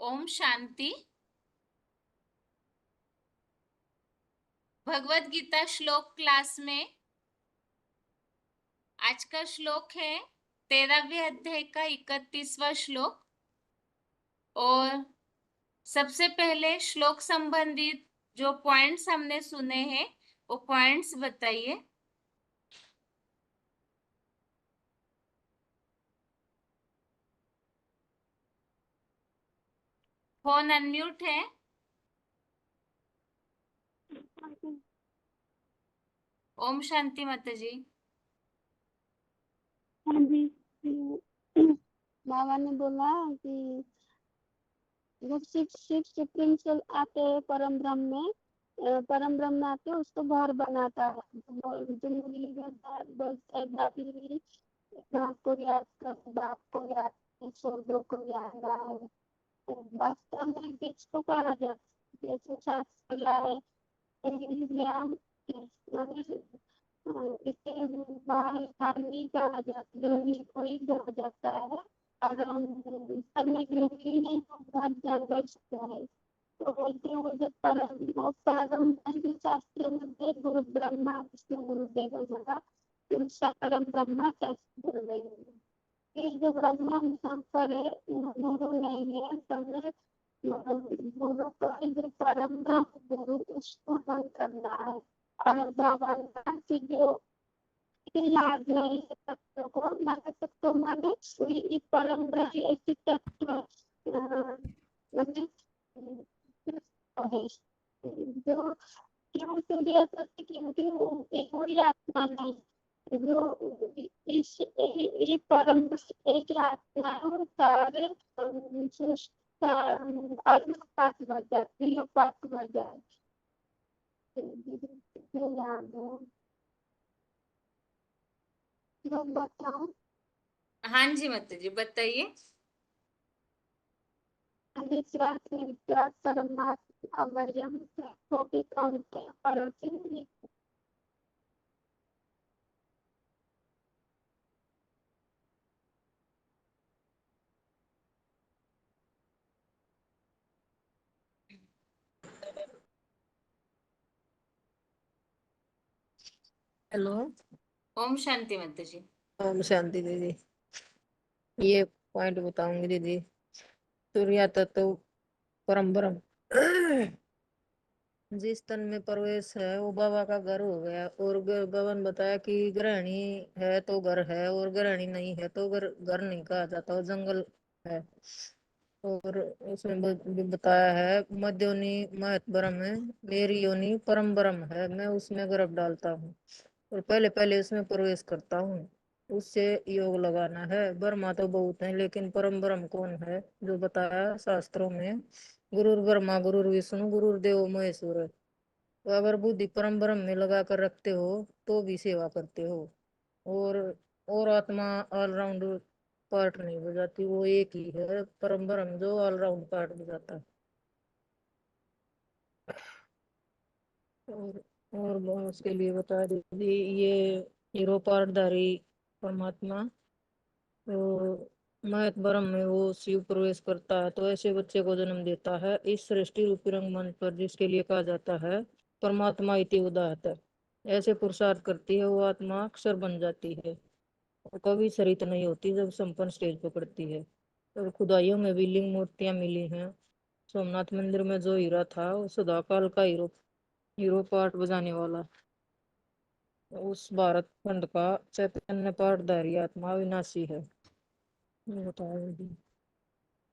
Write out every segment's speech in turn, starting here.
ओम शांति। भगवत गीता श्लोक क्लास में आज का श्लोक है 13वें अध्याय का 31वां श्लोक। और सबसे पहले श्लोक संबंधित जो पॉइंट्स हमने सुने हैं वो पॉइंट्स बताइए। फोन अनम्यूट है। ओम शांति माता जी। हाँ जी। बाबा ने बोला कि जब शिव शिव सुप्रीम सोल आते हैं परम ब्रह्म में, परम ब्रह्म में आते हैं उसको घर बनाता है। जो मुरली करता है बोलता है बापी माँ को याद कर, बाप को याद कर, स्वर्गों को याद आए। वास्तव में किसको कहा जाता है? जैसे शास्त्र है ज्ञान इसे बाहर आदमी कहा जाता है, कोई कहा जाता है। और समय ग्रहणी नहीं बात जानवर सकता है। तो बोलते हैं वो जब परम के शास्त्र में गुरु ब्रह्मा विष्णु गुरुदेव होगा परम ब्रह्मा शास्त्र बोल रही है। ये जो ब्रह्मा शंकर है गुरु नहीं है समझे। गुरु को जो परम ब्रह्म गुरु उसको मन करना है। और भगवान की जो याद नहीं है तत्व को माने तत्व माने कोई परम ब्रह्म ऐसी तत्व माने है जो क्यों सूर्य सत्य क्योंकि वो कोई आत्मा नहीं जो इस ये परम एक आत्मा है और सारे पास बढ़ जाते हैं पास बढ़ जाए याद है लोग बताओ। हाँ जी माता जी बताइए। विश्वास विश्वास परमात्मा अवयम को भी कौन है पड़ोसी। हेलो। ओम शांति माता जी। ओम शांति दीदी। ये पॉइंट बताऊंगी दीदी। सूर्य तत्व परम ब्रह्म जिस तन में प्रवेश है वो बाबा का घर हो गया। और बाबा ने बताया कि गृहिणी है तो घर है और गृहिणी नहीं है तो घर घर नहीं कहा जाता, वो जंगल है। और उसमें भी बताया है मध्य योनि महत ब्रह्म है, मेरी योनि परम ब्रह्म है, मैं उसमें गर्भ डालता हूँ और पहले पहले उसमें प्रवेश करता हूँ। उससे योग लगाना है। ब्रह्मा तो बहुत है लेकिन परम ब्रह्म कौन है जो बताया शास्त्रों में। गुरुर ब्रह्मा गुरुर विष्णु गुरुर देव महेश्वर। तो अगर बुद्धि परम ब्रह्म में लगा कर रखते हो तो भी सेवा करते हो। और और आत्मा ऑलराउंड पार्ट नहीं बजाती, वो एक ही है परम ब्रह्म जो ऑलराउंड पार्ट बजाता है। और और बहुत उसके लिए बता दीजिए ये हीरो पार्टधारी परमात्मा तो महत ब्रह्म में वो शिव प्रवेश करता है तो ऐसे बच्चे को जन्म देता है इस सृष्टि रूपी रंगमंच पर, जिसके लिए कहा जाता है परमात्मा इति उदाहत। ऐसे पुरुषार्थ करती है वो आत्मा अक्षर बन जाती है और कभी शरीर नहीं होती जब संपन्न स्टेज पकड़ती है। और खुदाइयों में भी लिंग मूर्तियां मिली हैं। सोमनाथ मंदिर में जो हीरा था वो सदाकाल का हीरो हीरो पार्ट बजाने वाला उस भारत खंड का चैतन्य पाठधारी आत्मा विनाशी है। ये बताया दीदी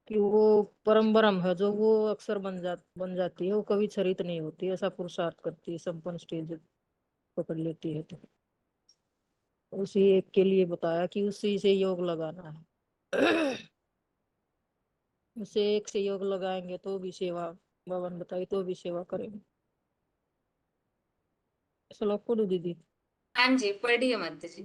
कि वो परम ब्रह्म है जो वो अक्सर बन जाती है, वो कभी क्षरित नहीं होती, ऐसा पुरुषार्थ करती है, संपन्न स्टेज पकड़ लेती है। तो उसी एक के लिए बताया कि उसी से योग लगाना है। उसे एक से योग लगाएंगे तो भी सेवा, बाबा ने बताई तो भी सेवा करेंगे। श्लोक पढ़ू दीदी। हाँ जी पढ़िए माता जी।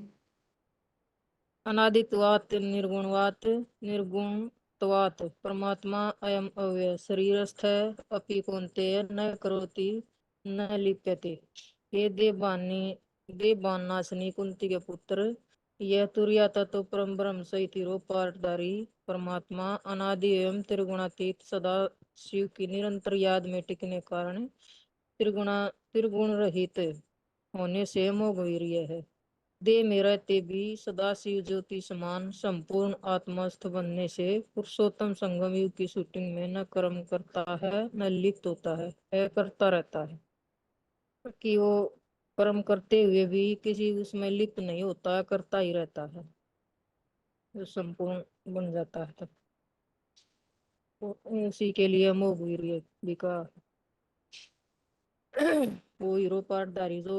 अनादित्वात् निर्गुणवात् निर्गुणत्वात् परमात्मा अयम अव्यय शरीरस्थ अपि कौन्तेय न करोति न लिप्यते। हे देववानी देववान नाशनी कुंती के पुत्र, यह तुरीय तत्व परम ब्रह्म सहित निरोपाधारी परमात्मा अनादि एवं त्रिगुणातीत सदा शिव की निरंतर याद में टिकने कारण त्रिगुण रहित होने से मोघवीर्य है। देह में रहते भी सदा शिव ज्योति समान संपूर्ण आत्मस्थ बनने से पुरुषोत्तम संगम युग की शूटिंग में न कर्म करता है न लिप्त होता है करता रहता है। कि वो कर्म करते हुए भी किसी उसमें लिप्त नहीं होता, करता ही रहता है, जो संपूर्ण बन जाता है तब उसी के लिए मोहवीर भी कहा। वो हीरो पार्टधारी जो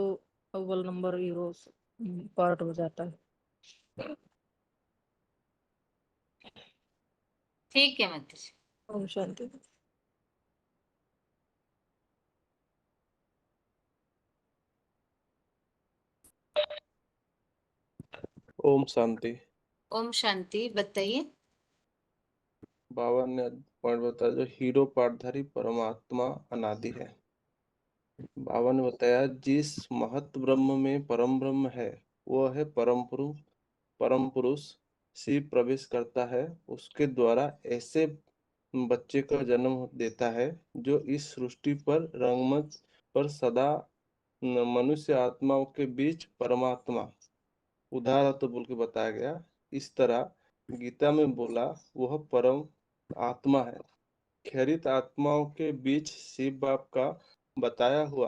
अव्वल नंबर हीरो पार्ट हो जाता है। ठीक है माताजी। ओम शांति। ओम शांति। ओम शांति। बताइए। 52 पॉइंट बताया जो हीरो पाठधारी परमात्मा अनादि है। 52 ने बताया जिस महत ब्रह्म में परम ब्रह्म है वह है परम पुरुष शिव प्रवेश करता है, उसके द्वारा ऐसे बच्चे का जन्म देता है जो इस सृष्टि पर रंगमंच पर सदा मनुष्य आत्माओं के बीच परमात्मा उदाहरण तो बोल के बताया गया। इस तरह गीता में बोला वह परम आत्मा है। खेरित आत्माओं के बीच शिव बाप का बताया हुआ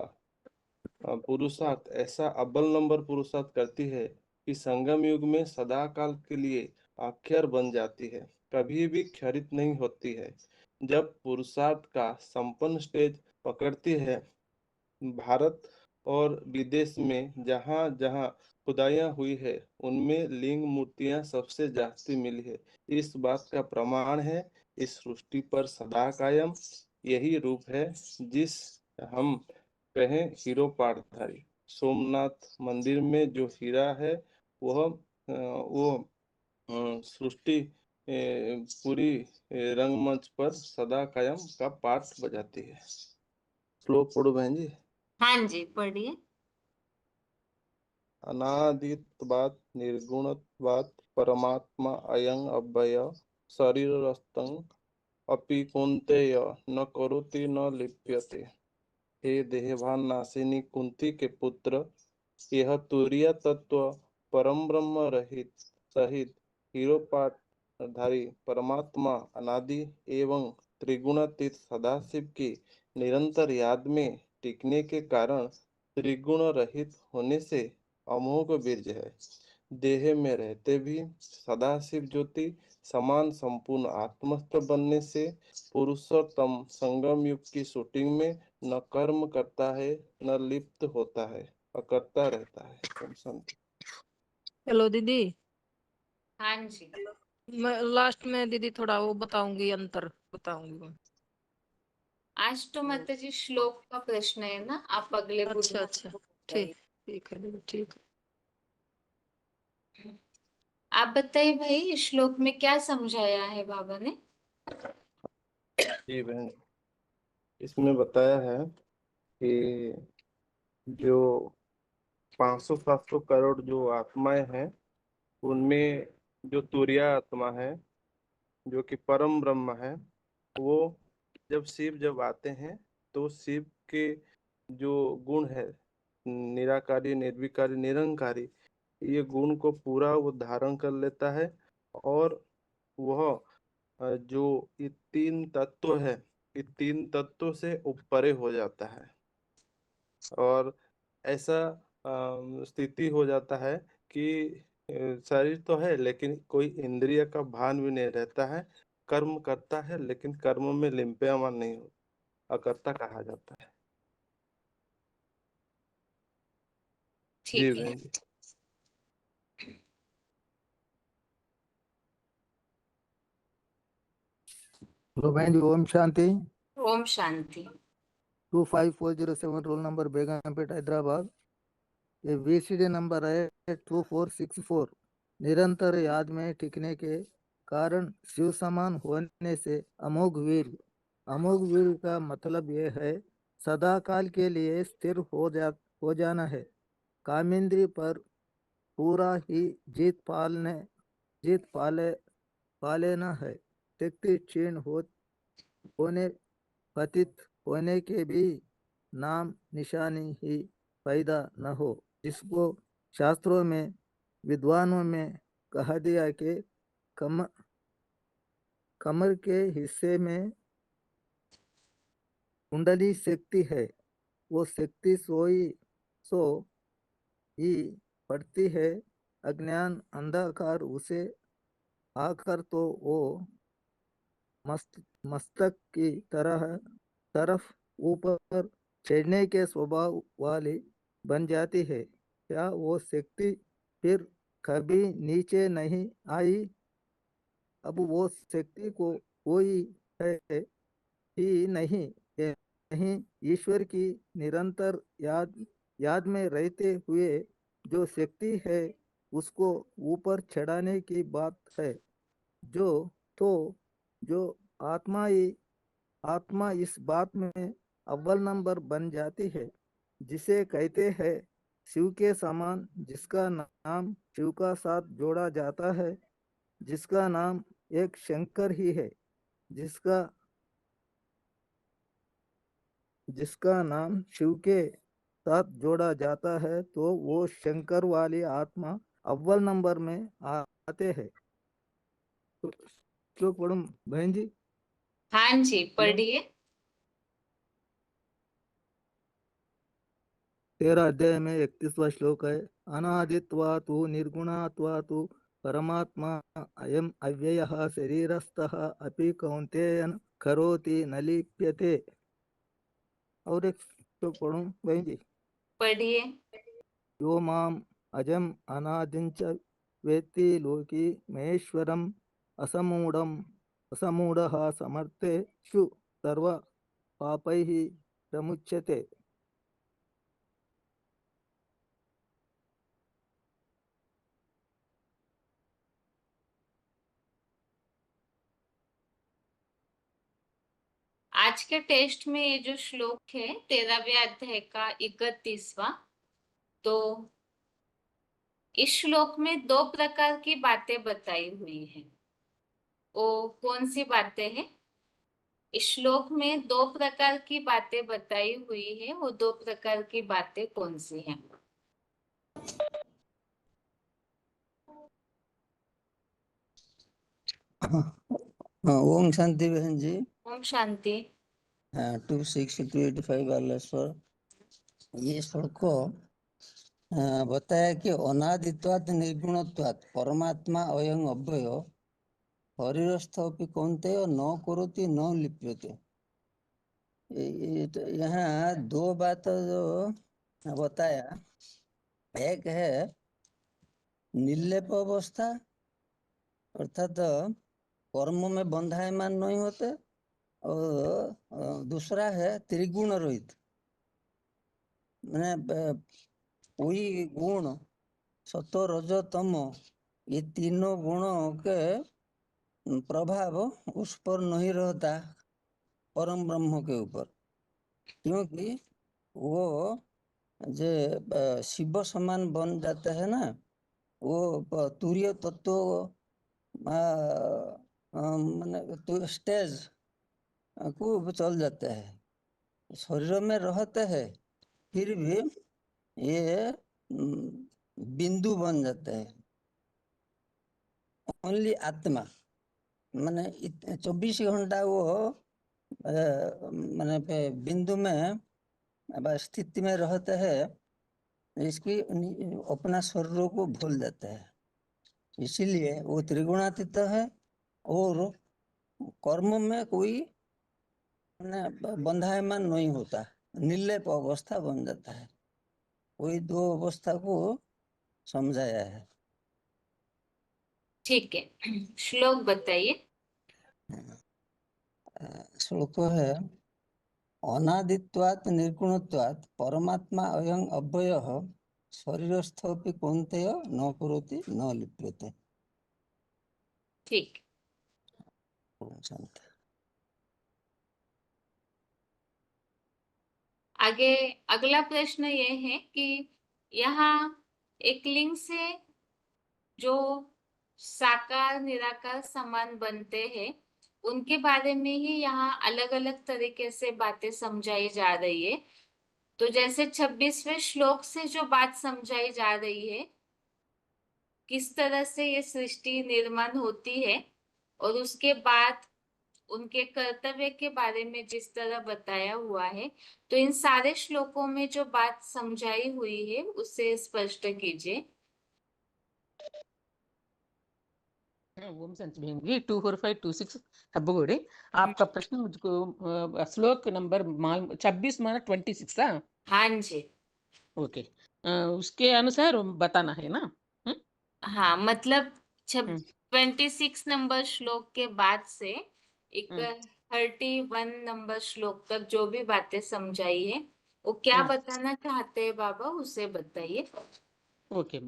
पुरुषार्थ ऐसा अव्वल नंबर पुरुषार्थ करती है कि संगम युग में सदा काल के लिए अक्षर बन जाती है, कभी भी क्षरित नहीं होती है। जब पुरुषार्थ का संपन्न स्टेज पकड़ती है, भारत और विदेश में जहाँ जहाँ खुदाइयाँ हुई है उनमें लिंग मूर्तियां सबसे जास्ती मिली है। इस बात का प्रमाण है इस सृष्टि पर सदा कायम यही रूप है जिस हम कहें हीरो पाठधारी। सोमनाथ मंदिर में जो हीरा है वो सृष्टि पूरी रंगमंच पर सदा कायम का पाठ बजाती है। श्लोक पढ़ो बहन जी। हाँ जी पढ़िए। अनादित्वात् निर्गुणत्वात् परमात्मा अयं अव्यय शरीरस्थं अपि कौन्तेय न करोति न लिप्यते। हे देहभान नाशिनी कुंती के पुत्र, यह तुरीय तत्व परम ब्रह्म रहित सहित हीरोपाठधारी परमात्मा अनादि एवं त्रिगुणातीत सदाशिव की निरंतर याद में टिकने के कारण त्रिगुण रहित होने से अमोघ बीर्ज है। देह में रहते भी सदाशिव ज्योति समान संपूर्ण आत्मस्थ बनने से पुरुषोत्तम संगम युग की शूटिंग में न कर्म करता है न लिप्त होता है, अकर्ता रहता है। ओम शांति। हेलो दीदी। हाँ जी। मैं लास्ट में दीदी थोड़ा वो बताऊंगी, अंतर बताऊंगी मैं। आज तो माताजी श्लोक का प्रश्न है ना, आप अगले अच्छा बुधवार अच्छा, को ठीक बताइए। ठीक है दीदी, ठीक है। आप बताइए भाई, इस श्लोक में क्या समझाया है बाबा ने। जी बहन, इसमें बताया है कि जो 500-700 करोड़ जो आत्माएं हैं उनमें जो तुरीय आत्मा है जो कि परम ब्रह्म है, वो जब आते हैं तो शिव के जो गुण है निराकारी निर्विकारी निरंकारी, ये गुण को पूरा वो धारण कर लेता है और वह जो ये तीन तत्व है, ये तीन तत्वों से ऊपरे हो जाता है और ऐसा स्थिति हो जाता है कि शरीर तो है लेकिन कोई इंद्रिय का भान भी नहीं रहता है, कर्म करता है लेकिन कर्म में लिम्पयामान नहीं होता, अकर्ता कहा जाता है। जी ठीक है। बहन जी। हेलो बहन जी, ओम शांति। ओम शांति। 25407 roll number Begumpet Hyderabad. ये VCD नंबर है 2464। निरंतर याद में टिकने के कारण शिव समान होने से अमोघ वीर का मतलब यह है सदा काल के लिए स्थिर हो जाना है। कामेंद्री पर पूरा ही जीत पालेना है। शक्ति क्षीण होने पतित होने के भी नाम निशानी ही पैदा न हो, जिसको शास्त्रों में विद्वानों में कहा दिया कि कमर के हिस्से में कुंडली शक्ति है। वो शक्ति सो ही पड़ती है। अज्ञान अंधकार उसे आकर तो वो मस्तक की तरफ ऊपर चढ़ने के स्वभाव वाली बन जाती है। क्या वो शक्ति फिर कभी नीचे नहीं आई? अब वो शक्ति को कोई है ही नहीं। ये नहीं ईश्वर की निरंतर याद में रहते हुए जो शक्ति है उसको ऊपर चढ़ाने की बात है। जो तो जो आत्मा इस बात में अव्वल नंबर बन जाती है, जिसे कहते हैं शिव के समान, जिसका नाम शिव का साथ जोड़ा जाता है, जिसका नाम एक शंकर ही है, जिसका नाम शिव के साथ जोड़ा जाता है, तो वो शंकर वाली आत्मा अव्वल नंबर में आते हैं। तो पढ़ूं बहन जी? हाँ जी, पढ़िए। 13 अध्याय में 31वां श्लोक है। अनादित्वा तु निर्गुणात्वा तु परमात्मा अयम अव्ययः शरीरस्थः अपि कौन्तेय करोति न लिप्यते। और एक श्लोक पढ़ूं बहन जी? पढ़िए। यो माम अजम अनादिंच वेत्ति लोकी महेश्वरम असमूढ़ः समर्थेषु सर्व पापैः प्रमुच्यते। आज के टेस्ट में ये जो श्लोक है 13वें अध्याय का 31वां, तो इस श्लोक में दो प्रकार की बातें बताई हुई हैं। वो कौन सी बातें हैं? इस श्लोक में दो प्रकार की बातें बताई हुई है। वो दो प्रकार की बातें कौन सी हैं? ओम शांति बहन जी। ओम शांति। 26-85 बालेश्वर। ये श्लोक को बताया कि अनादित्वात् निर्गुणत्वात् परमात्मा अयं अव्यय शरीरस्थोऽपि कौन्तेय न करोति न लिप्यते। यहाँ दो बात जो बताया, एक है निर्लेप अवस्था, अर्थात कर्म में बंधायमान नहीं होते, और दूसरा है त्रिगुण रहित, मैंने कोई गुण सतो रजो तमो ये तीनों गुणों के प्रभाव उस पर नहीं रहता परम ब्रह्म के ऊपर, क्योंकि वो जो शिव समान बन जाते हैं ना, वो तुरीय तत्व माने तो स्टेज को चल जाते हैं, शरीर में रहते हैं, फिर भी ये बिंदु बन जाते हैं। ओनली आत्मा माने 24 घंटा वो माने बिंदु में स्थिति में रहते हैं, इसकी अपना शरीर को भूल जाते हैं। इसीलिए वो त्रिगुणातीत है और कर्म में कोई बंधायमान नहीं होता, निर्लेप अवस्था बन जाता है। वही दो अवस्था को समझाया है। ठीक है, श्लोक बताइए। श्लोक है अनादित्वात् निर्गुणत्वात् परमात्मा अयं अव्ययः शरीरस्थोऽपि कौन्तेय न करोति न लिप्यते। ठीक। आगे अगला प्रश्न ये है कि यहाँ एक लिंग से जो साकार निराकार समान बनते हैं उनके बारे में ही यहाँ अलग अलग तरीके से बातें समझाई जा रही है। तो जैसे 26वें श्लोक से जो बात समझाई जा रही है किस तरह से ये सृष्टि निर्माण होती है और उसके बाद उनके कर्तव्य के बारे में जिस तरह बताया हुआ है, तो इन सारे श्लोकों में जो बात समझाई हुई है उसे स्पष्ट कीजिए। ओम शांति बहन जी 24526 हब्बगोड़े आपका प्रश्न मुझको श्लोक नंबर 26 माना 26 हाँ हाँ जी। ओके उसके अनुसार बताना है ना। हाँ मतलब हम्म, 26 नंबर श्लोक के बाद से एक हम्म, 31 नंबर श्लोक तक जो भी बातें समझाई है वो क्या हम्म, बताना चाहते हैं बाबा उसे बताइए। ओके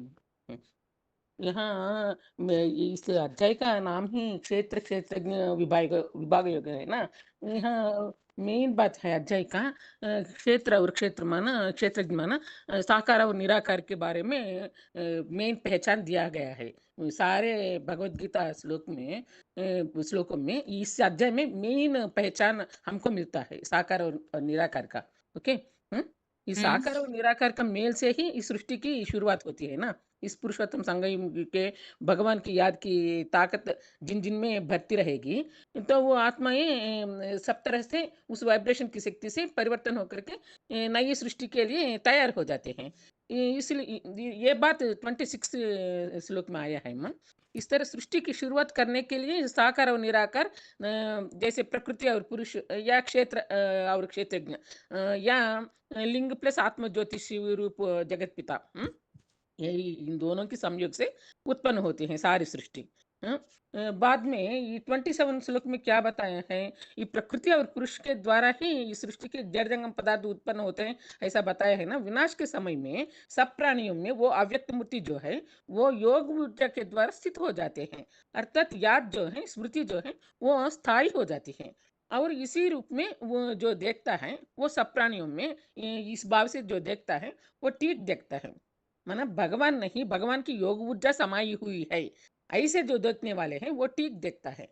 यहाँ इस अध्याय का नाम ही क्षेत्र क्षेत्रज्ञ विभाग योग है ना। यहाँ मेन बात है अध्याय का क्षेत्र और क्षेत्रज्ञ माना साकार और निराकार के बारे में मेन पहचान दिया गया है। सारे भगवत गीता श्लोकों में इस अध्याय में मेन पहचान हमको मिलता है साकार और निराकार का। ओके इस साकार और निराकार का मेल से ही इस सृष्टि की शुरुआत होती है ना। इस पुरुषोत्तम संगम के भगवान की याद की ताकत जिन जिन में भरती रहेगी तो वो आत्माएं सब तरह से उस वाइब्रेशन की शक्ति से परिवर्तन होकर के नई सृष्टि के लिए तैयार हो जाते हैं। इसलिए ये बात 26 श्लोक में आया है मन। इस तरह सृष्टि की शुरुआत करने के लिए साकार और निराकार जैसे प्रकृति और पुरुष या क्षेत्र और क्षेत्रज्ञ या लिंग प्लस आत्म ज्योति शिव रूप जगत पिता यही इन दोनों के संयोग से उत्पन्न होती है सारी सृष्टि। हाँ? बाद में ये 27 श्लोक में क्या बताया है ये प्रकृति और पुरुष के द्वारा ही इस सृष्टि के जड़ जंगम पदार्थ उत्पन्न होते हैं ऐसा बताया है ना। विनाश के समय में सब प्राणियों में वो अव्यक्त मूर्ति जो है वो योग ऊर्जा के द्वारा स्थित हो जाते हैं अर्थात याद जो है स्मृति जो है वो स्थायी हो जाती है। और इसी रूप में वो जो देखता है वो सब प्राणियों में इस भाव से जो देखता है वो ठीक देखता है माना भगवान नहीं भगवान की योग ऊर्जा समाई हुई है ऐसे जो देखने वाले हैं वो ठीक देखता है।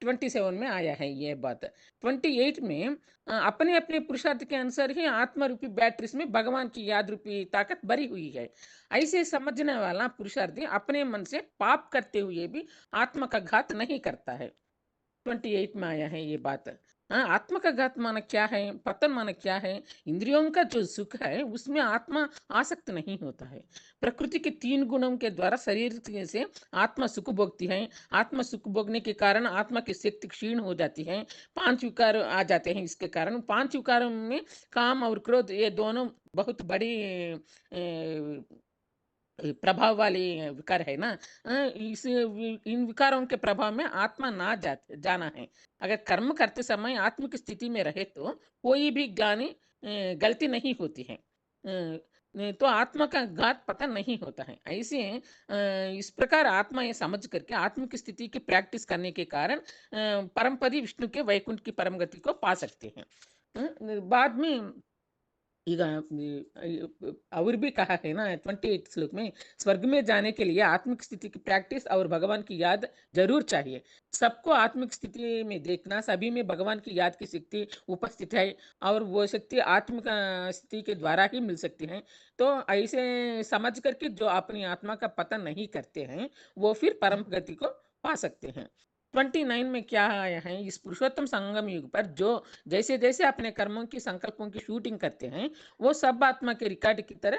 27 में आया है ये बात। 28 में अपने अपने पुरुषार्थ के अनुसार ही आत्मा रूपी बैटरीज में भगवान की याद रूपी ताकत भरी हुई है ऐसे समझने वाला पुरुषार्थी अपने मन से पाप करते हुए भी आत्मा का घात नहीं करता है। 28 में आया है ये बात। हाँ आत्मा का घात माना क्या है पतन माना क्या है इंद्रियों का जो सुख है उसमें आत्मा आसक्त नहीं होता है। प्रकृति के 3 गुणों के द्वारा शरीर से आत्मा सुख भोगती है। आत्मा सुख भोगने के कारण आत्मा की शक्ति क्षीण हो जाती है। 5 विकार आ जाते हैं इसके कारण 5 विकारों में काम और क्रोध ये दोनों बहुत बड़ी प्रभाव वाले विकार है ना। इन विकारों के प्रभाव में आत्मा ना जाना है। अगर कर्म करते समय आत्मिक स्थिति में रहे तो कोई भी ज्ञानी गलती नहीं होती है तो आत्मा का घात पता नहीं होता है। ऐसे इस प्रकार आत्मा ये समझ करके आत्मिक स्थिति की प्रैक्टिस करने के कारण परमपदी विष्णु के वैकुंठ की परम गति को पा सकते हैं। बाद में ಈಗ और भी कहा है ना 28 श्लोक में स्वर्ग में जाने के लिए आत्मिक स्थिति की प्रैक्टिस और भगवान की याद जरूर चाहिए। सबको आत्मिक स्थिति में देखना सभी में भगवान की याद की शक्ति उपस्थित है और वो शक्ति आत्मिक स्थिति के द्वारा ही मिल सकती है। तो ऐसे समझ करके जो अपनी आत्मा का पतन नहीं करते हैं वो फिर परम गति को पा सकते हैं। 29 में क्या आया है इस पुरुषोत्तम संगम युग पर जो जैसे जैसे अपने कर्मों की संकल्पों की शूटिंग करते हैं वो सब आत्मा के रिकॉर्ड की तरह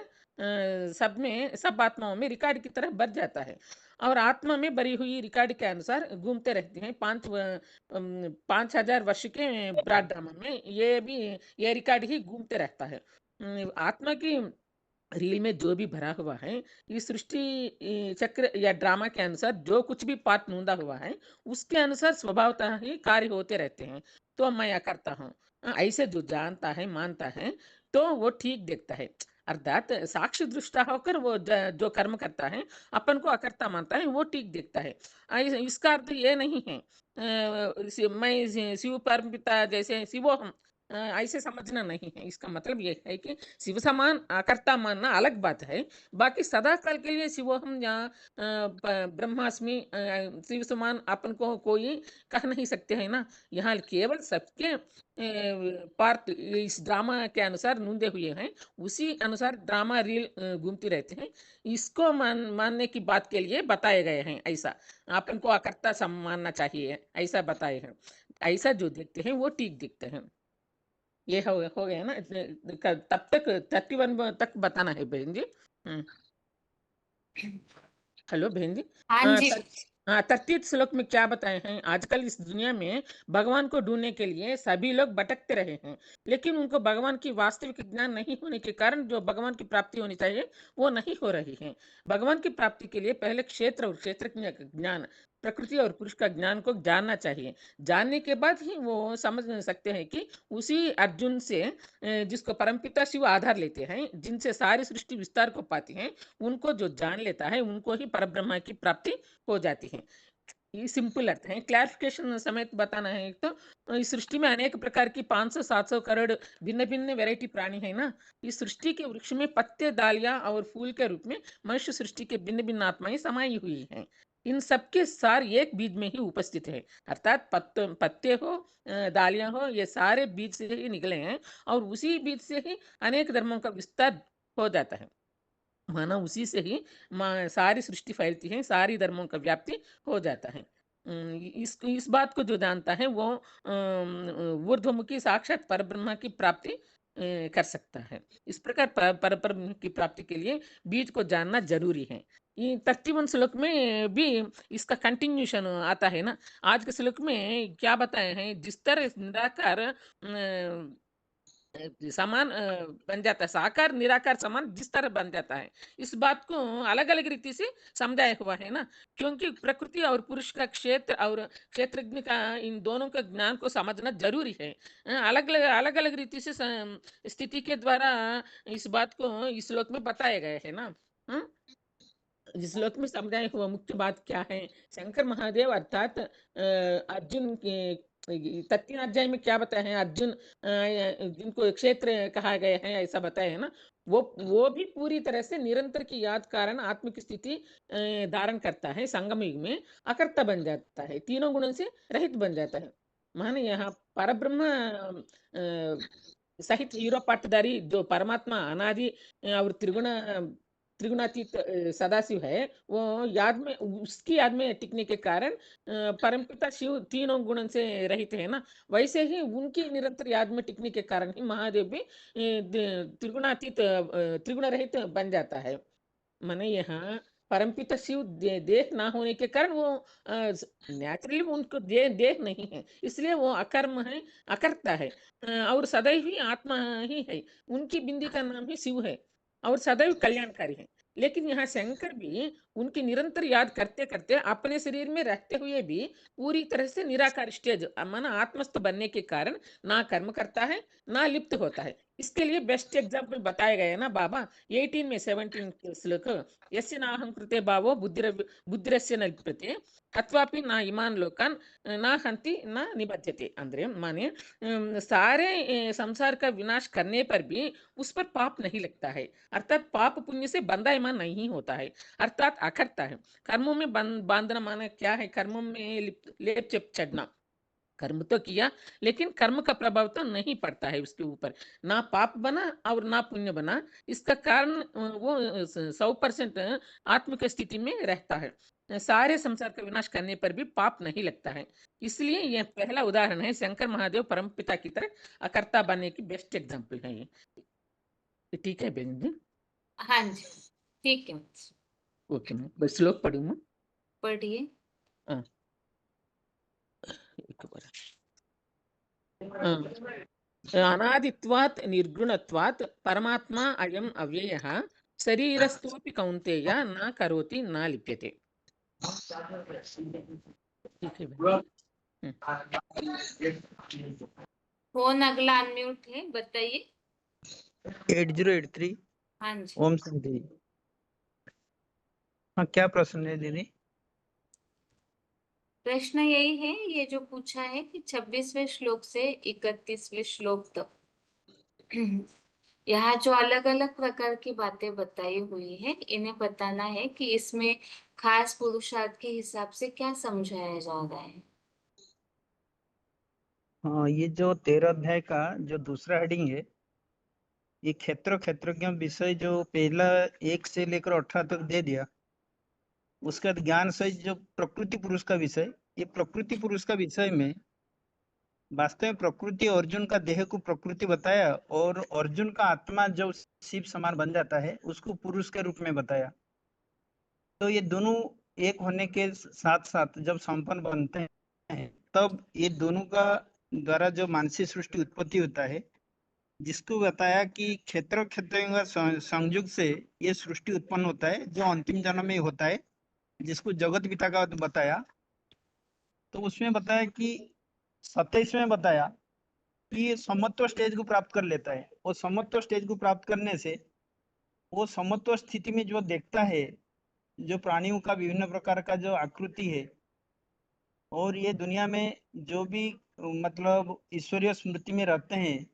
सब आत्माओं में रिकॉर्ड की तरह बच जाता है और आत्मा में भरी हुई रिकॉर्ड के अनुसार घूमते रहते हैं 5,000 वर्ष के ब्राड्रामा में ये रिकॉर्ड ही घूमते रहता है। आत्मा की रील में जो भी भरा हुआ है इस सृष्टि चक्र या ड्रामा के अनुसार जो कुछ भी पाठ नूंदा हुआ है उसके अनुसार स्वभावतः ही कार्य होते रहते हैं। तो मैं यह करता हूँ ऐसे जो जानता है मानता है तो वो ठीक देखता है अर्थात साक्षी दृष्टा होकर वो जो कर्म करता है अपन को अकर्ता मानता है वो ठीक देखता है। इसका अर्थ ये नहीं है मैं शिव परमपिता जैसे शिवोहम ऐसे समझना नहीं है। इसका मतलब ये है कि शिव समान अकर्ता मानना अलग बात है। बाकी सदा काल के लिए शिव हम यहाँ ब्रह्मास्मि शिव समान अपन को कोई कह नहीं सकते है ना। यहाँ केवल सबके पार्ट इस ड्रामा के अनुसार नूंदे हुए हैं, उसी अनुसार ड्रामा रील घूमती रहते हैं। इसको मानने की बात के लिए बताए गए हैं। ऐसा अपन को अकर्ता मानना चाहिए, ऐसा बताए हैं। ऐसा जो देखते हैं वो ठीक दिखते हैं। ये हो गया ना। तब तक 31 तक बताना है बहन जी। हेलो बहन जी। हाँ जी। हाँ, 30 श्लोक में क्या बताए हैं? आजकल इस दुनिया में भगवान को ढूंढने के लिए सभी लोग भटकते रहे हैं, लेकिन उनको भगवान की वास्तविक ज्ञान नहीं होने के कारण जो भगवान की प्राप्ति होनी चाहिए वो नहीं हो रही है। भगवान की प्राप्ति के लिए पहले क्षेत्र और क्षेत्रज्ञ का ज्ञान, प्रकृति और पुरुष का ज्ञान को जानना चाहिए। जानने के बाद ही वो समझ सकते हैं कि उसी अर्जुन से जिसको परमपिता शिव आधार लेते हैं, जिनसे सारी सृष्टि विस्तार को पाती है, उनको जो जान लेता है उनको ही परब्रह्म की प्राप्ति हो जाती है। ये सिंपल अर्थ है। क्लैरिफिकेशन समेत बताना है। एक तो इस सृष्टि में अनेक प्रकार की 500-700 करोड़ भिन्न भिन्न वैरायटी प्राणी है ना। इस सृष्टि के वृक्ष में पत्ते, डालियां और फूल के रूप में मनुष्य सृष्टि के भिन्न भिन्न आत्माएं समाई हुई हैं। इन सबके सार एक बीज में ही उपस्थित है। अर्थात पत्ते हो, डालियां हो, ये सारे बीज से ही निकले हैं और उसी बीज से ही अनेक धर्मों का विस्तार हो जाता है। माना उसी से ही सारी सृष्टि फैलती है, सारी धर्मों का व्याप्ति हो जाता है। इस बात को जो जानता है वो ऊर्ध्वमुखी साक्षात परब्रह्म की प्राप्ति कर सकता है। इस प्रकार परब्रह्म की प्राप्ति के लिए बीज को जानना जरूरी है। ये 31 श्लोक में भी इसका कंटिन्यूशन आता है ना। आज के श्लोक में क्या बताए हैं? जिस तरह निराकार समान बन जाता है, साकार निराकार समान जिस तरह बन जाता है, इस बात को अलग अलग रीति से समझाया हुआ है ना। क्योंकि प्रकृति और पुरुष का क्षेत्र और क्षेत्रज्ञ का, इन दोनों का ज्ञान को समझना जरूरी है। अलग अलग रीति से स्थिति के द्वारा इस बात को इस श्लोक में बताया गया है ना। इस श्लोक में समझाया हुआ मुख्य बात क्या है? शंकर महादेव अर्थात अर्जुन के 3 अध्याय में क्या बताया है? अर्जुन जिनको क्षेत्र कहा गया है ऐसा बताया है ना। वो भी पूरी तरह से निरंतर की याद कारण आत्मिक स्थिति धारण करता है। संगम युग में अकर्ता बन जाता है, तीनों गुणों से रहित बन जाता है। माने यहाँ परब्रह्म सहित हीरो पाटधारी जो परमात्मा अनादि और त्रिगुणातीत सदाशिव है, वो याद में, उसकी याद में टिकने के कारण परमपिता शिव तीनों गुणों से रहित है ना। वैसे ही उनकी निरंतर याद में टिकने के कारण ही महादेव भी त्रिगुणातीत त्रिगुण रहित बन जाता है। माने यहाँ परमपिता शिव देह ना होने के कारण वो नेचुरली उनको देह नहीं है, इसलिए वो अकर्म है, अकर्ता है और सदैव ही आत्मा ही है। उनकी बिंदी का नाम ही शिव है और सदैव कल्याणकारी है। लेकिन यहाँ शंकर भी उनकी निरंतर याद करते करते अपने शरीर में रहते हुए भी पूरी तरह से निराकार स्टेज माना आत्मस्थ बनने के कारण ना कर्म करता है ना लिप्त होता है। इसके लिए बेस्ट एग्जाम्पल बताया गया है ना बाबा 18 में 17 श्लोक। यस्य नाहं कृते भावो बुद्धिरस्य न लिप्यते अथवापि ना इमान लोकान ना हंति ना निबध्यते। अंद्रे माने सारे संसार का विनाश करने पर भी उस पर पाप नहीं लगता है। अर्थात पाप पुण्य से बंधायमान नहीं होता है, अर्थात अखरता है। कर्मों में बांधना माना क्या है? कर्मों में लेप चढ़ना। कर्म तो किया लेकिन कर्म का प्रभाव तो नहीं पड़ता है उसके ऊपर, ना पाप बना और ना पुण्य बना। इसका कारण वो 100% आत्मिक स्थिति में रहता है। सारे संसार का विनाश करने पर भी पाप नहीं लगता है। इसलिए यह पहला उदाहरण है, शंकर महादेव परम पिता की तरह अकर्ता बनने की बेस्ट एग्जाम्पल है ये। ठीक है बहन जी? हाँ जी ठीक है। ओके मैं बस श्लोक पढ़ू मैं। पढ़िए। हाँ, एक बार। हाँ। अनादित्वात् निर्गुणत्वात् परमात्मा अयम् अव्ययः शरीरस्थोऽपि कौन्तेय न करोति न लिप्यते। ठीक है भाई। फोन अगला अनम्यूट है, बताइए। 8083 हाँ जी। ओम शांति। हाँ, क्या प्रश्न है दीदी? प्रश्न यही है, ये जो पूछा है कि 26वें श्लोक से 31वें श्लोक तक यहाँ जो अलग अलग प्रकार की बातें बताई हुई है, इन्हें बताना है कि इसमें खास पुरुषार्थ के हिसाब से क्या समझाया जा रहा है। हाँ, ये जो 13 अध्याय का जो दूसरा हेडिंग है, ये क्षेत्रज्ञ विषय जो पहला 1 से लेकर 18 तक दे दिया, उसका ज्ञान सहित जो प्रकृति पुरुष का विषय, ये प्रकृति पुरुष का विषय में वास्तव में प्रकृति अर्जुन का देह को प्रकृति बताया और अर्जुन का आत्मा जो शिव समान बन जाता है उसको पुरुष के रूप में बताया। तो ये दोनों एक होने के साथ साथ जब संपन्न बनते हैं तब ये दोनों का द्वारा जो मानसिक सृष्टि उत्पत्ति होता है, जिसको बताया कि क्षेत्र का संयोग से ये सृष्टि उत्पन्न होता है जो अंतिम जन्म में होता है, जिसको जगत पिता का बताया। तो उसमें बताया कि 27 में बताया कि ये समत्व स्टेज को प्राप्त कर लेता है और समत्व स्टेज को प्राप्त करने से वो समत्व स्थिति में जो देखता है, जो प्राणियों का विभिन्न प्रकार का जो आकृति है और ये दुनिया में जो भी मतलब ईश्वरीय स्मृति में रहते हैं,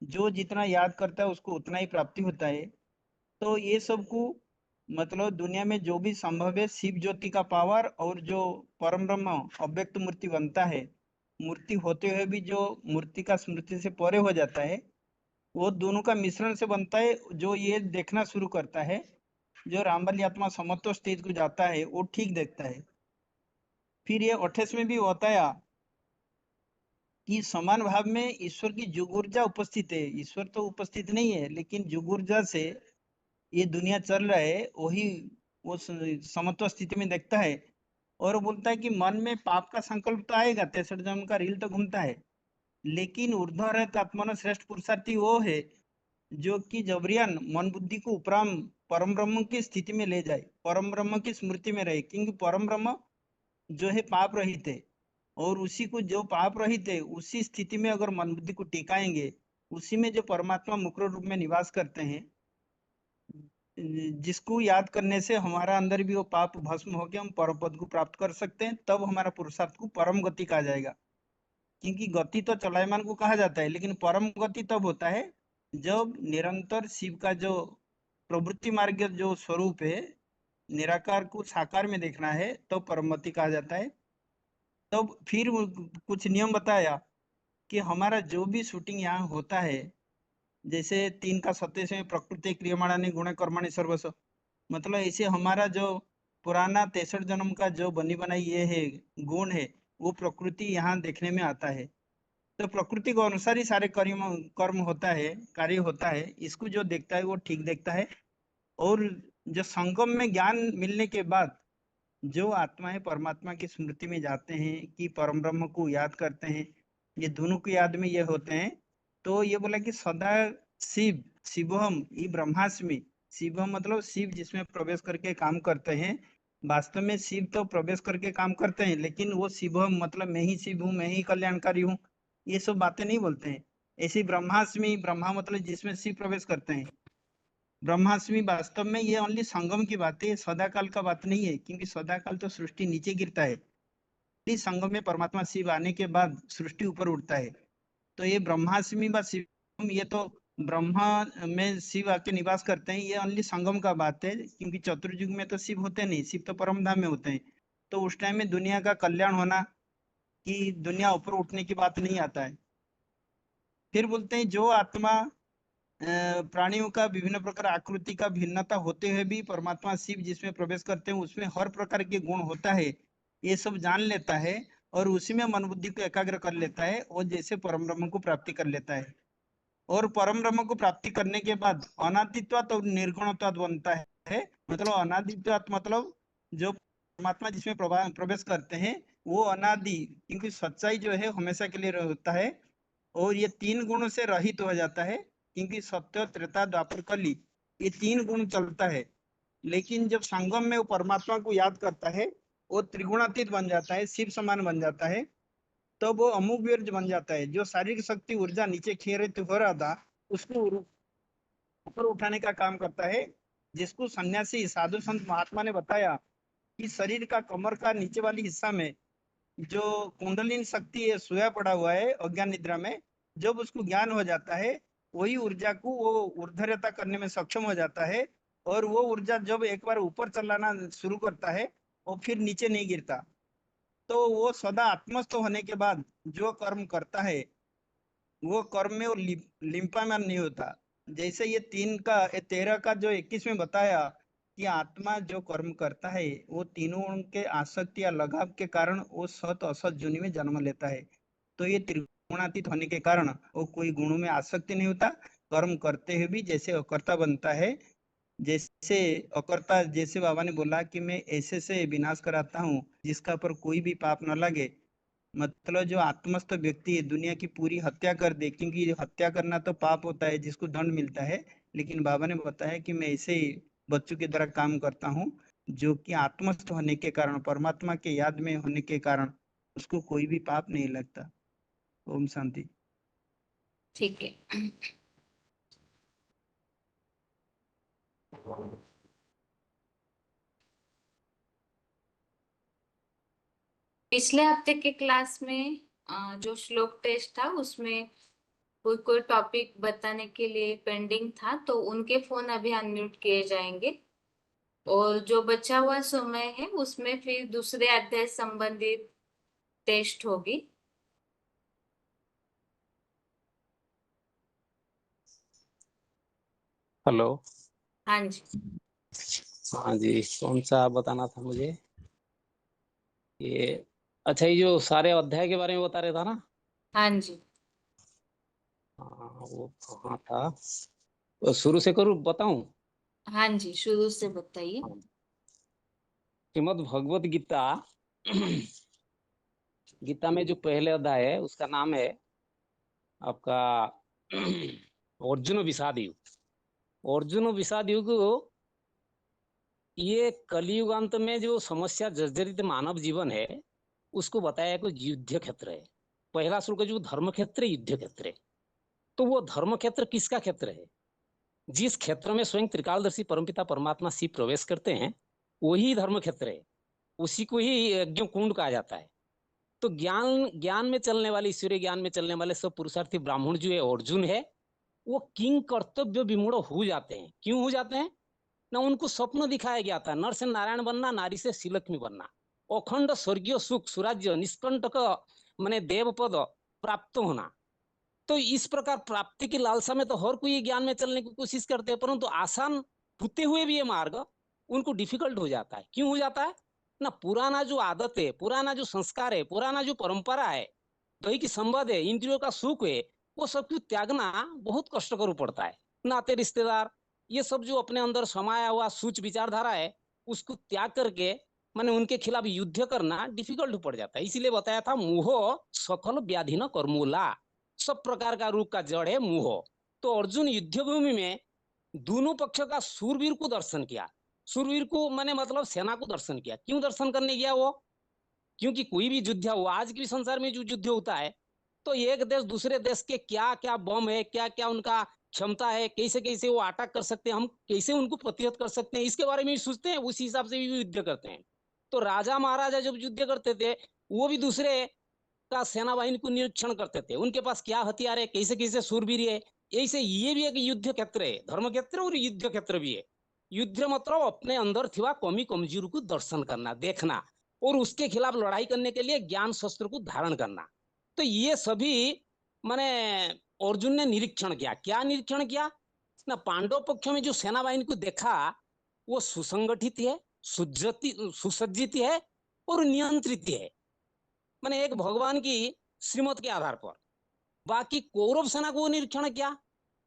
जो जितना याद करता है उसको उतना ही प्राप्ति होता है। तो ये सब को मतलब दुनिया में जो भी संभव है शिव ज्योति का पावर और जो परम ब्रह्म अव्यक्त मूर्ति बनता है, मूर्ति होते हुए भी जो मूर्ति का स्मृति से परे हो जाता है, वो दोनों का मिश्रण से बनता है। जो ये देखना शुरू करता है, जो रामबली आत्मा समत्व स्टेज को जाता है वो ठीक देखता है। फिर ये 28 में भी बताया कि समान भाव में ईश्वर की जुग ऊर्जा उपस्थित है। ईश्वर तो उपस्थित नहीं है, लेकिन जुग ऊर्जा से ये दुनिया चल रहा है, वही वो समत्व स्थिति में देखता है और बोलता है कि मन में पाप का संकल्प तो आएगा, 63 जन्म का रील तो घूमता है, लेकिन ऊर्ध्व रहत आत्मा श्रेष्ठ पुरुषार्थी वो है जो कि जबरियान मन बुद्धि को उपराम परम ब्रह्म की स्थिति में ले जाए, परम ब्रह्म की स्मृति में रहे। क्योंकि परम ब्रह्म जो है पाप रहित है और उसी को जो पाप रहित है उसी स्थिति में अगर मन बुद्धि को टिकाएंगे, उसी में जो परमात्मा मुख्य रूप में निवास करते हैं, जिसको याद करने से हमारा अंदर भी वो पाप भस्म होकर हम परम पद को प्राप्त कर सकते हैं, तब हमारा पुरुषार्थ को परम गति कहा जाएगा। क्योंकि गति तो चलायमान को कहा जाता है, लेकिन परम गति तब होता है जब निरंतर शिव का जो प्रवृत्ति मार्ग जो स्वरूप है, निराकार को साकार में देखना है, तो परम गति कहा जाता है। तब फिर कुछ नियम बताया कि हमारा जो भी शूटिंग यहाँ होता है, जैसे 3 का 27 में प्रकृति क्रियमाणानि गुण कर्माणि सर्वस्व, मतलब ऐसे हमारा जो पुराना 63 जन्म का जो बनी बनाई ये है गुण है, वो प्रकृति यहाँ देखने में आता है। तो प्रकृति के अनुसार ही सारे कर्म होता है, कार्य होता है। इसको जो देखता है वो ठीक देखता है। और जो संगम में ज्ञान मिलने के बाद जो आत्मा है परमात्मा की स्मृति में जाते हैं कि परम ब्रह्म को याद करते हैं, ये दोनों की याद में ये होते हैं। तो ये बोला कि सदा शिव शिवहम ये ब्रह्मास्मि, शिवहम मतलब शिव जिसमें प्रवेश करके काम करते हैं। वास्तव में शिव तो प्रवेश करके काम करते हैं, लेकिन वो शिवहम मतलब मैं ही शिव हूँ, मैं ही कल्याणकारी हूँ, ये सब बातें नहीं बोलते हैं। ऐसी ब्रह्मास्मि, ब्रह्मा मतलब जिसमें शिव प्रवेश करते हैं। ब्रह्मास्मि वास्तव में ये ओनली संगम की बात है, सदा काल का बात नहीं है, क्योंकि सदा काल तो सृष्टि नीचे गिरता है। इस संगम में परमात्मा शिव आने के बाद सृष्टि ऊपर उठता है। तो ये ब्रह्मास्मि व शिवम, ये तो ब्रह्मा में शिव आके निवास करते हैं, ये ओनली संगम का बात है। क्योंकि चतुर्युग में तो शिव होते नहीं, शिव तो परम धाम में होते हैं। तो उस टाइम में दुनिया का कल्याण होना कि दुनिया ऊपर उठने की बात नहीं आता है। फिर बोलते हैं जो आत्मा प्राणियों का विभिन्न प्रकार आकृति का भिन्नता होते हुए भी परमात्मा शिव जिसमें प्रवेश करते हैं उसमें हर प्रकार के गुण होता है, ये सब जान लेता है और उसी में मन बुद्धि को एकाग्र कर लेता है और जैसे परम ब्रह्म को प्राप्ति कर लेता है। और परम ब्रह्म को प्राप्ति करने के बाद अनादित्वात् और निर्गुणत्वात् बनता है। मतलब अनादित्वात् मतलब जो परमात्मा जिसमें प्रवेश करते हैं वो अनादि, क्योंकि सच्चाई जो है हमेशा के लिए रहता है और ये 3 गुणों से रहित हो जाता है। क्योंकि सत्य त्रेता द्वापर कली ये 3 गुण चलता है, लेकिन जब संगम में वो परमात्मा को याद करता है वो त्रिगुणातीत बन जाता है, शिव समान बन जाता है। तो वो अमुक वीर्य बन जाता है, जो शारीरिक शक्ति ऊर्जा नीचे खेरित हो रहा था उसको ऊपर उठाने का काम करता है। जिसको सन्यासी साधु संत महात्मा ने बताया कि शरीर का कमर का नीचे वाली हिस्सा में जो कुंडलिनी शक्ति है सोया पड़ा हुआ है अज्ञान निद्रा में, जब उसको ज्ञान हो जाता है वही ऊर्जा को वो ऊर्ध्वरेता करने में सक्षम हो जाता है, और वो ऊर्जा जब एक बार ऊपर चलाना शुरू करता है और फिर नीचे नहीं गिरता, तो वो सदा आत्मस्थ होने के बाद जो कर्म करता है वो कर्म में वो लिंपायमान नहीं होता। जैसे ये 13 का जो 21 में बताया कि आत्मा जो कर्म करता है वो तीनों के आसक्ति या लगाव के कारण वो सत असत योनि में जन्म लेता है। तो ये त्रिगुणातीत होने के कारण वो कोई गुणों में आसक्ति नहीं होता, कर्म करते हुए भी जैसे अकर्ता बनता है। जैसे अकर्ता, जैसे बाबा ने बोला कि मैं ऐसे से विनाश कराता हूँ जिसका पर कोई भी पाप न लगे, मतलब जो आत्मस्थ व्यक्ति है दुनिया की पूरी हत्या कर दे, क्योंकि हत्या करना तो पाप होता है जिसको दंड मिलता है, लेकिन बाबा ने बताया कि मैं ऐसे ही बच्चों की तरह काम करता हूँ जो कि आत्मस्थ होने के कारण, परमात्मा के याद में होने के कारण उसको कोई भी पाप नहीं लगता। ओम शांति। ठीक है। पिछले हफ्ते के क्लास में जो श्लोक टेस्ट था उसमें कोई कोई टॉपिक बताने के लिए पेंडिंग था, तो उनके फोन अभी अनम्यूट किए जाएंगे, और जो बचा हुआ समय है उसमें फिर दूसरे अध्याय संबंधित टेस्ट होगी। हेलो। हाँ जी। हाँ जी, कौन सा बताना था मुझे? ये अच्छा, ये जो सारे अध्याय के बारे में बता रहे था ना? हाँ जी। हाँ, वो कहाँ था? तो शुरू से करूँ, बताऊं? हाँ जी, शुरू से बताइए। श्रीमद् भगवत गीता गीता में जो पहले अध्याय है उसका नाम है आपका अर्जुन विषाद युग। अर्जुन विषाद युग ये कलियुगांत में जो समस्या जर्जरित मानव जीवन है उसको बताया कि युद्ध क्षेत्र है। पहला श्लोक जो धर्म क्षेत्र युद्ध क्षेत्र है, तो वो धर्म क्षेत्र किसका क्षेत्र है? जिस क्षेत्र में स्वयं त्रिकालदर्शी परमपिता परमात्मा शिव प्रवेश करते हैं वही धर्म क्षेत्र है, उसी को ही यज्ञ कुंड कहा जाता है। तो ज्ञान में चलने वाले, ईश्वरीय ज्ञान में चलने वाले सब पुरुषार्थी ब्राह्मण जो है अर्जुन है, वो किंग कर्तव्य विमूढ़ हो जाते हैं। क्यों हो जाते हैं ना? उनको स्वप्न दिखाया गया था, नर से नारायण बनना, नारी से श्रीलक्ष्मी बनना, अखंड स्वर्गीय सुख सुराज्य निष्कंटक माने देव पद प्राप्त होना। तो इस प्रकार प्राप्ति की लालसा में तो हर कोई ज्ञान में चलने की कोशिश करते हैं, परंतु आसान होते हुए भी ये मार्ग उनको डिफिकल्ट हो जाता है। क्यों हो जाता है ना? पुराना जो आदत है, पुराना जो संस्कार है, पुराना जो परंपरा है, दैहिक संबंध है, इंद्रियों का सुख है, वो सब कुछ त्यागना बहुत कष्टकर पड़ता है। नाते रिश्तेदार ये सब जो अपने अंदर समाया हुआ सूच विचारधारा है उसको त्याग करके माने उनके खिलाफ युद्ध करना डिफिकल्ट पड़ जाता है। इसीलिए बताया था मोह सकल व्याधि न कर्मूला, सब प्रकार का रोग का जड़ है मोह। तो अर्जुन युद्ध भूमि में दोनों पक्ष का सूरवीर को दर्शन किया। सूरवीर को माने मतलब सेना को दर्शन किया। क्यों दर्शन करने गया वो? क्योंकि कोई भी युद्ध हुआ, आज के संसार में जो युद्ध होता है तो एक देश दूसरे देश के क्या क्या बम है, क्या क्या उनका क्षमता है, कैसे कैसे वो अटैक कर सकते हैं, हम कैसे उनको प्रतिहत कर सकते हैं, इसके बारे में सोचते हैं, उसी हिसाब से भी युद्ध करते हैं। तो राजा महाराजा जब युद्ध करते थे वो भी दूसरे का सेना बाहिनी को निरीक्षण करते थे, उनके पास क्या हथियार है, कैसे कैसे सूरवीर है। ऐसे ये भी एक युद्ध क्षेत्र है, धर्म क्षेत्र और युद्ध क्षेत्र भी है। युद्ध मतलब अपने अंदर थिवा कमी कमजोरी को दर्शन करना, देखना और उसके खिलाफ लड़ाई करने के लिए ज्ञान शस्त्र को धारण करना। तो ये सभी माने अर्जुन ने निरीक्षण किया। क्या निरीक्षण किया ना? पांडव पक्ष में जो सेना बाहिनी को देखा वो सुसंगठित है, सुसज्जित है और नियंत्रित है, माने एक भगवान की श्रीमत के आधार पर। बाकी कौरव सेना को निरीक्षण किया,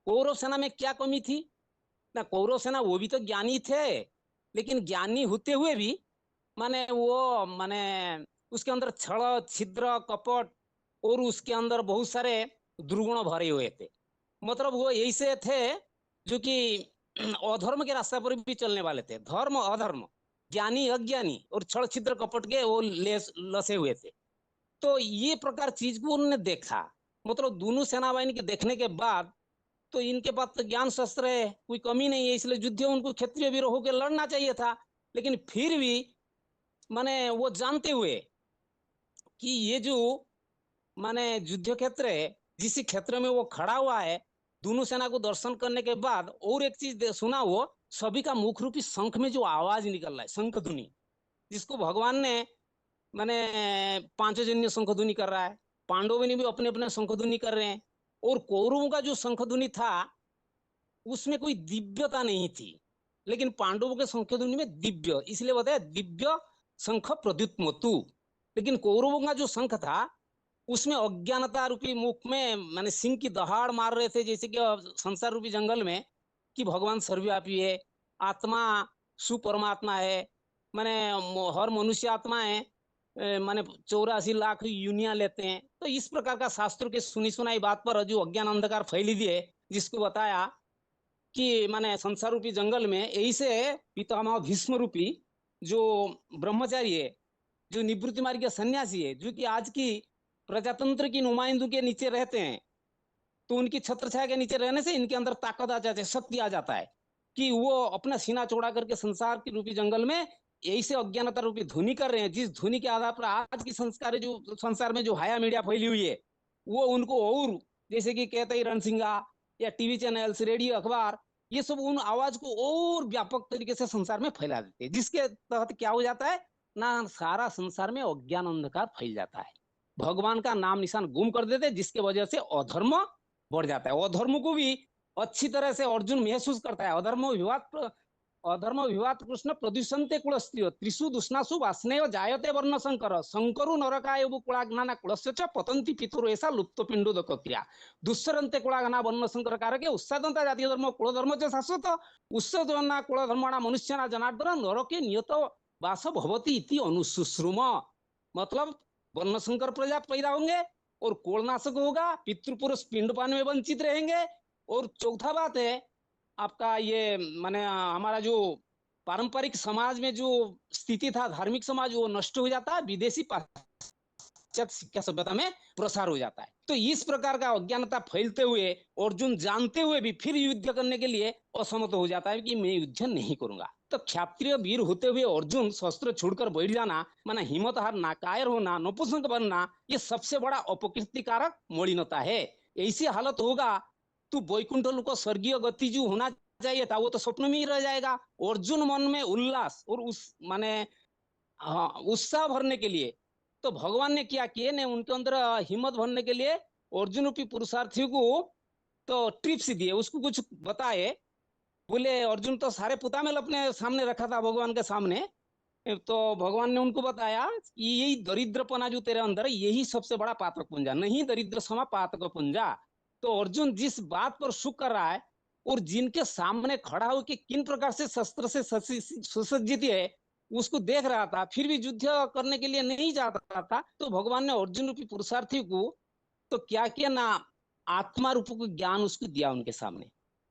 कौरव सेना में क्या कमी थी ना? कौरव सेना वो भी तो ज्ञानी थे, लेकिन ज्ञानी होते हुए भी माने वो माने उसके अंदर छल छिद्र कपट और उसके अंदर बहुत सारे दुर्गुण भरे हुए थे। मतलब वो ऐसे थे जो कि अधर्म के रास्ते पर भी चलने वाले थे, धर्म अधर्म, ज्ञानी अज्ञानी और छल छिद्र कपट के वो लसे हुए थे। तो ये प्रकार चीज को उन्होंने देखा। मतलब दोनों सेना बाहिनी के देखने के बाद तो इनके पास तो ज्ञान शस्त्र है, कोई कमी नहीं है, इसलिए युद्ध उनको क्षत्रिय वीर होकर लड़ना चाहिए था। लेकिन फिर भी माने वो जानते हुए कि ये जो माने युद्ध क्षेत्र है, जिस क्षेत्र में वो खड़ा हुआ है, दोनों सेना को दर्शन करने के बाद और एक चीज सुना, वो सभी का मुख रूपी शंख में जो आवाज निकल रहा है, शंख ध्वनि, जिसको भगवान ने माने पांचों जन्य शंख ध्वनि कर रहा है, पांडवों ने भी अपने अपने शंख ध्वनि कर रहे हैं, और कौरवों का जो शंख ध्वनि था उसमें कोई दिव्यता नहीं थी, लेकिन पांडवों के शंख ध्वनि में दिव्य, इसलिए बताया दिव्य शंख प्रद्युत्मतु। लेकिन कौरवों का जो शंख था उसमें अज्ञानता रूपी मुख में माने सिंह की दहाड़ मार रहे थे, जैसे कि संसार रूपी जंगल में, कि भगवान सर्वव्यापी है, आत्मा सुपरमात्मा है, माने हर मनुष्य आत्मा है, माने 84 लाख यूनिया लेते हैं। तो इस प्रकार का शास्त्रों के सुनी सुनाई बात पर जो अज्ञान अंधकार फैली दिए, जिसको बताया कि माने संसार रूपी जंगल में यही से पितामह भीष्म रूपी जो ब्रह्मचारी है, जो निवृत्ति मार्ग के सन्यासी है, जो कि आज की प्रजातंत्र की नुमाइंदों के नीचे रहते हैं, तो उनकी छत्र छाया के नीचे रहने से इनके अंदर ताकत आ जाती है, शक्ति आ जाता है, कि वो अपना सीना चौड़ा करके संसार की रूपी जंगल में यही से अज्ञानता रूपी ध्वनि कर रहे हैं, जिस ध्वनि के आधार पर आज की संसार में जो हाया मीडिया फैली हुई है, वो उनको और जैसे कि कहते ही रणसिंगा या टीवी चैनल्स, रेडियो, अखबार, ये सब उन आवाज को और व्यापक तरीके से संसार में फैला देते हैं, जिसके तहत क्या हो जाता है ना, सारा संसार में अज्ञान अंधकार फैल जाता है, भगवान का नाम निशान गुम कर देते, जिसके वजह से अधर्म बढ़ जाता है। अधर्म को भी अच्छी तरह से अर्जुन महसूस करता है। अधर्म विवाद कृष्ण प्रदूषणते कुलस्त्रियो त्रिषु दुष्णासु वासनेय जायते वर्ण संकर संकरु नरकाय कुलाग्ना कुलस्य च पतंति पितुर ऐसा लुप्त पिंडोदक क्रिया दुस्सरंते कुलाग्ना वर्ण संकर कारके उत्सादंता जातीय धर्म कुल धर्म च शाश्वत उत्सजना कुल धर्मणा मनुष्यना जनार्दन नरके नियत वास भवति इति अनुशुश्रुम। मतलब वर्ण संकर प्रजा पैदा होंगे और कोलनाशक होगा, पितृपुरुष पिंडपान में वंचित रहेंगे, और चौथा बात है आपका ये माने हमारा जो पारंपरिक समाज में जो स्थिति था, धार्मिक समाज, वो नष्ट हो जाता है, विदेशी पाश्चात्य शिक्षा सभ्यता में प्रसार हो जाता है। तो इस प्रकार का अज्ञानता फैलते हुए अर्जुन जानते हुए भी फिर युद्ध करने के लिए असमर्थ हो जाता है कि मैं युद्ध नहीं करूंगा। तो क्षत्रिय वीर होते हुए अर्जुन शस्त्र छोड़कर बैठ जाना, माना हिम्मत हारना, कायर होना, नपुंसक बनना, ये सबसे बड़ा अपकीर्तिकारक मलिनता है। ऐसी हालत होगा तो वैकुंठ लोक स्वर्गीय गति जो होना चाहिए था वो तो स्वप्न में ही रह जाएगा। अर्जुन मन में उल्लास और उस माने उत्साह भरने के लिए तो भगवान ने क्या किए ने उनके अंदर हिम्मत भरने के लिए अर्जुन रूपी पुरुषार्थियों को तो टिप्स दिए, उसको कुछ बताए। बोले अर्जुन तो सारे पुतामेल अपने सामने रखा था भगवान के सामने, तो भगवान ने उनको बताया कि यही दरिद्रपना जो तेरे अंदर है यही सबसे बड़ा पातक पुंजा, नहीं दरिद्र समा पातक पुंजा। तो अर्जुन जिस बात पर सुख कर रहा है और जिनके सामने खड़ा हो कि किन प्रकार से शस्त्र से सुसज्जित है उसको देख रहा था, फिर भी युद्ध करने के लिए नहीं जाता था। तो भगवान ने अर्जुन रूपी पुरुषार्थी को तो क्या किया ना, आत्मा रूप को ज्ञान उसको दिया उनके सामने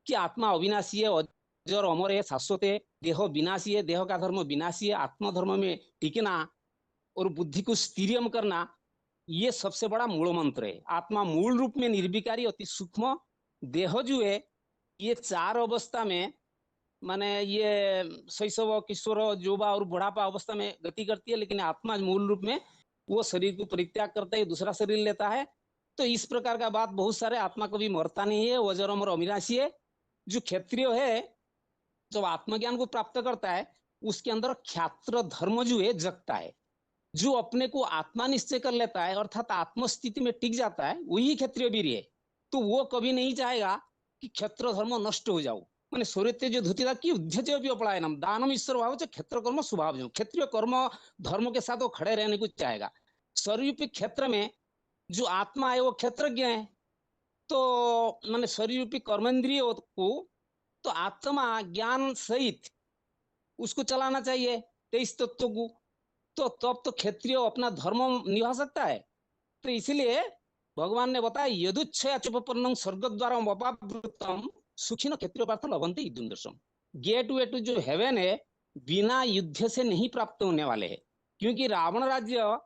कि आत्मा अविनाशी है, अजर अमर है, शाश्वत है, देह विनाशी है, देह का धर्म विनाशी है, आत्मा धर्म में टिकना और बुद्धि को स्थिरियम करना, ये सबसे बड़ा मूल मंत्र है। आत्मा मूल रूप में निर्विकारी अति सूक्ष्म, देह जो है ये चार अवस्था में माने ये शैशव, किशोर, युवा और बुढ़ापा अवस्था में गति करती है, लेकिन आत्मा मूल रूप में वो शरीर को परित्याग करता है, दूसरा शरीर लेता है। तो इस प्रकार का बात बहुत सारे, आत्मा कभी मरता नहीं है, वजर अमर अविनाशी है। जो क्षत्रिय है जब आत्मज्ञान को प्राप्त करता है उसके अंदर क्षात्र धर्म जो है जगता है, जो अपने को आत्मा निश्चय कर लेता है अर्थात आत्मस्थिति में टिक जाता है, वही क्षत्रिय वीर है। तो वो कभी नहीं चाहेगा कि क्षत्र धर्म नष्ट हो जाओ, माने सूर्य जो धुतिदा की उद्यते भी अपलायनम दानम ईश्वर भाव क्षेत्र कर्म स्वभाव, जो क्षत्रिय कर्म धर्म के साथ वो खड़े रहने को चाहेगा। शरीर क्षेत्र में जो आत्मा है वो क्षेत्रज्ञ है, तो माने शरीर रूपी कर्मेंद्रिय को तो आत्मा ज्ञान सहित उसको चलाना चाहिए 23 तत्वों को, तो तब तो क्षत्रिय अपना धर्म निभा सकता है। तो इसलिए भगवान ने बताया यदुच्छया चुपन्नं स्वर्ग द्वारा अपावृतम सुखिन क्षत्रिय पार्थ लभन्ते युद्धम। गेट वे टू जो हेवन है बिना युद्ध से नहीं प्राप्त होने वाले हैं, क्योंकि रावण राज्य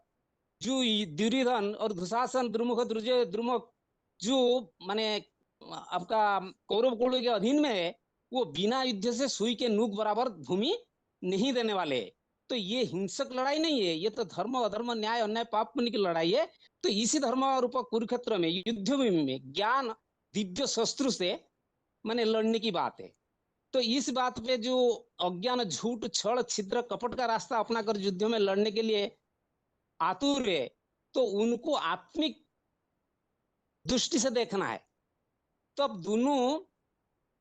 जो दुर्योधन और दुशासन, द्रुमुख, दुर्जय, द्रुमुख जो माने आपका कौरव कुल के अधीन में है, वो बिना युद्ध से सुई के नूक बराबर भूमि नहीं देने वाले। तो ये हिंसक लड़ाई नहीं है, ये तो धर्म अधर्म न्याय अन्याय पाप पुण्य की लड़ाई है। तो इसी धर्म रूप कुरुक्षेत्र में युद्ध भूमि में ज्ञान दिव्य शस्त्र से माने लड़ने की बात है। तो इस बात पे जो अज्ञान झूठ छल छिद्र कपट का रास्ता अपना कर युद्ध में लड़ने के लिए आतुर है, तो उनको आत्मिक दृष्टि से देखना है। तो अब दोनों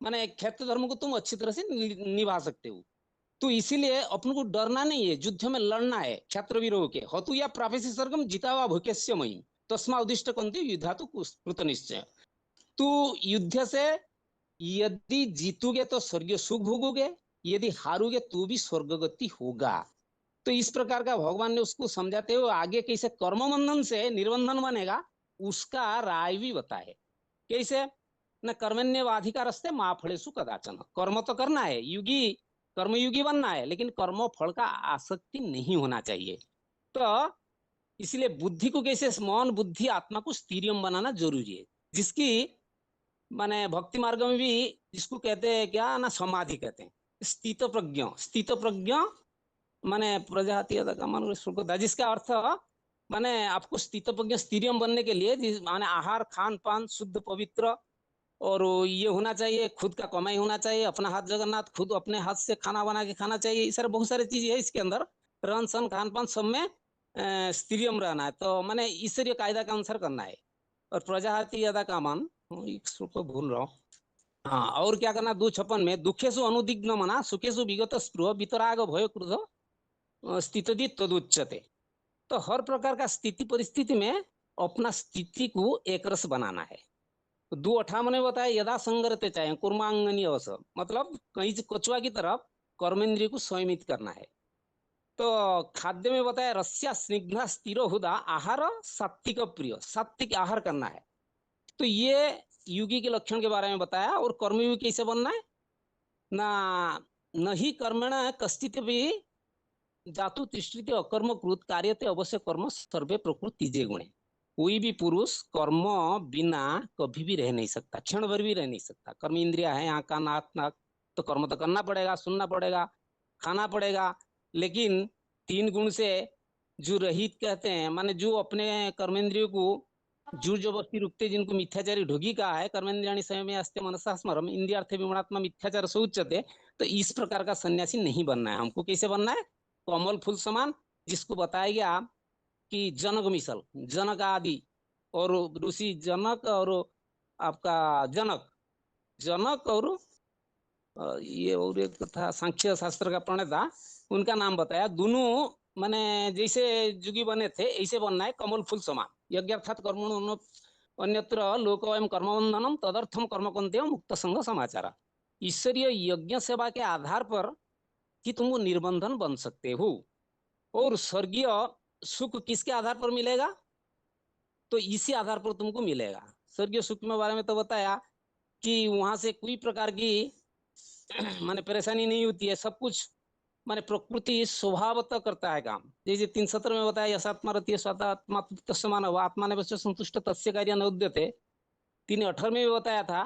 माने क्षेत्र धर्म को तुम अच्छी तरह से निभा सकते हो। तो इसीलिए अपन को डरना नहीं है, युद्ध में लड़ना है क्षत्रवीरों के। हतु या प्रापेशि सर्गम जिता हुआ भूकेश्य मई तस्मा उद्दिष्ट कंति युद्धा तो कृत निश्चय। तो युद्ध से यदि जीतोगे तो स्वर्गीय सुख भोगोगे, यदि हारोगे तो भी स्वर्गगति होगा। तो इस प्रकार का भगवान ने उसको समझाते हुए आगे कैसे कर्म बंधन से निर्बंधन बनेगा उसका राय भी बताए। कैसे न कर्मण्यवाधिकारस्ते मा फलेषु कदाचन। कर्म तो करना है, युगी कर्मयुगी बनना है, लेकिन कर्म फल का आसक्ति नहीं होना चाहिए। तो इसलिए बुद्धि को कैसे मन बुद्धि आत्मा को स्थिरियम बनाना जरूरी है, जिसकी माने भक्ति मार्ग में भी जिसको कहते हैं क्या ना समाधि कहते हैं, स्थित प्रज्ञ माने प्रजाति का मान जिसका अर्थ माने आपको स्थित प्रज्ञ स्थिरियम बनने के लिए माने आहार खान पान शुद्ध पवित्र और ये होना चाहिए, खुद का कमाई होना चाहिए, अपना हाथ जगन्नाथ, खुद अपने हाथ से खाना बना के खाना चाहिए। ये सारे बहुत सारी चीजें है इसके अंदर, रहन सहन खान पान सब में स्थिरियम रहना है। तो माने ईश्वरीय कायदा के अनुसार करना है। और प्रजाति यदा का मान भूल रहा हूँ, हाँ, और क्या करना 256 में दुखेशु अनुदिग्न मना सुखेशु विगत स्पृह वितराग भय क्रोध स्थिति तदुच्यते। तो हर प्रकार का स्थिति परिस्थिति में अपना स्थिति को एक रस बनाना है। 258 में बताया यदा संगरते चाहे कुर्मांगनी अवसर, मतलब कहीं कछुआ की तरफ कर्मेंद्रिय को संयमित करना है। तो खाद्य में बताया रस्या स्निग्धा स्थिर हुदा आहार सात्विक प्रिय, सात्विक आहार करना है। तो ये युगी के लक्षण के बारे में बताया। और कर्मयुगी कैसे बनना है ना, नहीं कर्मण कश्चित भी जातु तिष्ठित अकर्मकृत कार्यते अवश्य कर्म सर्वे प्रकृति जे गुणे। कोई भी पुरुष कर्म बिना कभी भी रह नहीं सकता, क्षण भर भी रह नहीं सकता। कर्म इंद्रिया है आँख कान नाक नाक, तो कर्म तो करना पड़ेगा, सुनना पड़ेगा, खाना पड़ेगा। लेकिन 3 गुण से जो रहित कहते हैं, माने जो अपने कर्मेंद्रियों को जोर जबरदस्ती रुकते, जिनको मिथ्याचारी ढोगी कहा है, कर्मेंद्रियाणि संयमे अस्ते मनसा स्मरम इंद्रियार्थे विमणात्मा मिथ्याचार से उच्यते। तो इस प्रकार का सन्यासी नहीं बनना है हमको। कैसे बनना है, कमल फूल समान, जिसको बताया गया कि जनक मिसल, जनक आदि और ऋषि जनक और आपका जनक और ये और एक था सांख्य शास्त्र का प्रणेता, उनका नाम बताया। दोनों माने जैसे जुगी बने थे ऐसे बनना है, कमल फूल समान। यज्ञार्थात कर्मणो अन्यत्र लोकवयम कर्मबंधनम तदर्थम कर्मकंतेय मुक्त संग समाचार। ईश्वरीय यज्ञ सेवा के आधार पर कि तुम निर्बंधन बन सकते हो। और स्वर्गीय सुख किसके आधार पर मिलेगा, तो इसी आधार पर तुमको मिलेगा। स्वर्गीय सुख में बारे में तो बताया कि वहां से कोई प्रकार की माने परेशानी नहीं होती है, सब कुछ माने प्रकृति स्वभावतः करता है काम। जैसे 317 में बताया यशात्मा रति स्वात्मा तस्मान आत्मा ने संतुष्ट तस्य कार्य न उद्यते। 318 में भी बताया था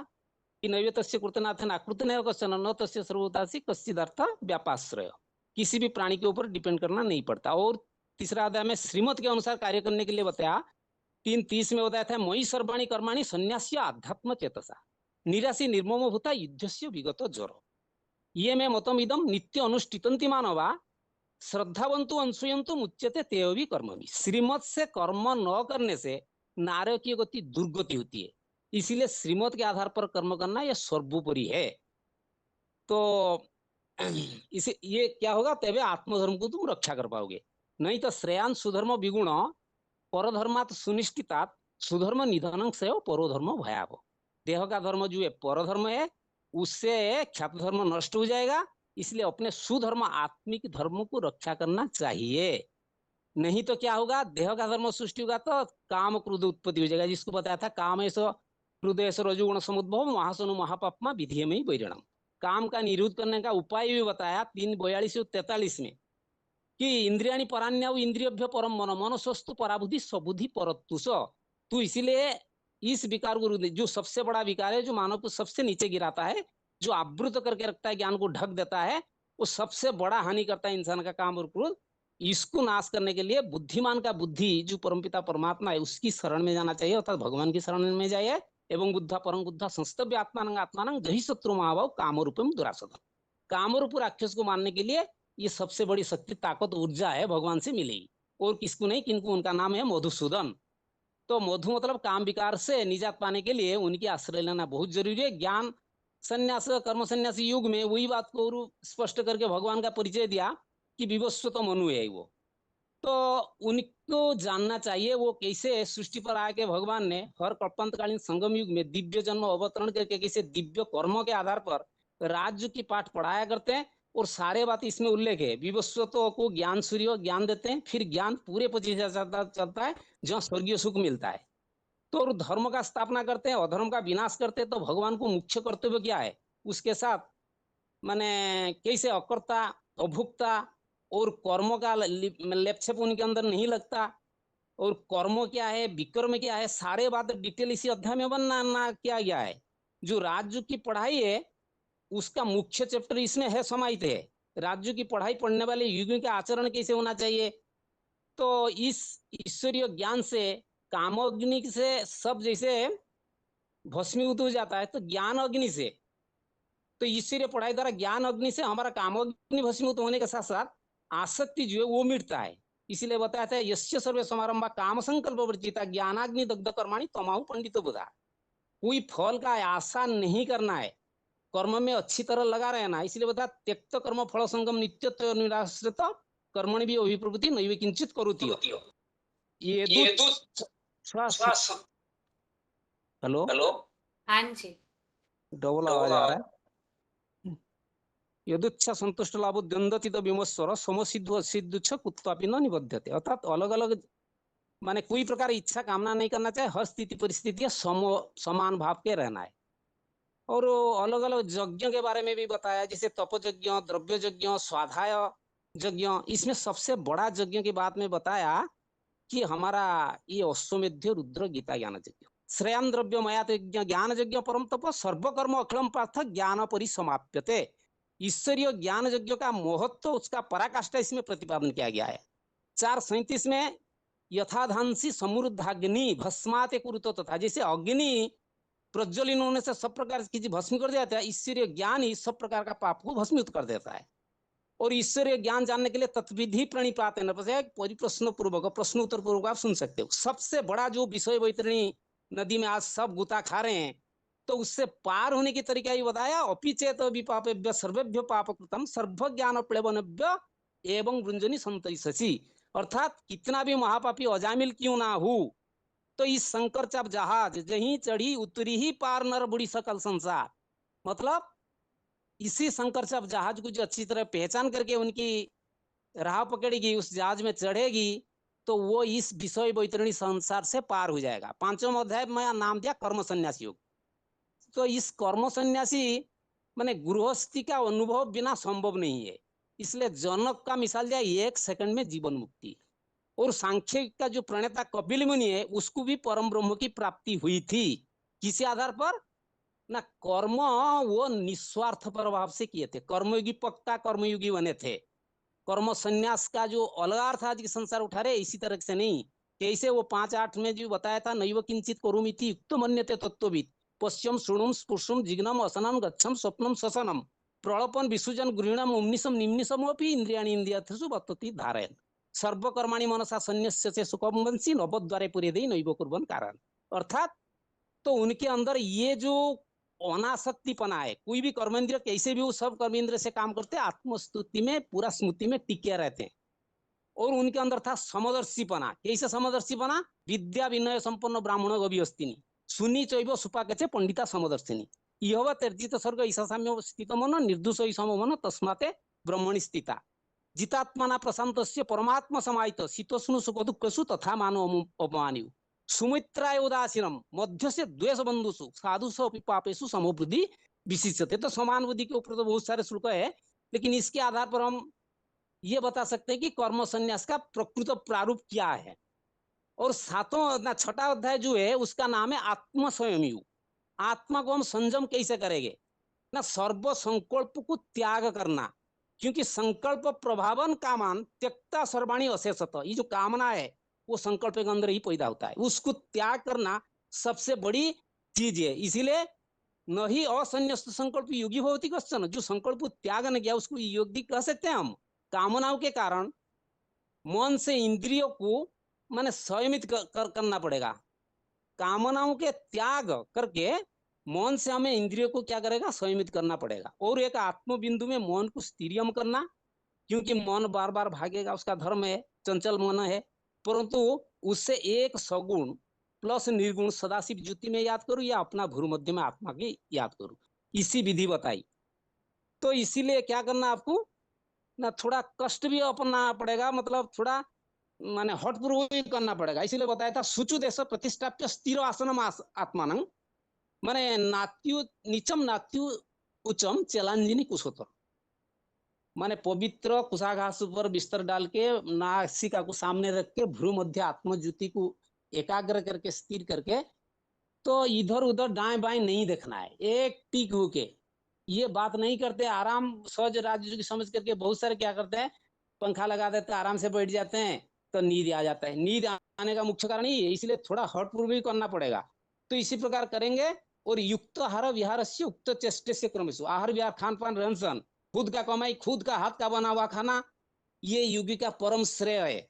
कि नैव तस्य कृतनाथन आकृत नहीं कश्चन न तस्य सर्वतासी कश्चिदर्थ व्यापाश्रय। किसी भी प्राणी के ऊपर डिपेंड करना नहीं पड़ता। और तीसरा अध्याय में श्रीमत के अनुसार कार्य करने के लिए बताया। 3:30 में बताया था मयि सर्वाणि कर्माणि संन्यास्य आध्यात्म चेतसा निराशी निर्मम भूता युद्धस्य विगत ज्वर। ये में मतम इदम नित्य अनुष्ठितंति मानवा श्रद्धावंतु अनुसूयंतु मुच्यते ते भी कर्म भी। श्रीमत से कर्म न करने से नारक की गति दुर्गति होती है, इसीलिए श्रीमत के आधार पर कर्म करना यह सर्वोपरि है। तो इसे ये क्या होगा, तभी आत्मधर्म को तुम रक्षा कर पाओगे। नहीं तो श्रेयान सुधर्म विगुण परधर्मात सुनिष्ठितात सुधर्म निधन से परोधर्म भयावह। देह का धर्म जो है परधर्म है, उससे ख्यात धर्म नष्ट हो जाएगा। इसलिए अपने सुधर्म आत्मिक धर्म को रक्षा करना चाहिए। नहीं तो क्या होगा, देह का धर्म सृष्टि होगा तो काम क्रोध उत्पत्ति हो जाएगा। जिसको बताया था काम ऐसा क्रोध रजोगुण समुद्भव महासनु महापापमा विधि में ही परिणाम। काम का निरोध करने का उपाय भी बताया 3:42 और 43 में कि इंद्रियाणि परान्याव इंद्रियभ्य परम मन मनस्वस्तु पराबुद्धि सबुद्धि परतुष। तो इसीलिए इस विकार को जो सबसे बड़ा विकार है, जो मानव को सबसे नीचे गिराता है, जो आवृत करके रखता है, ज्ञान को ढक देता है, वो सबसे बड़ा हानि करता है इंसान का काम और क्रोध। इसको नाश करने के लिए बुद्धिमान का बुद्धि जो परमपिता परमात्मा है उसकी शरण में जाना चाहिए, अर्थात भगवान की शरण में जाइए। एवं बुद्धा परम बुद्धा संस्तव्य आत्मानंग आत्मानंग जही शत्रु महाभाव कामरूपम दुरासदम। कामरूप राक्षस को मारने के लिए ये सबसे बड़ी शक्ति ताकत ऊर्जा है भगवान से मिलेगी, और किसको नहीं, किनको, उनका नाम है मधुसूदन। तो मधु मतलब काम विकार से निजात पाने के लिए उनकी आश्रय लेना बहुत जरूरी है। ज्ञान संन्यास कर्म संन्यासी युग में वही बात को और स्पष्ट करके भगवान का परिचय दिया कि विवस्व तो मनु है वो। तो उनको जानना चाहिए वो कैसे सृष्टि पर आके भगवान ने हर कल्पांतकालीन संगम युग में दिव्य जन्म अवतरण करके कैसे दिव्य कर्मों के आधार पर राज्य की पाठ पढ़ाया करते हैं। और सारे बात इसमें उल्लेख है। विवस्वतों को ज्ञान सूर्य ज्ञान देते हैं, फिर ज्ञान पूरे 25,000 चलता है जहाँ स्वर्गीय सुख मिलता है। तो धर्म का स्थापना करते हैं, अधर्म का विनाश करते हैं। तो भगवान को मुख्य कर्तव्य क्या है, उसके साथ माने कैसे अकर्ता अभुक्ता और कर्मों का लेपछेप उनके अंदर नहीं लगता, और कर्म क्या है विकर्म क्या है, सारे बात डिटेल इसी अध्याय में बनना किया गया है। जो राज्य की पढ़ाई है उसका मुख्य चैप्टर इसमें है, समाहित है। राज्य की पढ़ाई पढ़ने वाले युगियों का आचरण कैसे होना चाहिए। तो इस ईश्वरीय ज्ञान से कामोग्नि से सब जैसे भस्मीभूत हो जाता है, तो ज्ञान अग्नि से, तो ईश्वरीय पढ़ाई द्वारा ज्ञान अग्नि से हमारा कामोग्नि भस्मीभूत होने के साथ साथ आसक्ति जो है वो मिटता है। इसीलिए बताया था यस्य सर्वे समारंभा काम संकल्प वर्जिता ज्ञानाग्नि दग्ध कर्माणि तमाहु पंडितो बुधा। कोई फल का आशा नहीं करना है, कर्म में अच्छी तरह लगा रहना। इसलिए बता त्यक्त कर्म फल संगम नित्यत्व निराश्रित कर्मणि भी अभिप्रवृत्ति नैव किंचित करोति। ये हेलो हाँ जी, डबल आवाज आ रहा है। यदुच्छा संतुष्ट लाभो द्वंद्वति विमस्वर समसिद्ध सिद्धुच्छ कुत्वापि न निबध्यते। अर्थात अलग अलग माने कोई प्रकार इच्छा कामना नहीं करना चाहिए, हर स्थिति परिस्थिति समान भाव के रहना है। और अलग अलग यज्ञ के बारे में भी बताया, जैसे तपोयज्ञ, द्रव्य यज्ञ, स्वाध्याय यज्ञ। इसमें सबसे बड़ा यज्ञ की बात में बताया कि हमारा ये अश्वमेध रुद्र गीता ज्ञान यज्ञ, श्रेयान द्रव्य मयात यज्ञ ज्ञान यज्ञ परम तप सर्वकर्म अखिलम पार्थ ज्ञान परिसमाप्यते। ईश्वरीय ज्ञान यज्ञ का महत्व, उसका पराकाष्ठा इसमें प्रतिपादन किया गया है। 4:37 में यथाधांसी समृद्धाग्नि भस्माते कुरुतो तथा, जैसे अग्नि प्रज्वलित होने से सब प्रकार की भस्म कर देता है, ईश्वरीय ज्ञान ही सब प्रकार का पाप को भस्मीभूत कर देता है। और ईश्वरीय ज्ञान जानने के लिए तत्विधि प्रणिपात है, परिप्रश्न पूर्वक प्रश्न उत्तर पूर्वक आप सुन सकते हो। सबसे बड़ा जो विषय वैतरणी नदी में आज सब गुता खा रहे हैं, तो उससे पार होने की तरीका ही बताया। अपिचेत विपापेभ्य सर्वेभ्य पापकृतम सर्व ज्ञान प्लेवनभ्य एवं वृंजनी संतरिषसि। अर्थात कितना भी महापापी अजामिल क्यों ना हो, तो इस शंकर चाप जहाज जहीं चढ़ी उतरी ही पार नर बुढ़ी सकल संसार। मतलब इसी शंकर चाप जहाज को जो अच्छी तरह पहचान करके उनकी राह पकड़ेगी, उस जहाज में चढ़ेगी, तो वो इस विषय वैतरणी संसार से पार हो जाएगा। 5वां अध्याय में नाम दिया कर्म संन्यासी योग। तो इस कर्म संन्यासी माने गृहस्थी का अनुभव बिना संभव नहीं है। इसलिए जनक का मिसाल दिया 1 सेकंड में जीवन मुक्ति। और सांख्य का जो प्रणेता कपिल मुनि है उसको भी परम ब्रह्म की प्राप्ति हुई थी। किसी आधार पर ना, कर्म वो निस्वार्थ प्रभाव से किए थे। कर्मयोगी पक्का कर्मयोगी बने थे। कर्म संन्यास का जो अलग अर्थ आज के संसार उठा रहे इसी तरह से नहीं। कैसे वो 5:8 में जो बताया था नैव किंचित करोमीति युक्त मन्यते तत्त्वविद पश्यम श्रृणुम स्पुरुषम जिग्नम असनम गच्छम स्वप्नम ससनम प्रलपन विसुजन गृहणम उम्निशम निम्निशमपि इंद्रियाणि इंद्रियार्थेषु वर्तते धारयन् सर्वकर्माणि मनसा सन्न्यस्यते सुखम वंशी नवद्वारे पुरे दे नैव कुर्वन् कारण। अर्थात तो उनके अंदर ये जो अनासक्तिपना है, कोई भी कर्मेंद्रिय कैसे भी वो सब कर्मेंद्रिय से काम करते हैं, आत्मस्तुति में पूरा स्मृति में टिके रहते हैं। और उनके अंदर था समदर्शीपना। कैसे समदर्शीपना, विद्या विनय संपन्न ब्राह्मण गविहस्तिनी सुनी चैव सुपाकचे पंडिता समदर्शिनी यह तर्जित सर्ग ईशा साम्य स्थित मन निर्दोष सम मन तस्माते ब्रह्मणि स्थिता जितात्मना प्रशांतस्य परमात्मा समाहित शीतोष्ण सुख दुःखसु तथा मानव अपमानियु सुमित्राय उदासीनम मध्य से द्वेष बंधुसु साधुसु अपि पापेषु समोवृद्धि विशिष्यते। तो समान बुद्धि के ऊपर तो बहुत सारे श्लोक है, लेकिन इसके आधार पर हम ये बता सकते हैं कि कर्म संन्यास का प्रकृत प्रारूप क्या है। और 6वां अध्याय जो है उसका नाम है आत्म संयम। आत्मा को हम संयम कैसे करेंगे ना, सर्व संकल्प को त्याग करना, क्योंकि संकल्प प्रभावन कामान त्यक्ता सर्वाणी अशेषत, ये जो कामना है वो संकल्प के अंदर ही पैदा होता है, उसको त्याग करना सबसे बड़ी चीज है। इसीलिए न ही असन्यस्त संकल्प योगी भवति कश्चन, जो संकल्प को त्याग न किया उसको योगी कह सकते हैं हम। कामनाओं के कारण मन से इंद्रियों को माने संयमित करना पड़ेगा। कामनाओं के त्याग करके मन से हमें इंद्रियों को क्या करेगा, संयमित करना पड़ेगा। और एक आत्म बिंदु में मन को स्थिरियम करना, क्योंकि मन बार बार भागेगा, उसका धर्म है, चंचल मन है, परंतु उससे एक सगुण प्लस निर्गुण सदाशिव ज्योति में याद करूं या अपना भ्रू मध्य में आत्मा की याद करूं, इसी विधि बताई। तो इसीलिए क्या करना आपको ना, थोड़ा कष्ट भी अपनाना पड़ेगा, मतलब थोड़ा माने हठपूर्वक भी करना पड़ेगा। इसीलिए बताया था शुचु देश प्रतिष्ठाप्य स्थिर आसनम आत्मानं, माने नात्यु नीचम नात्यु उच्चम चेलांजिनी कुशोत्तर, माने पवित्र कुशाघास पर बिस्तर डाल के नासिका को सामने रख के भ्रू मध्य आत्म ज्योति को एकाग्र करके स्थिर करके, तो इधर उधर दाएं बाएं नहीं देखना है, एक टिक होके। ये बात नहीं करते आराम सहज राजयोगी समझ करके, बहुत सारे क्या करते हैं पंखा लगा देते हैं, आराम से बैठ जाते हैं, तो नींद आ जाता है। नींद आने का मुख्य कारण ये है, इसलिए थोड़ा हठपूर्वक करना पड़ेगा। तो इसी प्रकार करेंगे। और युक्त आहार विहार से युक्त चेष्टे से क्रमशः, आहार विहार खान पान रहन सहन, खुद का कमाई खुद का हाथ का बना हुआ खाना, ये योगी का परम श्रेय है।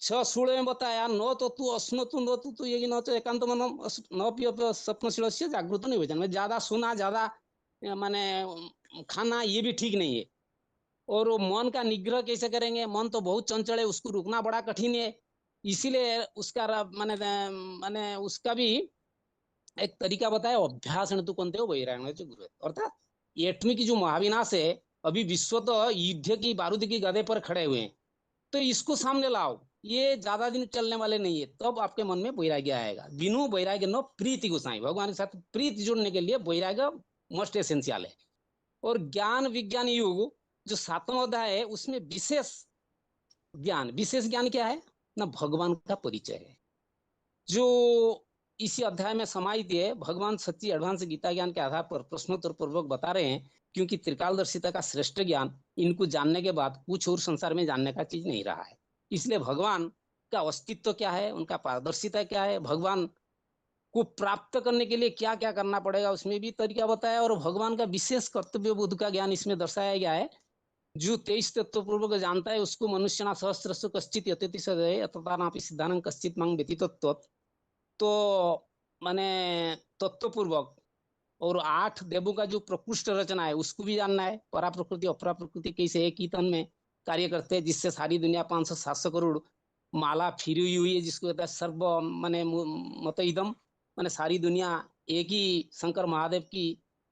6 सूळे में बताया, न तो तू अश्न तू न तू ये न तो एकांत मन न पियो स्वप्नशील से जागृत नहीं हो, ज्यादा सुना ज्यादा माने खाना ये भी ठीक नहीं है। और मन का निग्रह कैसे करेंगे, मन तो बहुत चंचल है, उसको रुकना बड़ा कठिन है। इसीलिए उसका माने माने उसका भी एक तरीका बताया, अभ्यास तू कौन थे वैराग्य गुरु, अर्थात एटमी की जो महाविनाश है, अभी विश्व तो युद्ध की बारूद की गदे पर खड़े हुए हैं, तो इसको सामने लाओ, ये ज्यादा दिन चलने वाले नहीं है, तब आपके मन में वैराग्य आएगा। बिनु वैराग्य न प्रीति गोसाई, भगवान के साथ प्रीति जोड़ने के लिए वैराग्य मोस्ट एसेंशियल है। और ज्ञान विज्ञान युग जो 7वां अध्याय है, उसमें विशेष ज्ञान क्या है ना, भगवान का परिचय है, जो इसी अध्याय में समाहित है। भगवान सच्ची एडवांस गीता ज्ञान के आधार पर प्रश्नोत्तर पूर्वक बता रहे हैं, क्योंकि त्रिकालदर्शिता का श्रेष्ठ ज्ञान इनको जानने के बाद कुछ और संसार में जानने का चीज नहीं रहा है। इसलिए भगवान का अस्तित्व क्या है, उनका पारदर्शिता क्या है, भगवान को प्राप्त करने के लिए क्या क्या करना पड़ेगा, उसमें भी तरीका बताया। और भगवान का विशेष कर्तव्य बुद्ध का ज्ञान इसमें दर्शाया गया है। जो 23 तत्व पूर्वक जानता है उसको मनुष्य सहस्त्र कश्चित यतेति सदय अततानापि सिद्धानं कश्चित मांग व्यतीत तत्व, तो माने तत्व पूर्वक। और 8 देवों का जो प्रकृष्ट रचना है उसको भी जानना है, परा प्रकृति अपरा प्रकृति कैसे एक ही तन में कार्य करते हैं, जिससे सारी दुनिया 500-700 करोड़ माला फिरी हुई है, जिसको कहता है सर्व माने मत इदम, माने सारी दुनिया एक ही शंकर महादेव की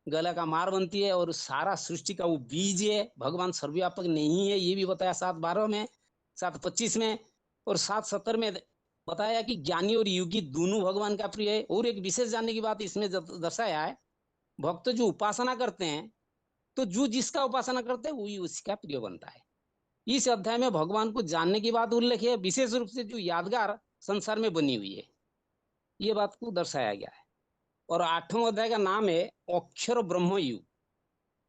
गला का मार बनती है, और सारा सृष्टि का वो बीज है। भगवान सर्वव्यापक नहीं है, ये भी बताया 7:12 में, 7:25 में और 7:70 में बताया कि ज्ञानी और योगी दोनों भगवान का प्रिय है। और एक विशेष जानने की बात इसमें दर्शाया है, भक्त जो उपासना करते हैं, तो जो जिसका उपासना करते हैं वही उसका प्रिय बनता है। इस अध्याय में भगवान को जानने की बात उल्लेख है, विशेष रूप से जो यादगार संसार में बनी हुई है, ये बात को दर्शाया गया है। और 8वां अध्याय का नाम है अक्षर ब्रह्म युग।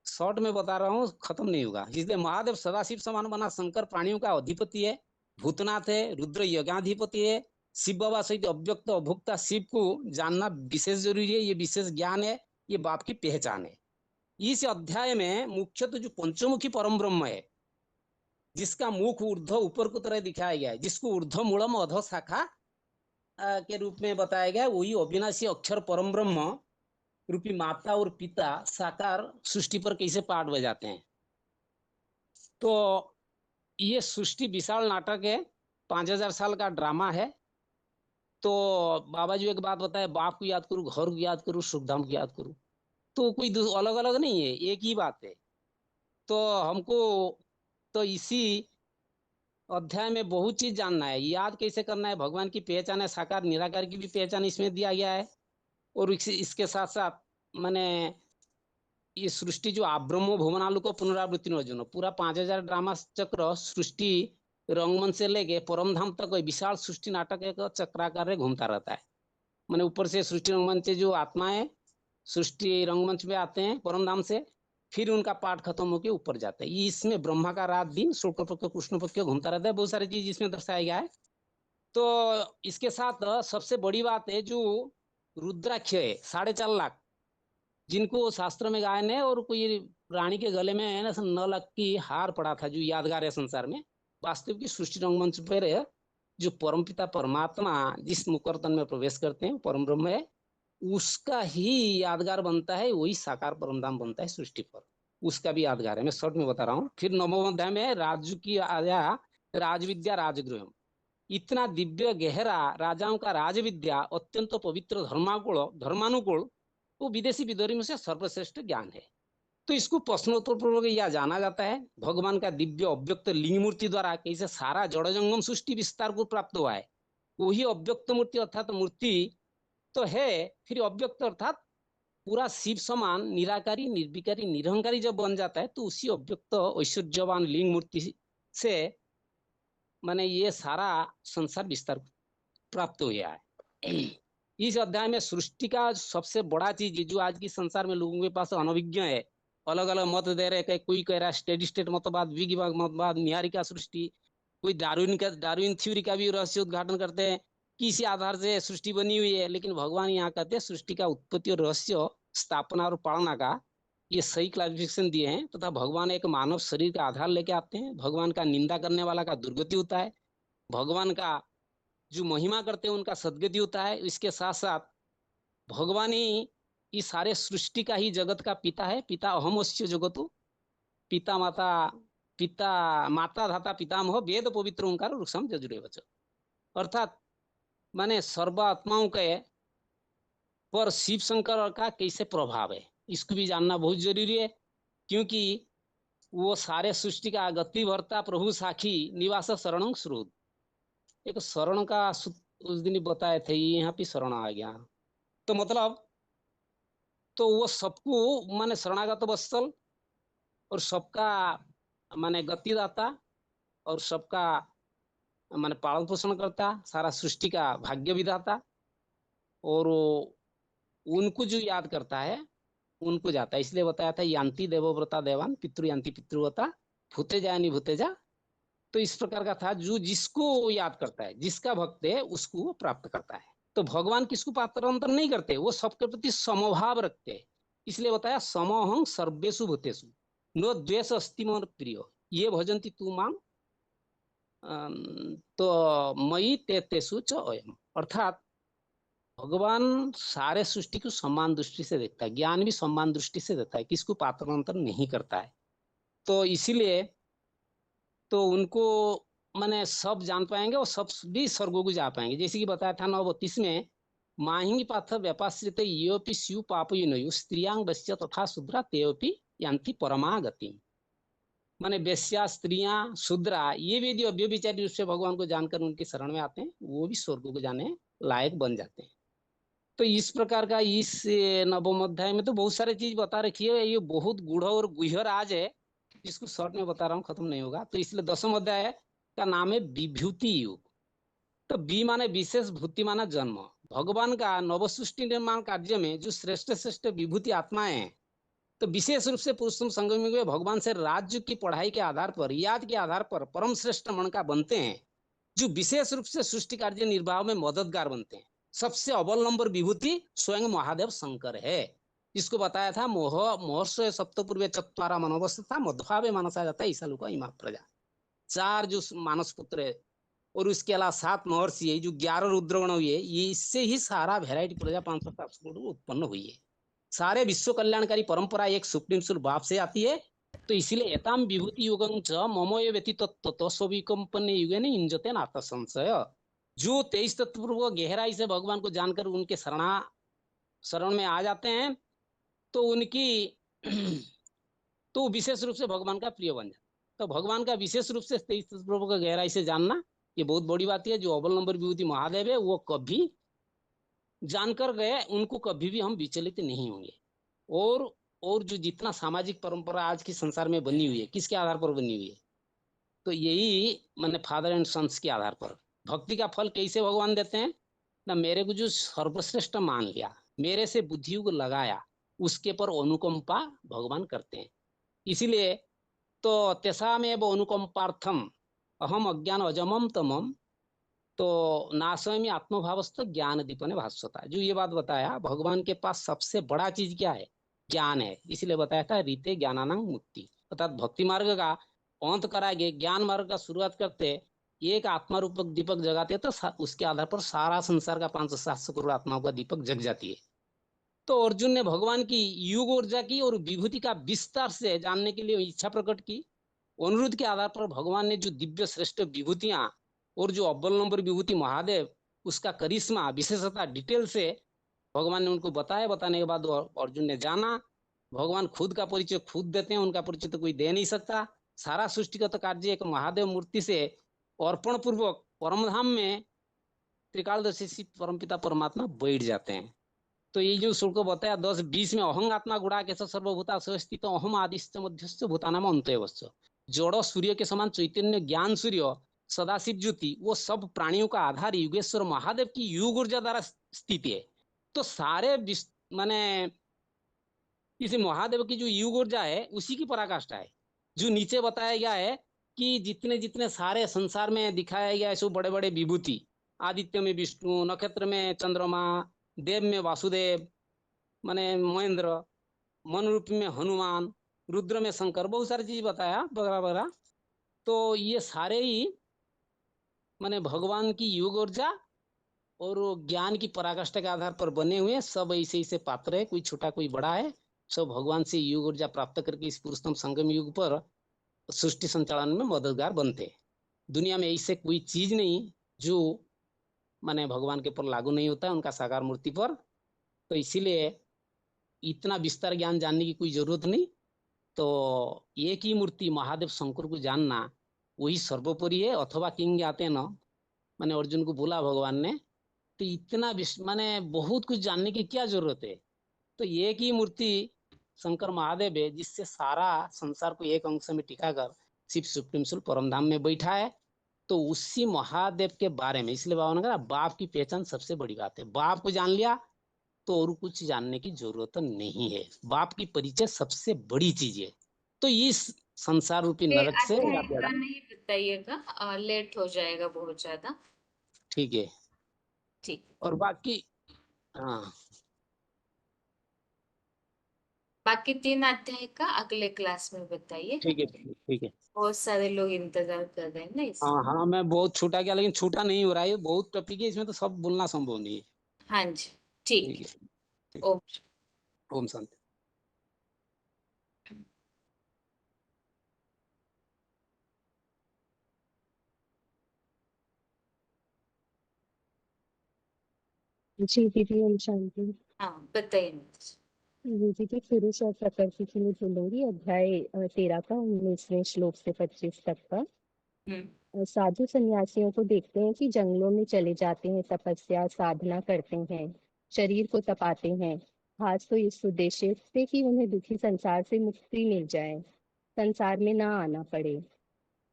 शॉर्ट में बता रहा हूँ, खत्म नहीं होगा। इसलिए महादेव सदाशिव समान बना शंकर प्राणियों का अधिपति है, भूतनाथ है, रुद्र यज्ञाधिपति है, शिव बाबा सहित अव्यक्त अभुक्ता शिव को जानना विशेष जरूरी है। ये विशेष ज्ञान है, ये बाप की पहचान है। इस अध्याय में मुख्यतः जो पंचमुखी परम ब्रह्म है, जिसका मुख ऊर्ध्व ऊपर की तरह दिखाया गया है, जिसको ऊर्ध्व मूलम अधो शाखा के रूप में बताया गया, वही अविनाशी अक्षर परम ब्रह्म रूपी माता और पिता साकार सृष्टि पर कैसे पाठ बजाते हैं। तो ये सृष्टि विशाल नाटक है, 5000 साल का ड्रामा है। तो बाबा जी एक बात बताए, बाप को याद करूं, घर को याद करूं, सुखधाम को याद करूं, तो कोई अलग अलग नहीं है, एक ही बात है। तो हमको तो इसी अध्याय में बहुत चीज जानना है, याद कैसे करना है, भगवान की पहचान है, साकार निराकार की भी पहचान इसमें दिया गया है। और इसके साथ साथ माने ये सृष्टि जो आब्रह्म भुवनालु को पुनरावृत्ति अर्जुन, पूरा 5000 ड्रामा चक्र सृष्टि रंगमंच से लेके परम धाम तक विशाल सृष्टि नाटक एक चक्राकार में घूमता रहता है। माने ऊपर से सृष्टि रंगमंच से जो आत्मा है सृष्टि रंगमंच में आते हैं परम धाम से, फिर उनका पाठ खत्म होके ऊपर जाता है। ये इसमें ब्रह्मा का रात दिन शुक्ल पक्ष कृष्ण पक्ष घूमता रहता है, बहुत सारी चीज इसमें दर्शाया गया है। तो इसके साथ सबसे बड़ी बात है जो रुद्राक्ष है 4.5 लाख, जिनको शास्त्र में गायन है, और कोई रानी के गले में है ना 9 लाख की हार पड़ा था, जो यादगार है संसार में। वास्तव की सृष्टि रंगमंच पर है, जो परमपिता परमात्मा जिस मुकरतन में प्रवेश करते हैं परम ब्रह्म है, उसका ही यादगार बनता है, वही साकार परमधाम बनता है सृष्टि पर, उसका भी यादगार है। मैं शॉर्ट में बता रहा हूँ। फिर 9वें अध्याय में राजू की आया राजविद्या राजगृह, इतना दिव्य गहरा राजाओं का राजविद्या, अत्यंत पवित्र धर्मानुकूल, वो विदेशी विदोरियों से सर्वश्रेष्ठ ज्ञान है। तो इसको प्रश्नोत्तर पूर्वक यह जाना जाता है भगवान का दिव्य अव्यक्त लिंग मूर्ति द्वारा कैसे सारा जड़ जंगम सृष्टि विस्तार को प्राप्त हुआ है। वही अव्यक्त मूर्ति अर्थात मूर्ति तो है, फिर अव्यक्त अर्थात पूरा शिव समान निराकारी निर्विकारी निरहंकारी जब बन जाता है, तो उसी अव्यक्त ऐश्वर्यवान लिंग मूर्ति से माने ये सारा संसार विस्तार प्राप्त हो गया है। इस अध्याय में सृष्टि का सबसे बड़ा चीज जो आज की संसार में लोगों के पास अनभिज्ञ है, अलग अलग मत दे रहे हैं, कोई कह रहा है स्टेडी स्टेट मतवाद, बिग बैंग मतवाद, निहारिका सृष्टि, कोई डार्विन थ्योरी का भी रहस्य उद्घाटन करते हैं कि इसी आधार से सृष्टि बनी हुई है। लेकिन भगवान यहाँ कहते हैं सृष्टि का उत्पत्ति और रहस्य, स्थापना और पालना का ये सही क्लासिफिकेशन दिए हैं, तथा भगवान एक मानव शरीर का आधार लेके आते हैं। भगवान का निंदा करने वाला का दुर्गति होता है, भगवान का जो महिमा करते हैं उनका सदगति होता है। इसके साथ साथ भगवान ही इस सारे सृष्टि का ही जगत का पिता है। पिता अहमस्य जगतो, पिता माता धाता पितामह वेद पवित्र ओंकार वृक्षम जजुरेवच, अर्थात माने सर्व आत्माओं के पर शिव शंकर का कैसे प्रभाव है, इसको भी जानना बहुत जरूरी है। क्योंकि वो सारे सृष्टि का गति भरता प्रभु साखी निवास शरणं श्रुत, एक शरण का उस दिन बताए थे, यहाँ पे शरण आ गया। तो मतलब तो वो सबको माने शरणागत वत्सल और सबका माने गतिदाता और सबका माने पालन पोषण करता, सारा सृष्टि का भाग्य विधाता, और उनको जो याद करता है उनको जाता है। इसलिए बताया था यान्ति देवव्रता देवान पितृ यान्ति पितृव्रता भूते जायानि भूते जा। तो इस प्रकार का था, जो जिसको याद करता है, जिसका भक्त है, उसको वो प्राप्त करता है। तो भगवान किसको पात्रांतर नहीं करते, वो सबके प्रति समभाव रखते हैं। इसलिए बताया समोहं सर्वेषु भूतेषु नो द्वेष अस्ति मम प्रिय ये भजन्ति तू माम तो मयि तेतेषु च अयम्, अर्थात भगवान सारे सृष्टि को समान दृष्टि से देखता है, ज्ञान भी समान दृष्टि से देता है, किसको पात्रांतर नहीं करता है। तो इसीलिए तो उनको माने सब जान पाएंगे और सब भी स्वर्गों को जा पाएंगे। जैसे कि बताया था 9:32 में माहिंगी पाथ व्यापाश्रित योपि स्यु पापयुनयु स्त्रियांग वश्य तथा शूद्रा तेयोपि यान्ति परमागति, माने वेश्या स्त्रियां शूद्रा ये भी यदि अव्यभिचारी रूप से भगवान को जानकर उनके शरण में आते हैं, वो भी स्वर्गों को जाने लायक बन जाते हैं। तो इस प्रकार का इस 9वें अध्याय में तो बहुत सारी चीज बता रखी है। ये बहुत गूढ़ और गुह्य राज है, जिसको शॉर्ट में बता रहा हूँ, खत्म नहीं होगा। तो इसलिए 10वें अध्याय का नाम है विभूति युग। तो बी माने विशेष, भूति माना जन्म। भगवान का नवसृष्टि निर्माण कार्य में जो श्रेष्ठ श्रेष्ठ विभूति आत्माएं हैं, तो विशेष रूप से पुरुषोत्तम संगम में भगवान से राज्य की पढ़ाई के आधार पर, याद के आधार पर परम श्रेष्ठ मन का बनते हैं, जो विशेष रूप से सृष्टि कार्य निर्वाह में मददगार बनते हैं। सबसे अव्वल नंबर विभूति स्वयं महादेव शंकर है, जिसको बताया था मोहर्ष सप्तपूर्व चत्वारा मनोवस्था मध्भावे मानसा जाता है ईसा लोका इमा प्रजा, 4 जो मानस पुत्र है, और उसके अलावा 7 महर्षि है, जो 11 रुद्रगण हुए, ये इससे ही सारा वेराइटी प्रजा 500 उत्पन्न हुई है। सारे विश्व कल्याणकारी परंपरा एक सुप्रीम सुर बाप से आती है। तो इसीलिए एताम विभूति युगं च ममोय व्यतीत तत्वस्विकंपन्य युगे ने इंजते नाता संशय, जो 23 तत्वपूर्वक गहराई से भगवान को जानकर उनके शरण में आ जाते हैं, तो उनकी तो विशेष रूप से भगवान का प्रिय बन जाता। तो भगवान का विशेष रूप से 23 तत्वपूर्वक गहराई से जानना ये बहुत बड़ी बात है। जो अव्वल नंबर विभूति महादेव है, वो कभी जानकर गए, उनको कभी भी हम विचलित नहीं होंगे। और जो जितना सामाजिक परंपरा आज की संसार में बनी हुई है, किसके आधार पर बनी हुई है, तो यही माने फादर एंड सन्स के आधार पर। भक्ति का फल कैसे भगवान देते हैं ना, मेरे को जो सर्वश्रेष्ठ मान लिया, मेरे से बुद्धि को लगाया, उसके पर अनुकंपा भगवान करते हैं। इसीलिए तो तेषामेव अनुकंपार्थम अहम अज्ञान अजमम तमम तो नाशयामि आत्मभावस्थ ज्ञान दीपने भास्वता। जो ये बात बताया, भगवान के पास सबसे बड़ा चीज क्या है? ज्ञान है। इसलिए बताया था रीते ज्ञानानां मुक्ति, अर्थात भक्ति मार्ग का अंत कराएंगे, ज्ञान मार्ग का शुरुआत करते, एक आत्मा रूपक दीपक जगाते तो उसके आधार पर सारा संसार का 500-700 करोड़ आत्माओं का दीपक जग जाती है। तो अर्जुन ने भगवान की युग ऊर्जा की और विभूति का विस्तार से जानने के लिए इच्छा प्रकट की। अनुरोध के आधार पर भगवान ने जो दिव्य श्रेष्ठ विभूतियां और जो अव्वल नंबर विभूति महादेव, उसका करिश्मा विशेषता डिटेल से भगवान ने उनको बताया। बताने के बाद अर्जुन ने जाना। भगवान खुद का परिचय खुद देते हैं, उनका परिचय तो कोई दे नहीं सकता। सारा सृष्टिगत कार्य एक महादेव मूर्ति से अर्पण पूर्वक परमधाम में त्रिकालदर्शी परमपिता परमात्मा बैठ जाते हैं। तो ये जो श्लोक बताया 10-20 में, अहं आत्मा गुणा के सर्वभूता स्थित अहम आदिश्च मध्यस्थ भूतानाम अंतयवश्च। जड़ सूर्य के समान चैतन्य ज्ञान सूर्य सदाशिव ज्योति, वो सब प्राणियों का आधार युगेश्वर महादेव की युग ऊर्जा द्वारा स्थित है। तो सारे माने इस महादेव की जो युग ऊर्जा है उसी की पराकाष्ठा है। जो नीचे बताया गया है कि जितने जितने सारे संसार में दिखाया गया है सो बड़े बड़े विभूति, आदित्य में विष्णु, नक्षत्र में चंद्रमा, देव में वासुदेव माने महेंद्र, मन रूप में हनुमान, रुद्र में शंकर, बहुत सारी चीज बताया वगैरह वगैरह। तो ये सारे ही माने भगवान की युग ऊर्जा और ज्ञान की पराकाष्ठा के आधार पर बने हुए सब ऐसे ऐसे पात्र है, कोई छोटा कोई बड़ा है, सब भगवान से युग ऊर्जा प्राप्त करके इस पुरुषोत्तम संगम युग पर सृष्टि संचालन में मददगार बनते। दुनिया में ऐसे कोई चीज नहीं जो माने भगवान के ऊपर लागू नहीं होता है, उनका साकार मूर्ति पर। तो इसीलिए इतना विस्तार ज्ञान जानने की कोई जरूरत नहीं। तो एक ही मूर्ति महादेव शंकर को जानना वही सर्वोपरि है। अथवा किंग आते न, मैंने अर्जुन को बोला भगवान ने, तो इतना माने बहुत कुछ जानने की क्या जरूरत है। तो एक ही मूर्ति शंकर महादेव है जिससे सारा संसार को एक अंश में टिकाकर शिव सुप्रीम सोल परमधाम में बैठा है। तो उसी महादेव के बारे में इसलिए बाबा ने कहा बाप की पहचान सबसे बड़ी बात है। बाप को जान लिया तो और कुछ जानने की जरूरत नहीं है। बाप की परिचय सबसे बड़ी चीज है। तो इस संसार रूपी ये नरक से अध्याय या बेड़ा, का नहीं बताइएगा, लेट हो जाएगा बहुत ज्यादा। ठीक है। ठीक, और बाकी हाँ, बाकी 3 अध्याय का अगले क्लास में बताइए। ठीक है ठीक है। बहुत सारे लोग इंतजार कर रहे हैं ना इस। हाँ हाँ, मैं बहुत छूटा गया, लेकिन छूटा नहीं हो रहा है। ये बहुत टॉपिक है, इसमें तो सब बोलना संभव नहीं है। हाँ जी, ठीक ठीक है। है। ओम ओम शांति। जी दीदी, ओम शांति। हाँ बताइए। जी दीदी, पुरुष और प्रकृति के लिए बोलूंगी अध्याय 13 का 19वें श्लोक से 25 तक का। साधु सन्यासियों को देखते हैं कि जंगलों में चले जाते हैं, तपस्या साधना करते हैं, शरीर को तपाते हैं, खास तो इस उद्देश्य से कि उन्हें दुखी संसार से मुक्ति मिल जाए, संसार में ना आना पड़े।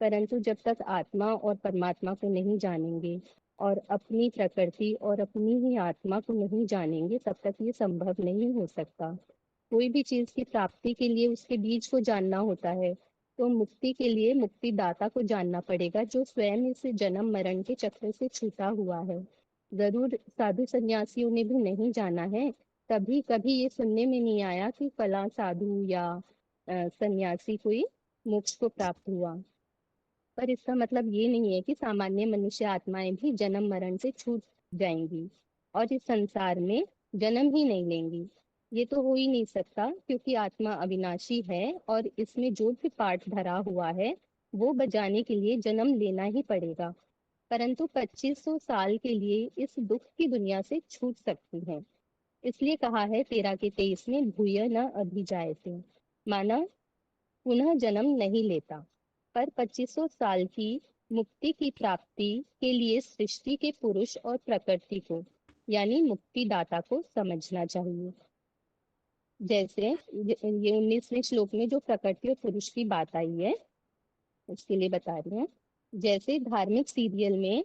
परंतु जब तक आत्मा और परमात्मा को नहीं जानेंगे और अपनी प्रकृति और अपनी ही आत्मा को नहीं जानेंगे, तब तक ये संभव नहीं हो सकता। कोई भी चीज की प्राप्ति के लिए उसके बीज को जानना होता है, तो मुक्ति के लिए मुक्तिदाता को जानना पड़ेगा, जो स्वयं इस जन्म मरण के चक्र से छूटा हुआ है। जरूर साधु सन्यासियों ने भी नहीं जाना है, तभी कभी ये सुनने में नहीं आया कि फला साधु या सन्यासी कोई मोक्ष को प्राप्त हुआ। पर इसका मतलब ये नहीं है कि सामान्य मनुष्य आत्माएं भी जन्म मरण से छूट जाएंगी और इस संसार में जन्म ही नहीं लेंगी। ये तो हो ही नहीं सकता, क्योंकि आत्मा अविनाशी है और इसमें जो भी पाठ धरा हुआ है वो बजाने के लिए जन्म लेना ही पड़ेगा। परंतु 2500 साल के लिए इस दुख की दुनिया से छूट सकती है। इसलिए कहा है 13 के 23 में, भूय न अभिजायते, माना पुनः जन्म नहीं लेता। पर 2500 साल की मुक्ति की प्राप्ति के लिए सृष्टि के पुरुष और प्रकृति को यानी मुक्तिदाता को समझना चाहिए। जैसे ये 19वें श्लोक में जो प्रकृति और पुरुष की बात आई है उसके लिए बता रही हूँ। जैसे धार्मिक सीरियल में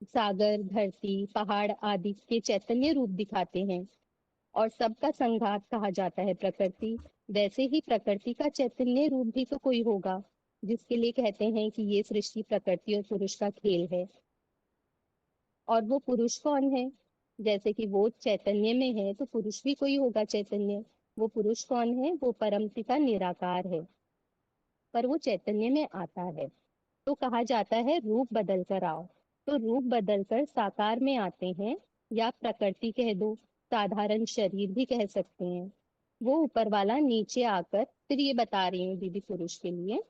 सागर, धरती, पहाड़ आदि के चैतन्य रूप दिखाते हैं, और सबका संघात कहा जाता है प्रकृति, वैसे ही प्रकृति का चैतन्य रूप भी तो कोई होगा, जिसके लिए कहते हैं कि ये सृष्टि प्रकृति और पुरुष का खेल है। और वो पुरुष कौन है? जैसे कि वो चैतन्य में है तो पुरुष भी कोई होगा चैतन्य। वो पुरुष कौन है? वो परम पिता निराकार है, पर वो चैतन्य में आता है। तो कहा जाता है रूप बदल कर आओ। तो रूप बदल कर साकार में आते हैं, या प्रकृति कह दो, साधारण शरीर भी कह सकते हैं। वो ऊपर वाला नीचे आकर, फिर ये बता रही हूँ दीदी पुरुष के लिए,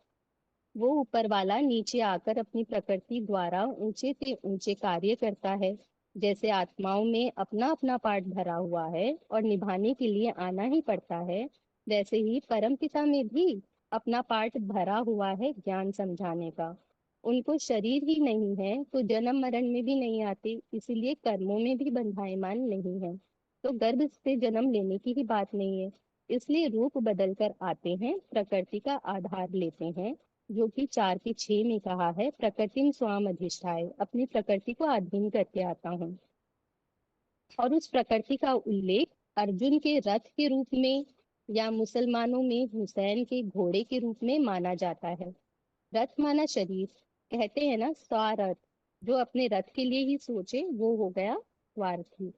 वो ऊपर वाला नीचे आकर अपनी प्रकृति द्वारा ऊंचे से ऊंचे कार्य करता है। जैसे आत्माओं में अपना अपना पार्ट भरा हुआ है और निभाने के लिए आना ही पड़ता है, वैसे ही परमपिता में भी अपना पार्ट भरा हुआ है ज्ञान समझाने का। उनको शरीर ही नहीं है तो जन्म मरण में भी नहीं आते, इसीलिए कर्मों में भी बंधायमान नहीं है। तो गर्भ से जन्म लेने की ही बात नहीं है, इसलिए रूप बदल कर आते हैं, प्रकृति का आधार लेते हैं, जो कि 4:6 में कहा है, प्रकृतिम स्वाम अधिष्ठाय, अपनी प्रकृति को अधीन करके आता हूँ। और उस प्रकृति का उल्लेख अर्जुन के रथ के रूप में या मुसलमानों में हुसैन के घोड़े के रूप में माना जाता है। रथ माना शरीर, कहते हैं ना स्वारथ, जो अपने रथ के लिए ही सोचे वो हो गया स्वार्थी।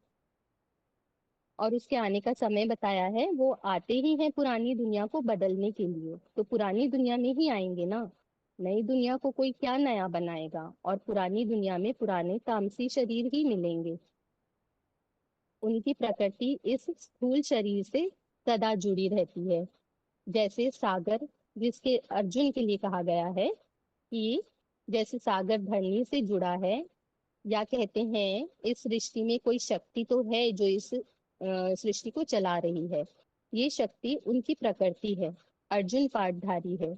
और उसके आने का समय बताया है, वो आते ही हैं पुरानी दुनिया को बदलने के लिए। तो पुरानी दुनिया में ही आएंगे ना, नई दुनिया को कोई क्या नया बनाएगा, और पुरानी दुनिया में पुराने तामसी शरीर ही मिलेंगे। उनकी प्रकृति इस स्थूल शरीर से सदा जुड़ी रहती है। जैसे सागर, जिसके अर्जुन के लिए कहा गया है कि जैसे सागर धरनी से जुड़ा है, या कहते हैं इस सृष्टि में कोई शक्ति तो है जो इस सृष्टि को चला रही है। ये शक्ति उनकी प्रकृति है, अर्जुन पाठधारी है।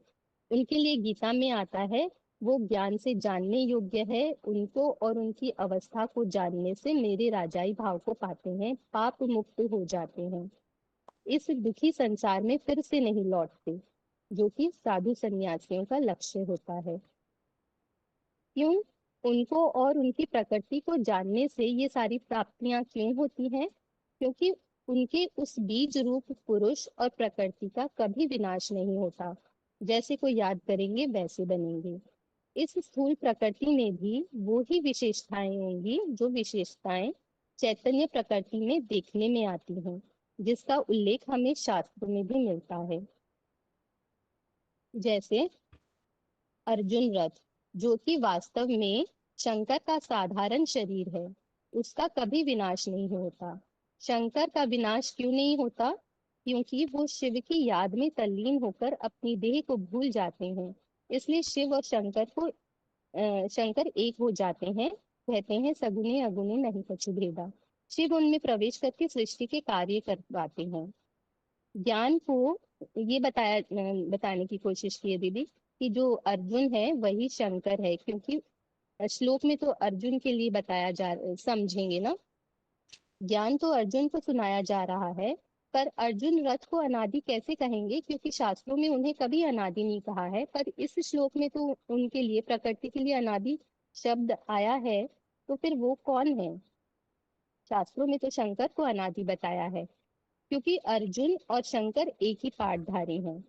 उनके लिए गीता में आता है, वो ज्ञान से जानने योग्य है, उनको और उनकी अवस्था को जानने से मेरे राजाई भाव को पाते हैं, पाप मुक्त हो जाते हैं, इस दुखी संसार में फिर से नहीं लौटते, जो कि साधु सन्यासियों का लक्ष्य होता है। क्यों? उनको और उनकी प्रकृति को जानने से ये सारी प्राप्तियां क्यों होती हैं? क्योंकि उनके उस बीज रूप पुरुष और प्रकृति का कभी विनाश नहीं होता। जैसे कोई याद करेंगे वैसे बनेंगे। इस स्थूल प्रकृति में भी वो ही विशेषताएं होंगी जो विशेषताएं चैतन्य प्रकृति में देखने में आती हैं, जिसका उल्लेख हमें शास्त्रों में भी मिलता है। जैसे अर्जुन रथ, जो कि वास्तव में शंकर का साधारण शरीर है, उसका कभी विनाश नहीं होता। शंकर का विनाश क्यों नहीं होता? क्योंकि वो शिव की याद में तल्लीन होकर अपनी देह को भूल जाते हैं, इसलिए शिव और शंकर एक हो जाते हैं। कहते हैं सगुने अगुने नहीं कछु भेदा। शिव उनमें प्रवेश करके सृष्टि के कार्य करवाते हैं। ज्ञान को ये बताने की कोशिश की है दीदी कि जो अर्जुन है वही शंकर है, क्योंकि श्लोक में तो अर्जुन के लिए समझेंगे ना, ज्ञान तो अर्जुन को सुनाया जा रहा है, पर अर्जुन रथ को अनादि कैसे कहेंगे? क्योंकि शास्त्रों में उन्हें कभी अनादि नहीं कहा है, पर इस श्लोक में तो उनके लिए, प्रकृति के लिए अनादि शब्द आया है, तो फिर वो कौन है? शास्त्रों में तो शंकर को अनादि बताया है, क्योंकि अर्जुन और शंकर एक ही पाठधारी हैं।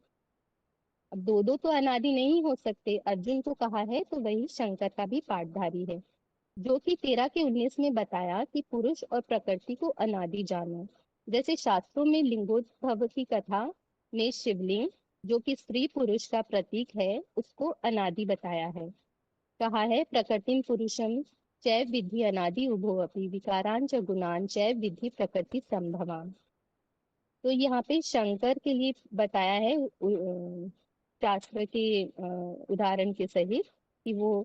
अब दो दो तो अनादि नहीं हो सकते, अर्जुन को कहा है तो वही शंकर का भी पाठधारी है, जो कि 13:19 में बताया कि पुरुष और प्रकृति को अनादि जानो। जैसे शास्त्रों में लिंगोद्भव की कथा में शिवलिंग, जो कि स्त्री पुरुष का प्रतीक है, उसको अनादि बताया है। कहा है प्रकृतिम पुरुषम चैव विधि अनादि उभो अपि विकारांच गुणान चैव विधि प्रकृति संभवाम। तो यहाँ पे शंकर के लिए बताया है शास्त्र के उदाहरण के सहित कि वो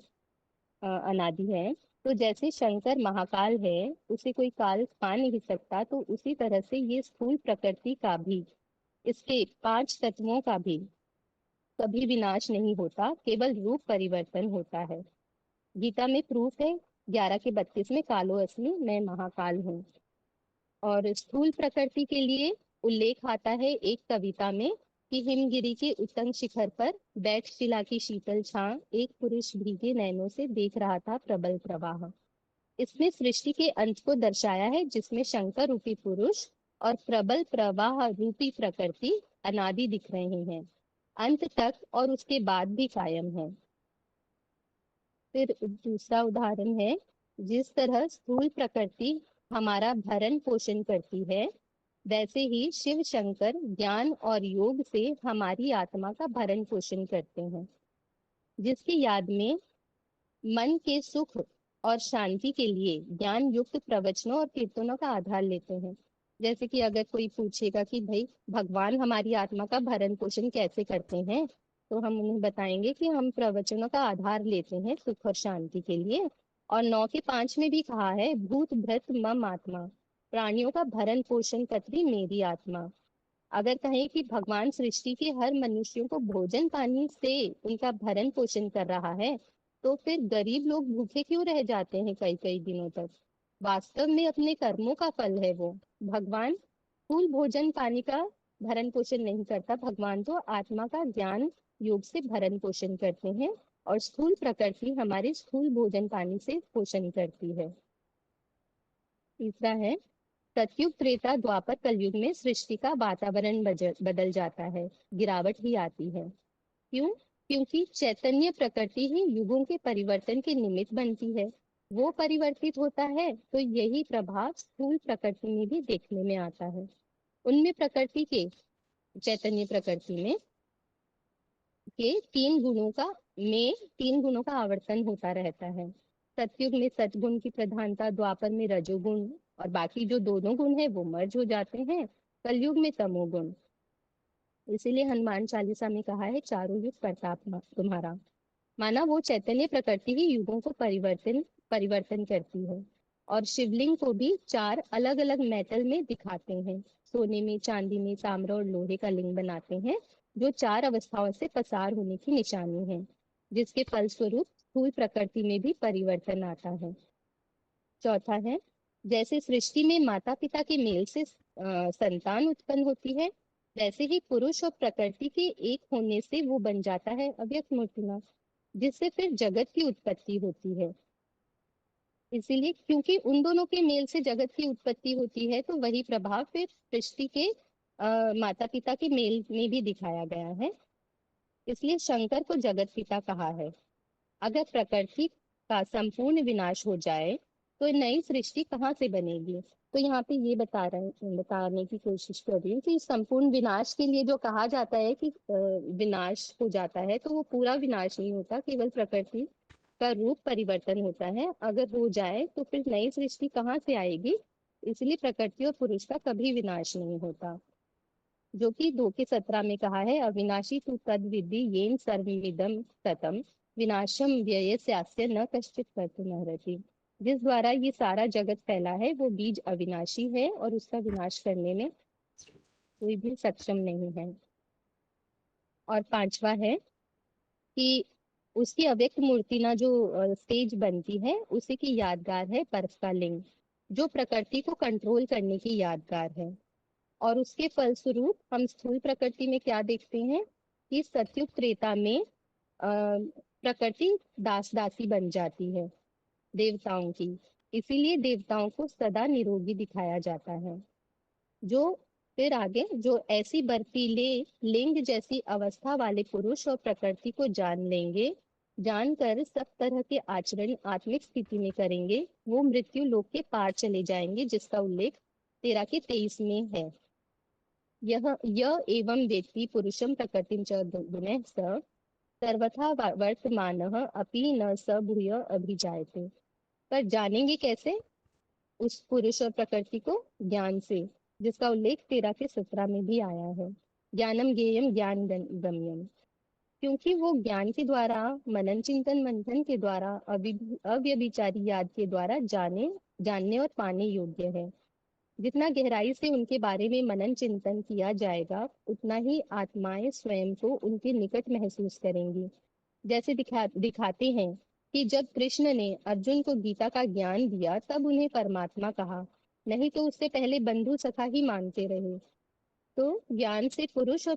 अनादि है। तो जैसे शंकर महाकाल है, उसे कोई काल खा नहीं सकता, तो उसी तरह से ये स्थूल प्रकृति का भी, इसके 5 तत्वों का भी कभी विनाश नहीं होता, केवल रूप परिवर्तन होता है। गीता में प्रूफ है 11:32 में, कालो अस्मि मैं महाकाल हूँ। और स्थूल प्रकृति के लिए उल्लेख आता है एक कविता में कि हिमगिरी के उत्तंग शिखर पर बैठ शिला की शीतल छां एक पुरुष भीगे नैनों से देख रहा था प्रबल प्रवाह। इसमें सृष्टि के अंत को दर्शाया है, जिसमें शंकर रूपी पुरुष और प्रबल प्रवाह रूपी प्रकृति अनादि दिख रहे हैं, अंत तक और उसके बाद भी कायम है। फिर दूसरा उदाहरण है, जिस तरह स्थूल प्रकृति हमारा भरण पोषण करती है, वैसे ही शिव शंकर ज्ञान और योग से हमारी आत्मा का भरण पोषण करते हैं, जिसकी याद में मन के सुख और शांति के लिए ज्ञान युक्त प्रवचनों और कीर्तनों का आधार लेते हैं। जैसे कि अगर कोई पूछेगा कि भाई भगवान हमारी आत्मा का भरण पोषण कैसे करते हैं, तो हम उन्हें बताएंगे कि हम प्रवचनों का आधार लेते हैं सुख और शांति के लिए। और 9 के 5 में भी कहा है, भूत भृत मम आत्मा, प्राणियों का भरण पोषण कतरी मेरी आत्मा। अगर कहें कि भगवान सृष्टि के हर मनुष्यों को भोजन पानी से उनका भरण पोषण कर रहा है, तो फिर गरीब लोग भूखे क्यों रह जाते हैं कई कई दिनों तक? वास्तव में अपने कर्मों का फल है वो। भगवान स्थूल भोजन पानी का भरण पोषण नहीं करता, भगवान तो आत्मा का ज्ञान योग से भरण पोषण करते हैं, और स्थूल प्रकृति हमारे स्थूल भोजन पानी से पोषण करती है। तीसरा है, सतयुग त्रेता द्वापर कलयुग में सृष्टि का वातावरण बदल जाता है, गिरावट ही आती है। क्यों? क्योंकि चैतन्य प्रकृति ही युगों के परिवर्तन के निमित्त बनती है। वो परिवर्तित होता है तो यही प्रभाव स्थूल प्रकृति में भी देखने में आता है। उनमें प्रकृति के, चैतन्य प्रकृति में के तीन गुणों का आवर्तन होता रहता है। सतयुग में सतगुण की प्रधानता, द्वापर में रजोगुण, और बाकी जो दोनों गुण है वो मर्ज हो जाते हैं कलयुग में तमोगुण। इसीलिए हनुमान चालीसा में कहा है, चारों युग प्रताप तुम्हारा। माना वो चैतन्य प्रकृति ही युगों को परिवर्तन करती है। और शिवलिंग को भी 4 अलग अलग मेटल में दिखाते हैं, सोने में, चांदी में, ताम्र और लोहे का लिंग बनाते हैं, जो 4 अवस्थाओं से पसार होने की निशानी है, जिसके फलस्वरूप स्थूल प्रकृति में भी परिवर्तन आता है। चौथा है, जैसे सृष्टि में माता पिता के मेल से संतान उत्पन्न होती है, वैसे ही पुरुष और प्रकृति के एक होने से वो बन जाता है अव्यक्त मूर्तिमान, जिससे फिर जगत की उत्पत्ति होती है। इसीलिए क्योंकि उन दोनों के मेल से जगत की उत्पत्ति होती है, तो वही प्रभाव फिर सृष्टि के माता पिता के मेल में भी दिखाया गया है। इसलिए शंकर को जगत पिता कहा है। अगर प्रकृति का संपूर्ण विनाश हो जाए तो नई सृष्टि कहाँ से बनेगी? तो यहाँ पे ये बताने की कोशिश कर रही हूँ कि संपूर्ण विनाश के लिए जो कहा जाता है कि विनाश हो जाता है, तो वो पूरा विनाश नहीं होता, केवल प्रकृति का रूप परिवर्तन होता है। अगर हो जाए तो फिर नई सृष्टि कहाँ से आएगी? इसलिए प्रकृति और पुरुष का कभी विनाश नहीं होता, जो कि 2 के 17 में कहा है, अविनाशी तु तद विद्धि येन सर्वमिदं ततम विनाशम व्ययस्यास्य न कश्चित कर्तुमर्हति। जिस द्वारा ये सारा जगत फैला है वो बीज अविनाशी है और उसका विनाश करने में कोई भी सक्षम नहीं है। और 5वां है कि उसकी अव्यक्त मूर्ति ना जो स्टेज बनती है, उसी की यादगार है बर्फ का लिंग, जो प्रकृति को कंट्रोल करने की यादगार है। और उसके फलस्वरूप हम स्थूल प्रकृति में क्या देखते हैं कि सतयुग त्रेता में प्रकृति दास दासी बन जाती है देवताओं की। इसीलिए देवताओं को सदा निरोगी दिखाया जाता है। जो फिर आगे, जो ऐसी बर्फीले लिंग जैसी अवस्था वाले पुरुष और प्रकृति को जान लेंगे, जानकर सब तरह के आचरण आत्मिक स्थिति में करेंगे, वो मृत्यु लोक के पार चले जाएंगे, जिसका उल्लेख 13 के 23 में है। यह एवं वेत्ति पुरुषम प्रकृतिं च गुणैः सह सर्वथा वर्तमानः अपि न स भूय अभिजायते। पर जानेंगे कैसे उस पुरुष और प्रकृति को? ज्ञान से, जिसका उल्लेख 13 के 17 में भी आया है। ज्ञानम ज्ञेयम ज्ञान गम्यम, क्योंकि वो ज्ञान के द्वारा, मनन चिंतन मंथन के द्वारा, अव्यभिचारी याद के द्वारा जानने और पाने योग्य है। जितना गहराई से उनके बारे में मनन चिंतन किया जाएगा, उतना ही आत्माएं स्वयं को उनके निकट महसूस करेंगी। जैसे दिखाते हैं कि जब कृष्ण ने अर्जुन को गीता का ज्ञान दिया, तब उन्हें परमात्मा कहा, नहीं तो उससे पहले बंधु सखा ही मानते रहे। तो ज्ञान से पुरुष और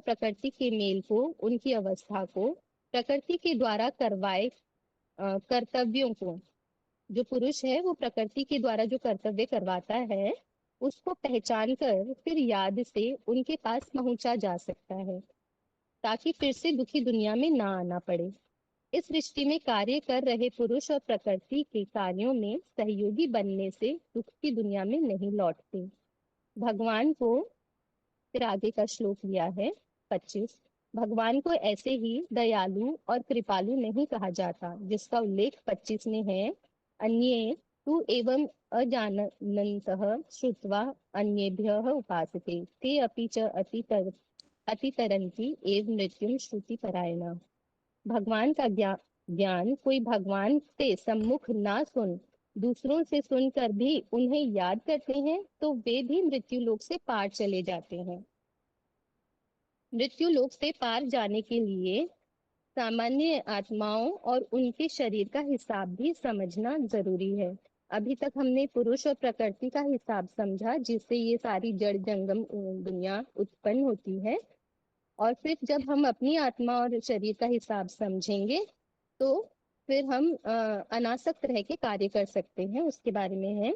प्रकृति के मेल को, उनकी अवस्था को, प्रकृति के द्वारा करवाए कर्तव्यों को जो पुरुष है वो प्रकृति के द्वारा जो कर्तव्य करवाता है उसको पहचान कर फिर याद से उनके पास पहुंचा जा सकता है, ताकि फिर से दुखी दुनिया में ना आना पड़े। इस सृष्टि में कार्य कर रहे पुरुष और प्रकृति के कार्यों में सहयोगी बनने से दुख की दुनिया में नहीं लौटते। भगवान को फिर आगे का श्लोक लिया है 25। भगवान को ऐसे ही दयालु और कृपालु नहीं कहा जाता, जिसका उल्लेख 25 में है। अन्ये तु एवं अजानन्तः श्रुत्वा अन्येभ्यः उपासते ते अपि च अतितरन्ति एव मृत्युं श्रुतिपरायणा। भगवान का ज्ञान कोई भगवान से सम्मुख ना सुन दूसरों से सुनकर भी उन्हें याद करते हैं तो वे भी मृत्यु लोक से पार चले जाते हैं। मृत्यु लोक से पार जाने के लिए सामान्य आत्माओं और उनके शरीर का हिसाब भी समझना जरूरी है। अभी तक हमने पुरुष और प्रकृति का हिसाब समझा, जिससे ये सारी जड़ जंगम दुनिया उत्पन्न होती है। और फिर जब हम अपनी आत्मा और शरीर का हिसाब समझेंगे तो फिर हम अनासक्त रह के कार्य कर सकते हैं। उसके बारे में है,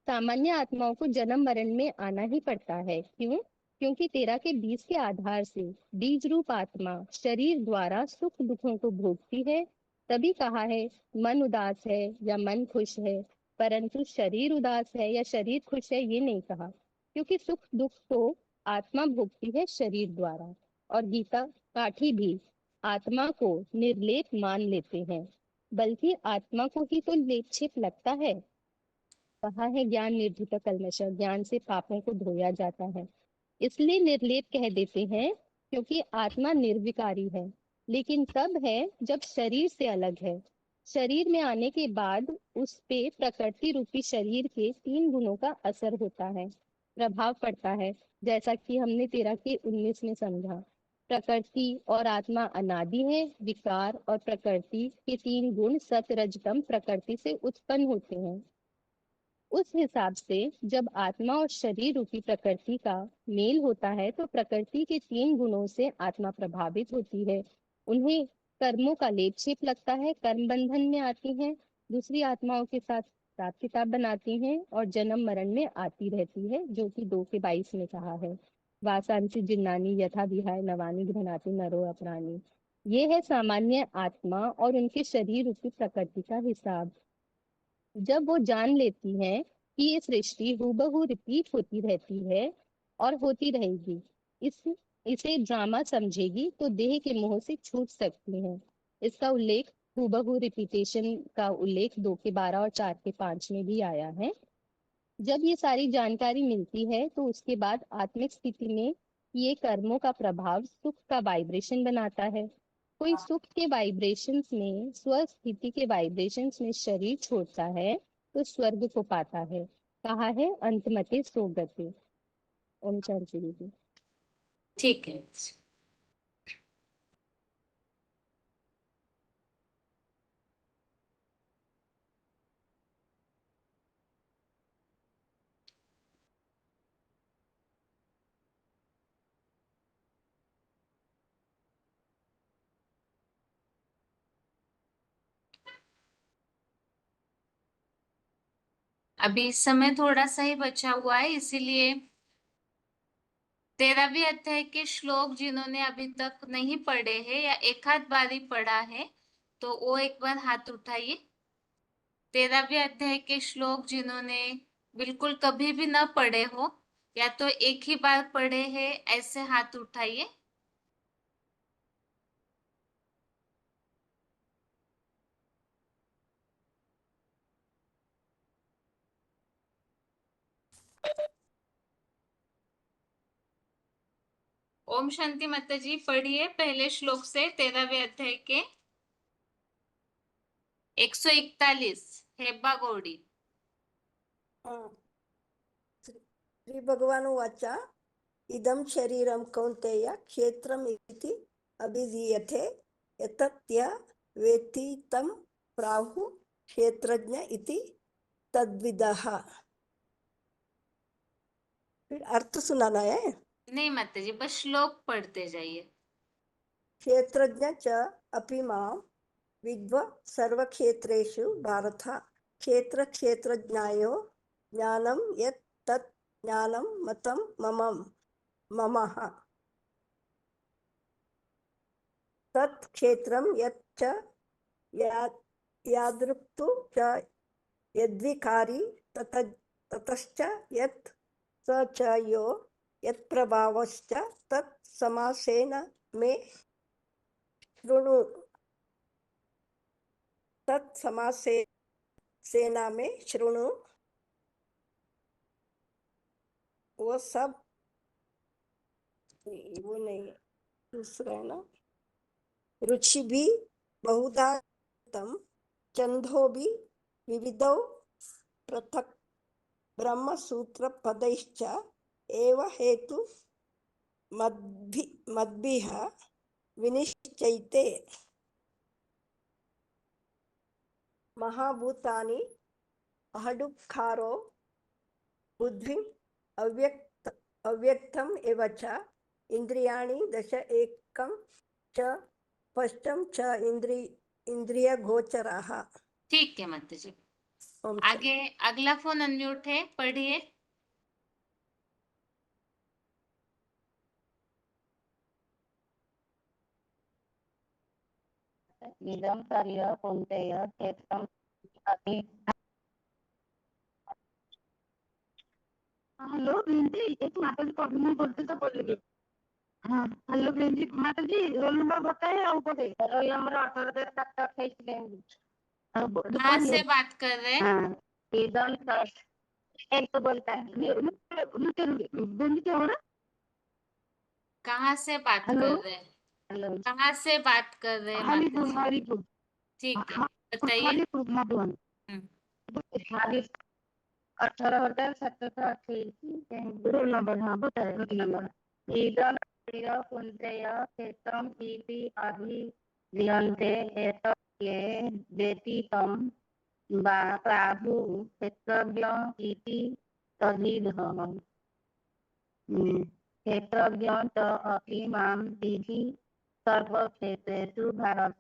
सामान्य आत्माओं को जन्म मरण में आना ही पड़ता है। क्यों? क्योंकि 13 के 20 के आधार से बीज रूप आत्मा शरीर द्वारा सुख दुखों को भोगती है। तभी कहा है मन उदास है या मन खुश है, परंतु शरीर उदास है या शरीर खुश है ये नहीं कहा, क्योंकि सुख दुख को आत्मा भोगती है शरीर द्वारा। और गीता पाठी भी आत्मा को निर्लेप मान लेते हैं, बल्कि आत्मा को ही तो लेपछिप लगता है। कहा है ज्ञान निर्धूत कल्मष, ज्ञान से पापों को धोया जाता है। इसलिए निर्लेप कह देते हैं, क्योंकि आत्मा निर्विकारी है, लेकिन तब है जब शरीर से अलग है। शरीर में आने के बाद उस पे प्रकृति रूपी शरीर के 3 गुणों का असर होता है, प्रभाव पड़ता है। जैसा कि हमने 13 के 19 में समझा, प्रकृति और आत्मा अनादि है। विकार और प्रकृति के 3 गुण सत रज तम प्रकृति से उत्पन्न होते हैं। उस हिसाब से जब आत्मा और शरीर रूपी प्रकृति का मेल होता है तो प्रकृति के 3 गुणों से आत्मा प्रभावित होती है। उन्हें कर्मों का लेपछेप लगता है, कर्म बंधन में आती हैं, दूसरी आत्माओं के साथ हिसाब किताब बनाती हैं और जन्म मरण में आती रहती है, जो कि 2 के 22 में कहा है। वासांसी जिन्नानी यथा विहाय नवानी घृणाति नरो अपराणी। ये है सामान्य आत्मा और उनके शरीर रूपी प्रकृति का हिसाब। जब वो जान लेती हैं कि ये सृष्टि हूबहू रिपीट होती रहती है और होती रहेगी, इसे ड्रामा समझेगी तो देह के मोह से छूट सकती हैं। इसका उल्लेख हूबहू रिपीटेशन का उल्लेख 2 के 12 और 4 के 5 में भी आया है। जब ये सारी जानकारी मिलती है तो उसके बाद आत्मिक स्थिति में ये कर्मों का प्रभाव सुख का वाइब्रेशन बनाता है। कोई सुख के वाइब्रेशंस में, स्वस्थिति के वाइब्रेशंस में शरीर छोड़ता है तो स्वर्ग को पाता है। कहा है अंतमते सोगते। ओम शांति दीदी। ठीक है। अभी समय थोड़ा सा ही बचा हुआ है, इसीलिए 13वें अध्याय के श्लोक जिन्होंने अभी तक नहीं पढ़े हैं या एक आध बार ही पढ़ा है तो वो एक बार हाथ उठाइए। 13वें अध्याय के श्लोक जिन्होंने बिल्कुल कभी भी न पढ़े हो या तो एक ही बार पढ़े हैं, ऐसे हाथ उठाइए। ओम शांति माता जी, पढ़िए पहले श्लोक से 13वें अध्याय के 141 हेब्बा गौड़ी। श्री भगवानुवाच इदं शरीरं कौन्तेय क्षेत्रम् इति अभिधीयते यतत्य वेत्ति तं प्राहुः क्षेत्रज्ञ इति तद्विदः। अर्थ सुनाना है? नहीं माता जी, बस श्लोक पढ़ते जाइए। क्षेत्रज्ञ च अपि मां विद्व सर्वक्षेत्रेषु भारत क्षेत्र क्षेत्रज्ञायो ज्ञानं यत् तत् ज्ञानं मतं ममः तत् क्षेत्रं यत् च यादृक्तु च यद्विकारी ततश्च यत् स च यो यत्प्रभावश्च तत् समासेन मे शृणु तत् समासेना में शृणु वो सब वो नहीं है दूसरा है ना रुचि भी बहुधा तम चंदो भी विविधौ पृथक ब्रह्म सूत्र पदैश्च एव हेतु मद्भिः विनिश्चयते महाभूतानि अहडुखारो बुद्धिम् अव्यक्तम एव च इंद्रियाणि दश एकं च स्पष्टं च इंद्रिय गोचराः। ठीक है माता जी। आगे अगला फोन अनम्यूट है, पढ़िए। इदं कार्य कौन्तेय क्षेत्रम् अपि। हेलो बहन जी, एक माता जी को मैं बोलते तो बोलेगी। हाँ हेलो बहन जी, माता जी रोल नंबर बताए और बोले। रोल नंबर 18,728 लेंगे। कहाँ से बात कर रहे हैं? हाँ इदं एक तो बोलता है बहन जी क्या हो रहा? कहाँ से बात कर हेलो रहे हैं? कहाँ से बात कर रहे हैं माता जी? हरिपुर। ठीक है, बताइए। हरिपुर मधुबन। 18,728 रोल नंबर हाँ बताए। Roll number. इदं कार्य कौन्तेय क्षेत्रम् इति अभिधीयन्ते एतत् ये व्यतीतं वा प्राहुः क्षेत्रज्ञ इति तद्विधः। क्षेत्रज्ञ च अपि मां विद्धि सर्वक्षेत्रेषु भारत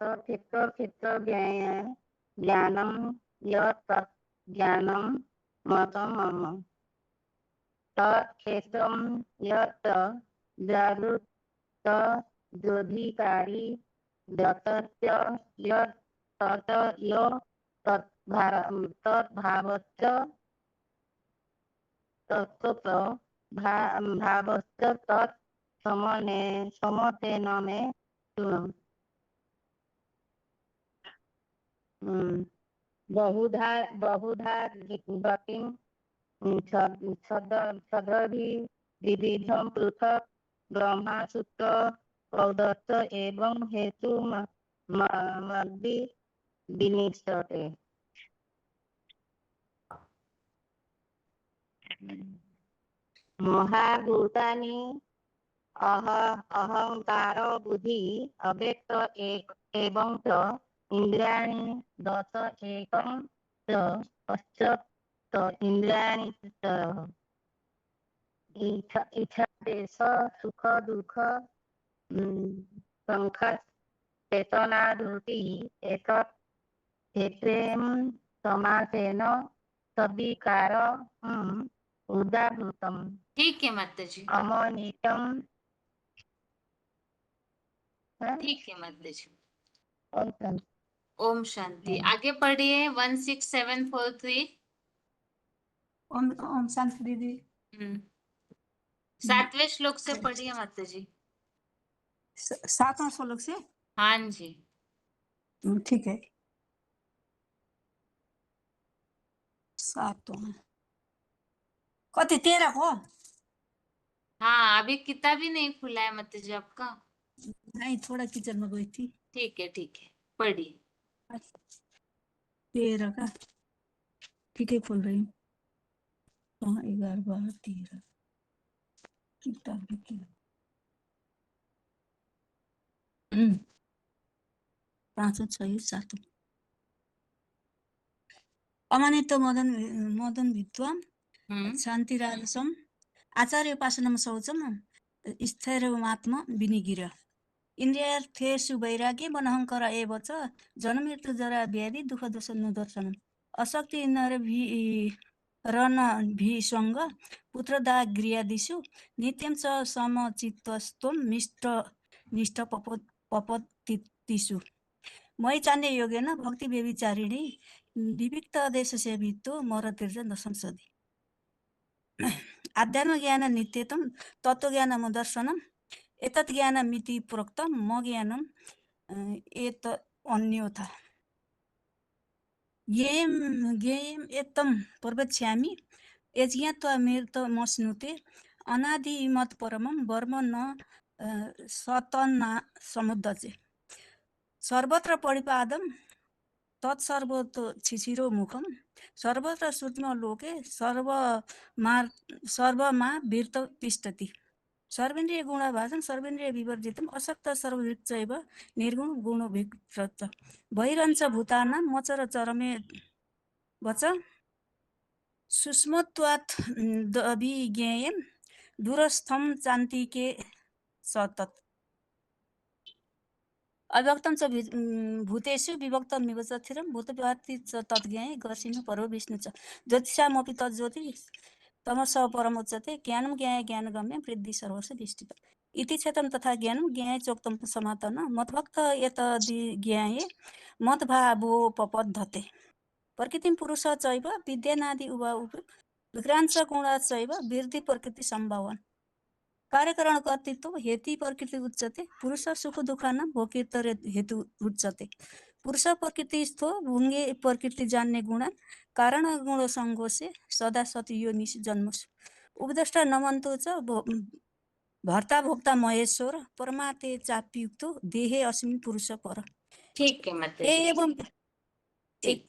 ज्ञानं यत् तत् ज्ञानं मतं मम तत् क्षेत्रं यत् जागृतोऽधिकारी यतस्य यत् तत् यो तद्भावश्च तत्त्वत भावश्च तत् समतेन मे शृणु। बहुधा गतिं विविधं पृथक् ब्रह्मसूत्र प्रदत्त एवं हेतु मद्भि विनिश्चते। महाभूतानि अहंकार बुद्धि अव्यक्त एवं च इंद्रियाणि दश एकं च पश्चात् इंद्रियाणि च इच्छा देश सुख दुख संख्या चेतना धृति एतत् क्षेत्रं समासेन सविकार उदाहृतम्। ठीक है माता जी। अमनितम। ठीक है माता जी। ओम ओम शांति। आगे पढ़िए 16743। ओम शांति दीदी। 7वें श्लोक से पढ़िए माता जी। 7वां श्लोक से? हाँ जी। ठीक है। 7वां कति 13 को? हाँ अभी किताब ही नहीं खुला है माता जी आपका। नहीं थोड़ा किचन में गई थी। ठीक है पढ़िए। 13 का ठीक है खोल रही हूँ। 11 12 13 किताब की 5 6 7 अमानित मदन भित्वाम शान्तिराजसम आचार्य उपासनम शौचम स्थिरमात्म विनिगिर इन्द्रियार्थेषु वैराग्ये मनहंकार एव च जन्म मृत्यु जरा व्याधि दुख दोष दर्शनम अशक्ति नर भी रन भीसंग पुत्रदा गृहादिषु नित्यं च समचित्तस्त्वं निष्ठ पपतिषु मयि चान्य योगेन भक्ति व्यभिचारिणी विविक्त देश सेवितो मरतीर्थ न संसदि आध्यात्म ज्ञान नित्यतम तत्व ज्ञान दर्शनम एतत् ज्ञान मिति प्रोक्तम म ज्ञानम एत अन्योथा ज्ञेयम् एतं प्रवक्ष्यामि यज्ञत्वमृतमश्नुते अनादिमत् परमं वर्म न सतना समुद्रचे सर्वत्र परिपादं तत्सर्वतो शिशिरो मुखम सर्वत्र सूक्ष्म लोके सर्वमा वीर्त तिष्ठति सर्वेन्द्रिय गुणाभासं सर्वेन्द्रिय विवर्जितम् असक्त सर्वदृक्चैव निर्गुण गुणविकृत बहिरंच भूतानां मचर चरमे वच सुष्मत्वात् अभिज्ञेयं दूरस्थं चान्तिके सतत् अव्यक्तं च भूतेषु विभक्तमिव च स्थिरं भूतव्याप्ति च तद्ज्ञाये गर्षिणो परो विष्णु च ज्योतिषामपि तज्ज्योति तमसः परमुच्यते ज्ञानं ज्ञाय ज्ञानगम्यं वृद्धि सर्वस्य विष्टित इति चेतं तथा ज्ञानं ज्ञाय चोक्तं समातन मद्भक्त एतदि ज्ञाये मद्भावोपपद्यते प्रकृतिं पुरुषः चैव विद्यानादि उभा विक्रांश गुणात् चैव वृद्धि प्रकृति संभावन कार्यकरण कर्तृत्व हेतु प्रकृति उच्यते पुरुष सुख दुखानां भोक्तृ हेतु उच्यते पुरुष प्रकृतिस्थो भुंगे प्रकृति जान्य गुणान् कारण गुण संगोषे सदा सती योनिषु जन्मसु उपदेष्टा नमन्तो च भर्ता भोक्ता महेश्वर परमाते चाप्युक्तो देहे अस्मिन् पुरुष पर ठीक है माताजी एवं ठीक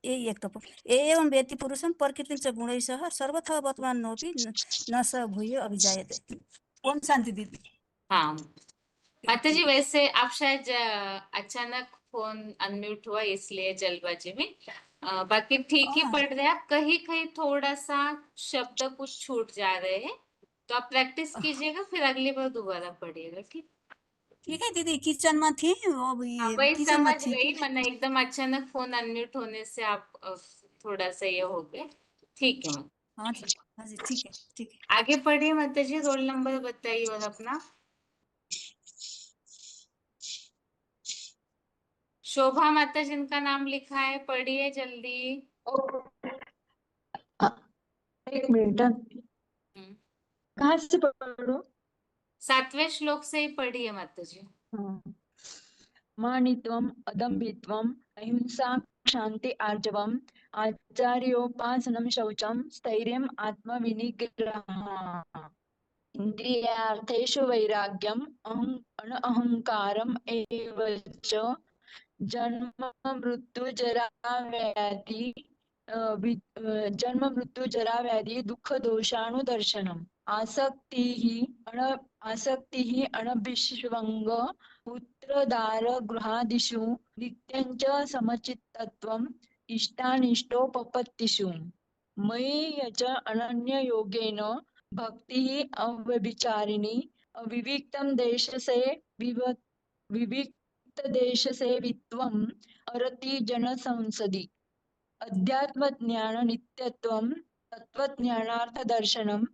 एवं व्यक्ति पुरुषं प्रकृतिं च गुणैः सह सर्वथा वर्तमान नोपि न स भूय अभिजायते। ओम शांति दीदी। हाँ माताजी वैसे आप शायद अचानक फोन अनम्यूट हुआ इसलिए जल्दबाजी में बाकी ठीक ही पढ़ रहे हैं आप कहीं कहीं थोड़ा सा शब्द कुछ छूट जा रहे हैं तो आप प्रैक्टिस कीजिएगा फिर अगली बार दोबारा पढ़िएगा ठीक है दीदी किचन में थी अब ये वही किचन में समझ थी गई मैंने एकदम अचानक फोन अनम्यूट होने से आप थोड़ा सा ये हो गए ठीक है हाँ जी ठीक है आगे पढ़िए माताजी रोल नंबर बताइए और अपना शोभा माता जिनका नाम लिखा है पढ़िए जल्दी एक मिनट कहाँ से पढ़ो 7वें श्लोक से ही पढ़िए माता जी मानित्वम अदम्भित्वम अहिंसा शांति आर्जवम आचार्योपासनम शौचम स्थैर्यम आत्मविनिग्रहः इंद्रियार्थेषु वैराग्यम अहंकारम एव च जन्म मृत्यु जरा व्याधि दुख दोषाणुदर्शनम आसक्तिः अनभिष्वंग पुत्रदार गृहादिषु नित्यञ्च समचित्तत्वम् इष्टानिष्टोपपत्तिषु मयि यच अनन्ययोगेन भक्तिः अव्यभिचारिणी अविविक्तं देशसे विविक्त देशसेवित्वम् अरति जनसंसदि अध्यात्मज्ञान नित्यत्वं तत्त्वज्ञानार्थदर्शनम्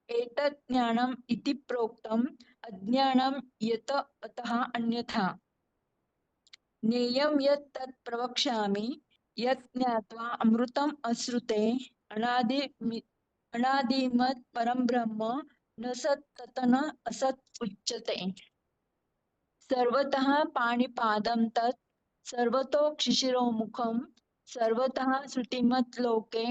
एतत् ज्ञानम् इति प्रोक्तम् अज्ञानं यत अतः अन्यथा ज्ञेयं यत् तत् प्रवक्ष्यामि यत् ज्ञात्वा अमृतम् अश्नुते अनादिमत् परं ब्रह्म न सत् तत् न असत् उच्यते सर्वतः पाणिपादं तत् सर्वतोक्षिशिरोमुखं सर्वतः श्रुतिमत् लोके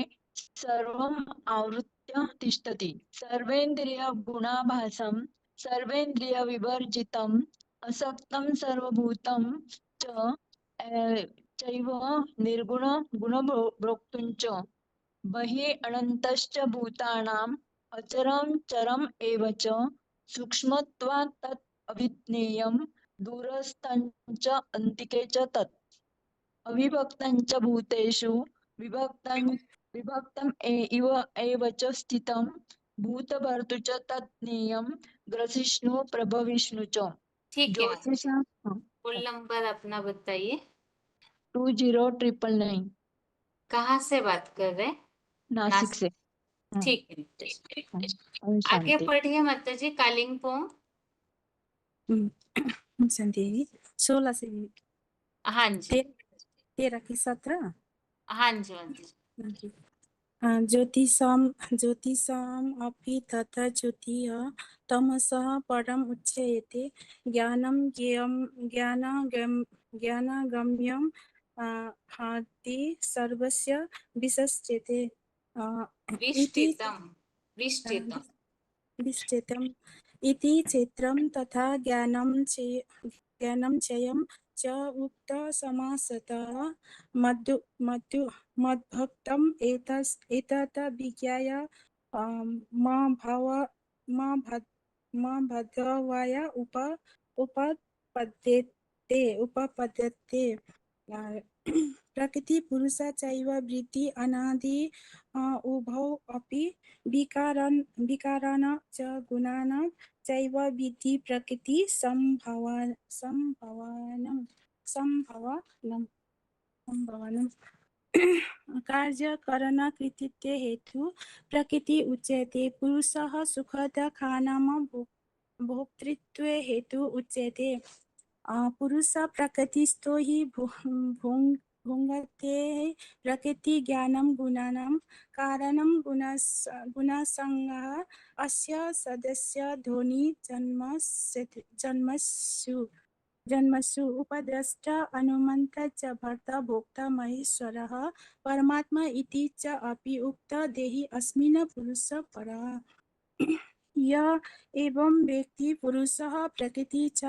सर्वम् आवृत्य तिष्ठति सर्वेन्द्रियगुणाभासं सर्वेन्द्रियविवर्जितम् असक्तं सर्वभूतं चैव निर्गुण गुणभोक्तुं च बहिः अनन्तश्च भूतानाम् अचरं चरम् एव च सूक्ष्मत्वात् तत् अविज्ञेयं दूरस्थं च अन्तिके च तत् अविभक्तं च भूतेषु विभक्तम् एव च स्थितं भूतभर्तृ च तत् ज्ञेयं ग्रसिष्णु प्रभविष्णु च ठीक है फुल नंबर अपना बताइए 20999 कहाँ से बात कर रहे? नासिक से। हाँ, ठीक है माता जी। हाँ, ओम आगे शांति। पढ़िए माता जी कालिंपोंग। संदेवी 16 से हाँ जी 13 की 17। हाँ जी माता जी। ज्योतिषाम् अपि तथा ज्योतिः तमसः परम् उच्यते ज्ञानगम्यं हाति सर्वस्य विशिष्यते इति विष्टितम् विशिष्टम् इति क्षेत्रं तथा ज्ञानं चयं च उक्त समासतः मद्भक्तम् एतत् विज्ञाय मा भद्रवाय उपपद्यते प्रकृति पुरुष चैव वृत्ति अनादि उभौ अपि विकारान् च गुणानां चैव विधि प्रकृति संभवनम् कार्यकरणकृतित्व हेतु प्रकृति उच्यते। पुरुषः सुखदुःखानां भोक्तृत्व हेतु उच्यते। पुरुष प्रकृतिस्थो हि भुङ्क्ते प्रकृति ज्ञानं गुणानां कारणं गुणसङ्गः अस्य सदस्य ध्वनि जन्मसु उपद्रष्ट अनुमन्त च भर्ता भोक्ता महेश्वरः परमात्मा इति च अपि उक्त देहि अस्मिन् पुरुष परः। य एवं व्यक्ति पुरुषः प्रकृति च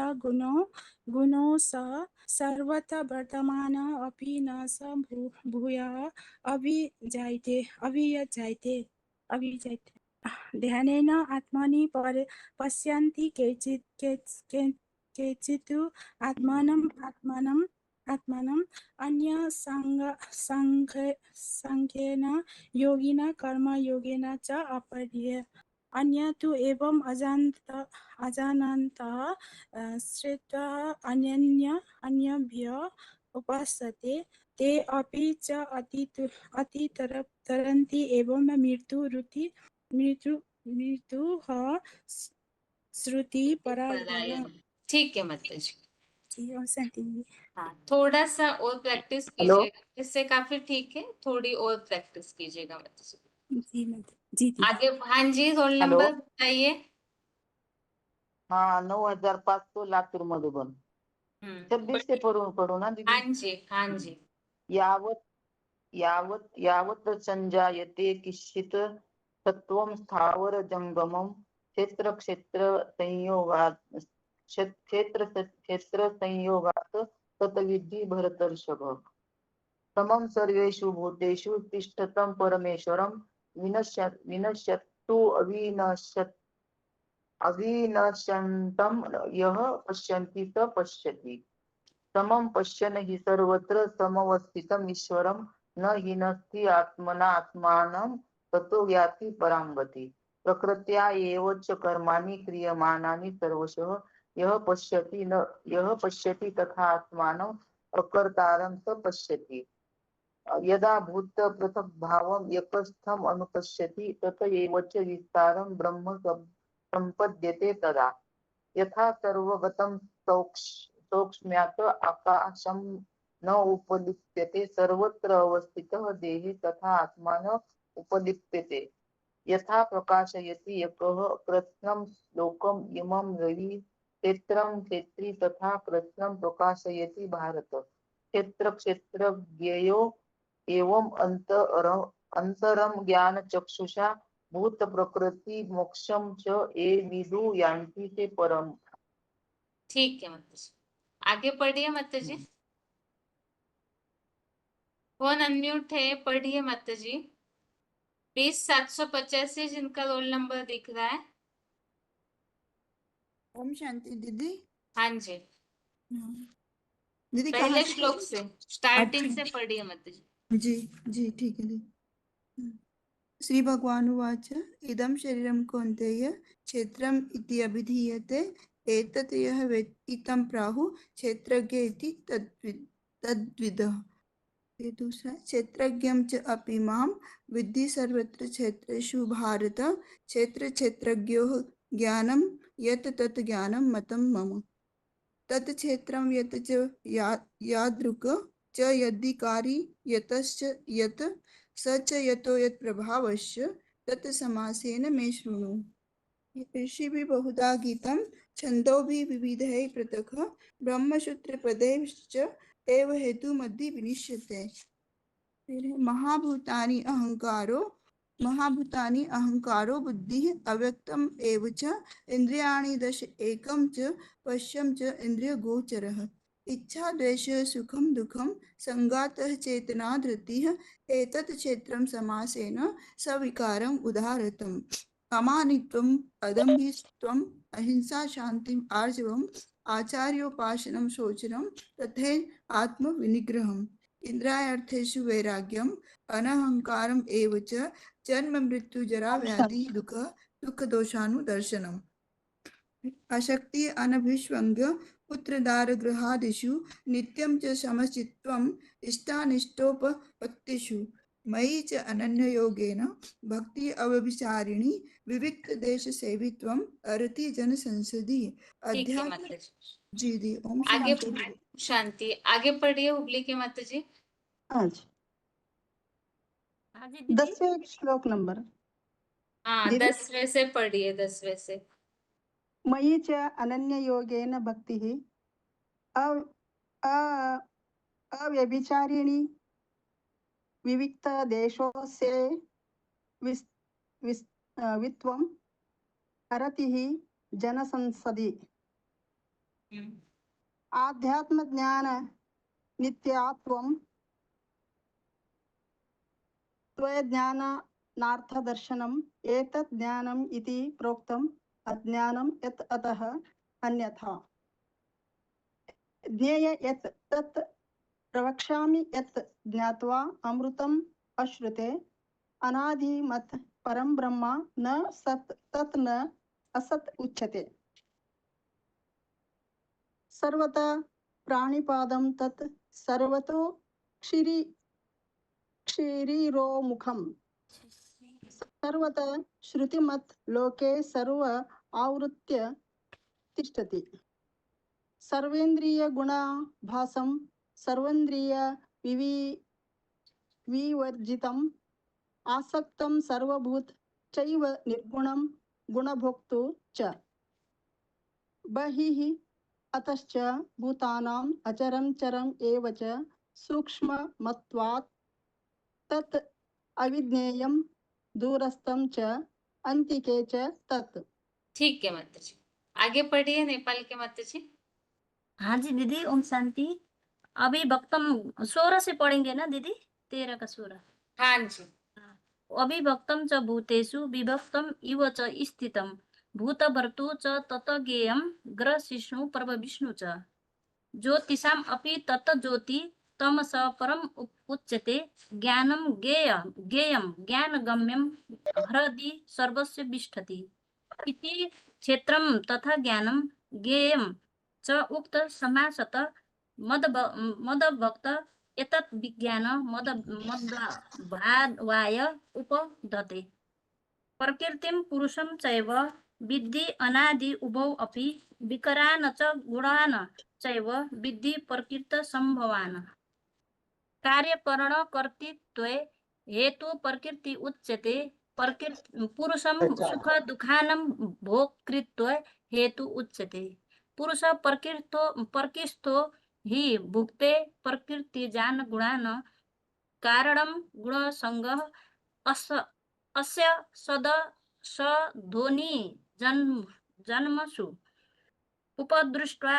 गुणौ सह सर्वत्र वर्तमान अपि न स भूयः अभिजायते ध्यानेन आत्मनि पश्यन्ति केचित् आत्मानम् अन्यसंख्येन योगिना कर्मयोगेन च अपर्ये अन्य तु एवं अजानन्तः श्रुत्वा अन्यभ्यः उपासते ते अपि च अतितरन्ति एवं मृत्युः श्रुति परायण। ठीक है माता जी। शांति। हाँ थोड़ा सा और प्रैक्टिस कीजिएगा, इससे काफी ठीक है। थोड़ी और प्रैक्टिस कीजिएगा माता जी। जी आगे हाँ जी रोल नंबर बताइए। हाँ 9500 लातूर मधुबन। 26 से पढ़ू ना दीदी। हाँ जी यावत् संजायते किश्चित् सत्वं स्थावर जंगमं क्षेत्र संयोगात् तत्विद्धि भरतर्षभ। समं सर्वेषु भूतेषु तिष्ठतं परमेश्वरं विनश्यतु अविनश्यन्तं यः पश्यन्ति स पश्यति। समं पश्यन् हि सर्वत्र समवस्थितम् ईश्वरं न हीनस्ति आत्मना आत्मानं ततो याति परां गतिः। प्रकृत्या एव च कर्माणि क्रियमाणानि सर्वशः यः पश्यति तथा आत्मानं अकर्तारं स पश्यति। यदा भूत पृथक् भावम् एकस्थम् अनुपश्यति तत एव च विस्तारं ब्रह्म सम्पद्यते तदा। यथा सर्वगतं सौक्ष्म्यात् आकाशं न उपलिप्यते सर्वत्र अवस्थितः देहे तथा आत्मा न उपलिप्यते। यथा प्रकाशयति एकः कृत्स्नं लोकम् इमं रवि क्षेत्रं क्षेत्री तथा कृत्स्नं प्रकाशयति भारत। क्षेत्रज्ञयो एवं अंतरं ज्ञान चक्षुषा भूत प्रकृति मोक्षम च ए विदु यान्ति ते परम। ठीक है माता जी। आगे पढ़िए माता जी। कौन अनम्यूट है पढ़िए माता जी। प्लीज 785 जिनका रोल नंबर दिख रहा है। ओम शांति दीदी। हाँ जी दीदी कहाँ पहले से श्लोक पढ़ी? से स्टार्टिंग अच्छा। से पढ़िए माता जी। जी ठीक है दीदी। श्री भगवान उवाच इदं शरीरं कौन्तेय क्षेत्रम् इति अभिधीयते एतत् यः वेत्ति तं प्राहुः क्षेत्रज्ञ इति तद्विदः। ये दूसरा क्षेत्रज्ञं च अपि मां विद्धि सर्वत्र क्षेत्रेषु भारत क्षेत्र क्षेत्रज्ञोः ज्ञानं यत् तत् ज्ञानं मतं मम तत् क्षेत्रं यत् च यादृक् च यद्धिकारी यतश्च यत् स च यतो यत् प्रभावश्च तत् समासेन मे शृणु ऋषिभिः बहुधा गीतं छन्दोभिः विविधैः पृथक् ब्रह्मसूत्रपदैश्च एव हेतुमध्ये विनिश्यते फिर है महाभूतानि अहंकारो बुद्धिः अव्यक्तम् एव च इंद्रियाणि दश एकं च पश्यं च इंद्रियगोचरः इच्छा द्वेष सुखम दुखम संगातः चेतना धृतिः एतत् क्षेत्रं समासेन सविकारम् उदाहृतम् अमानित्वम् अदम्भित्वम् अहिंसा शान्तिम् आर्जवम् आचार्योपासनं शौचरं तथैव आत्मविनिग्रहम् इंद्रियार्थेषु वैराग्यम् अनहंकारम् एव च जन्म मृत्यु जरा व्याधि दुख दोषानुदर्शनम् अशक्ति अनभिष्वंग पुत्रदार गृहादिषु नित्यं च समचित्वम् इष्टानिष्टोपपत्तिषु मयि च अनन्ययोगेन भक्ति अव्यभिचारिणी विविक्त देश सेवित्वम् अरति जन संसदि ठीक है अध्यात्म माता जी। जी दी ओम आगे शांति शांति आगे पढ़िए हुबली की माता जी। आज हाँ जी दीदी 10वें श्लोक नंबर हाँ दीदी 10वें से पढ़िए 10वें से। मयि च अनन्ययोगेन भक्तिः अ- अव्यभिचारिणी विविक्त देशोस्य वित्वम् हरतिः जनसंसदि आध्यात्म ज्ञान नित्यात्वं त्वज्ञानार्थदर्शनम् एतत् ज्ञानम् इति प्रोक्तम् अज्ञानं यत् अतः अन्यथा ज्ञेय यत् तत् प्रवक्ष्यामि यत् ज्ञात्वा अमृतम् अश्नुते अनादिमत् परं ब्रह्म न सत् तत् न असत् उच्यते सर्वतः प्राणिपादं तत् सर्वतो क्षीरिरोमुखम् सर्वतः श्रुतिमत् लोके सर्व आवृत्य तिष्ठति सर्वेन्द्रिय गुणाभासं सर्वेन्द्रिय विवर्जितम् आसक्तं सर्वभूत चैव निर्गुणं गुणभोक्तु च बहिः अतश्च भूतानाम् अचरं चरम् एव च सूक्ष्ममत्वात् तत् अविज्ञेयं दूरस्थं च अंतिके च तत्। ठीक है माता जी। आगे पढ़िए नेपाल के माता जी। हाँ जी दीदी ओम शांति। अभी वक्तम 16 से पढ़ेंगे ना दीदी 13 का 16। हाँ जी। अविभक्तं च भूतेषु विभक्तम् इव च स्थितं भूतभर्तृ च ततज्ञेयं ग्रसिष्णु परमविष्णु च ज्योतिषाम् अपि तत् ज्योति तमस परम उच्यते ज्ञानं ज्ञेयं ज्ञानगम्यं हृदि सर्वस्य विष्ठति इति क्षेत्रं तथा ज्ञानं ज्ञेयं च उक्त समासत मदभक्त एतत् विज्ञान मद्भावाय उपदते प्रकृतिं पुरुषं चैव विद्धि अनादि उभौ अपि विकरान् च गुणान् चैव विद्धि प्रकृतसम्भवान् कार्यकरणकर्तृत्वे हेतु प्रकृति उच्यते पुरुषं सुख दुःखानां भोक्तृत्वे हेतु उच्यते पुरुष प्रकृस्थो हि भुक्ते प्रकृतिजान गुणान् कारणं गुणसंगः अस्य सदसध्वनि जन्मसु उपदृष्ट्वा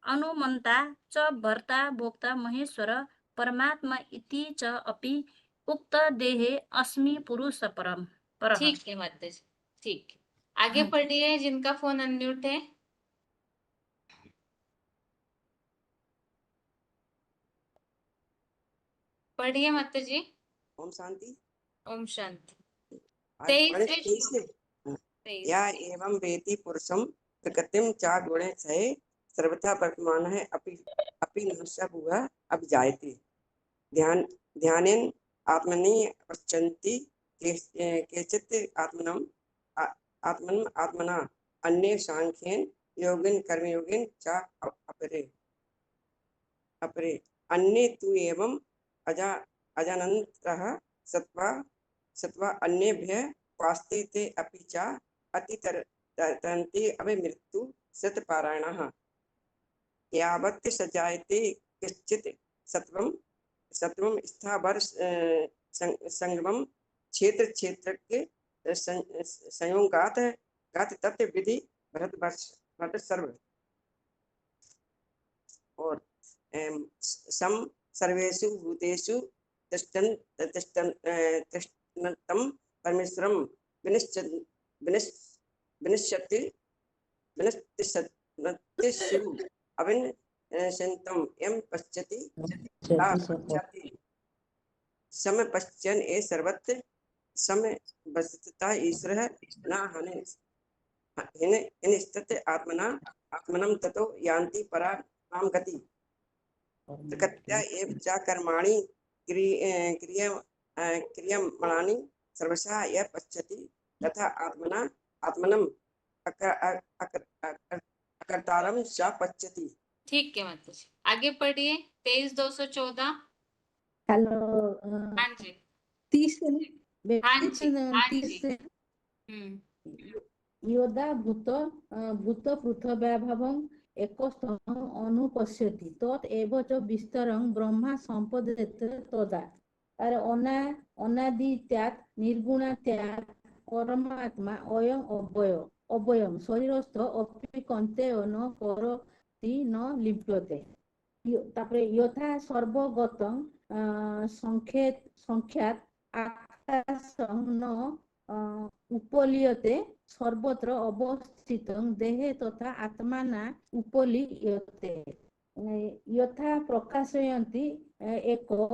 अनुमन्ता च भर्ता भोक्ता महेश्वर परमात्मा इति च अपि उक्त देहे अस्मि पुरुष परम। ठीक है माता जी। ठीक है आगे हाँ। पढ़िए जिनका फोन अनम्यूट है। पढ़िए माता जी। ओम शांति। ओम शांति। आज पढ़े 23 या एवं वेति पुरुषम प्रकृतिम चा गुणे सहे सर्वथा वर्तमान है अपि नश्य हुआ अब जायते ध्यानेन आत्मनि पश्यन्ति केचित् आत्मना अन्ये सांख्येन योगेन कर्मयोगेन च अपरे अन्ये तु एवं अजानन्तः सत्वा अन्येभ्यः उपास्ते ते अपि च अतितरन्ति अभिमृत्यु शतपारायणः यावत् सजायते कश्चित् सत्वं स्थावर संगमं क्षेत्र संयोगात तत् विधि भरत सर्व और सम सर्वेषु भूतेषु तिष्ठन्तं परमेश्वरं विनश्यतिषु अविनश्यन्तं यं पश्यति समपश्यन् ए सर्वत्र समवस्थितः ईश्वरः न हिनस्तत् आत्मनं ततो यान्ति परां गति प्रकृत्या एव च कर्माणि क्रियमाणानि सर्वशः यः पश्यति तथा आत्मनं अकर्तारं च पश्यति। ठीक है माता जी, आगे पढ़िए 23-214। हेलो हाँ जी 30 हाँ जी हाँ 30 जी। योदा भूत पृथ्व्याभावं एकस्थं अनुपश्यति तत् एव च विस्तरं ब्रह्मा सम्पद्यते तदा। अरे अनादित्यात् निर्गुणात्यात् परमात्मा अयं अव्ययं शरीरस्थ अपि कन्ते न करोति न लिप्यते। तापरे यथा सर्वगतं संख्यात आकाशं न उपलीयते सर्वत्र अवस्थितं देहे तथा आत्मना उपलीयते। यथा प्रकाशयन्ति एको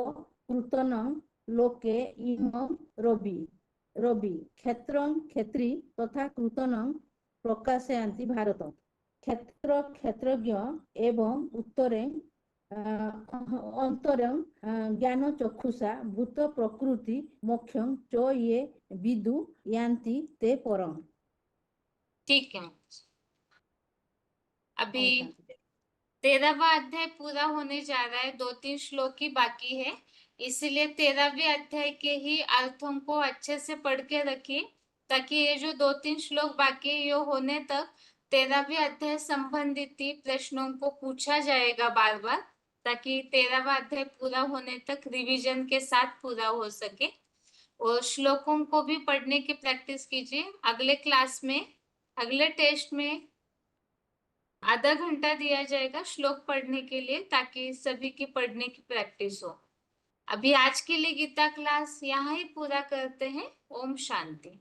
कृतनं लोके इमं रवि क्षेत्रं क्षेत्री तथा कृतनं प्रकाशयन्ति भारत। क्षेत्रज्ञ एवं उत्तरे अंतरं ज्ञान चक्षुषा भूत प्रकृति मोक्षं च ये विदु यान्ति ते परम। ठीक है, अभी 13वां अध्याय पूरा होने जा रहा है, 2-3 श्लोक ही बाकी है, इसलिए 13वें अध्याय के ही अर्थों को अच्छे से पढ़ के रखिए ताकि ये जो 2-3 श्लोक बाकी है ये होने तक 13वें अध्याय संबंधित प्रश्नों को पूछा जाएगा बार बार, ताकि 13वां अध्याय पूरा होने तक रिवीजन के साथ पूरा हो सके। और श्लोकों को भी पढ़ने की प्रैक्टिस कीजिए। अगले क्लास में अगले टेस्ट में आधा घंटा दिया जाएगा श्लोक पढ़ने के लिए ताकि सभी की पढ़ने की प्रैक्टिस हो। अभी आज के लिए गीता क्लास यहाँ ही पूरा करते हैं। ओम शांति।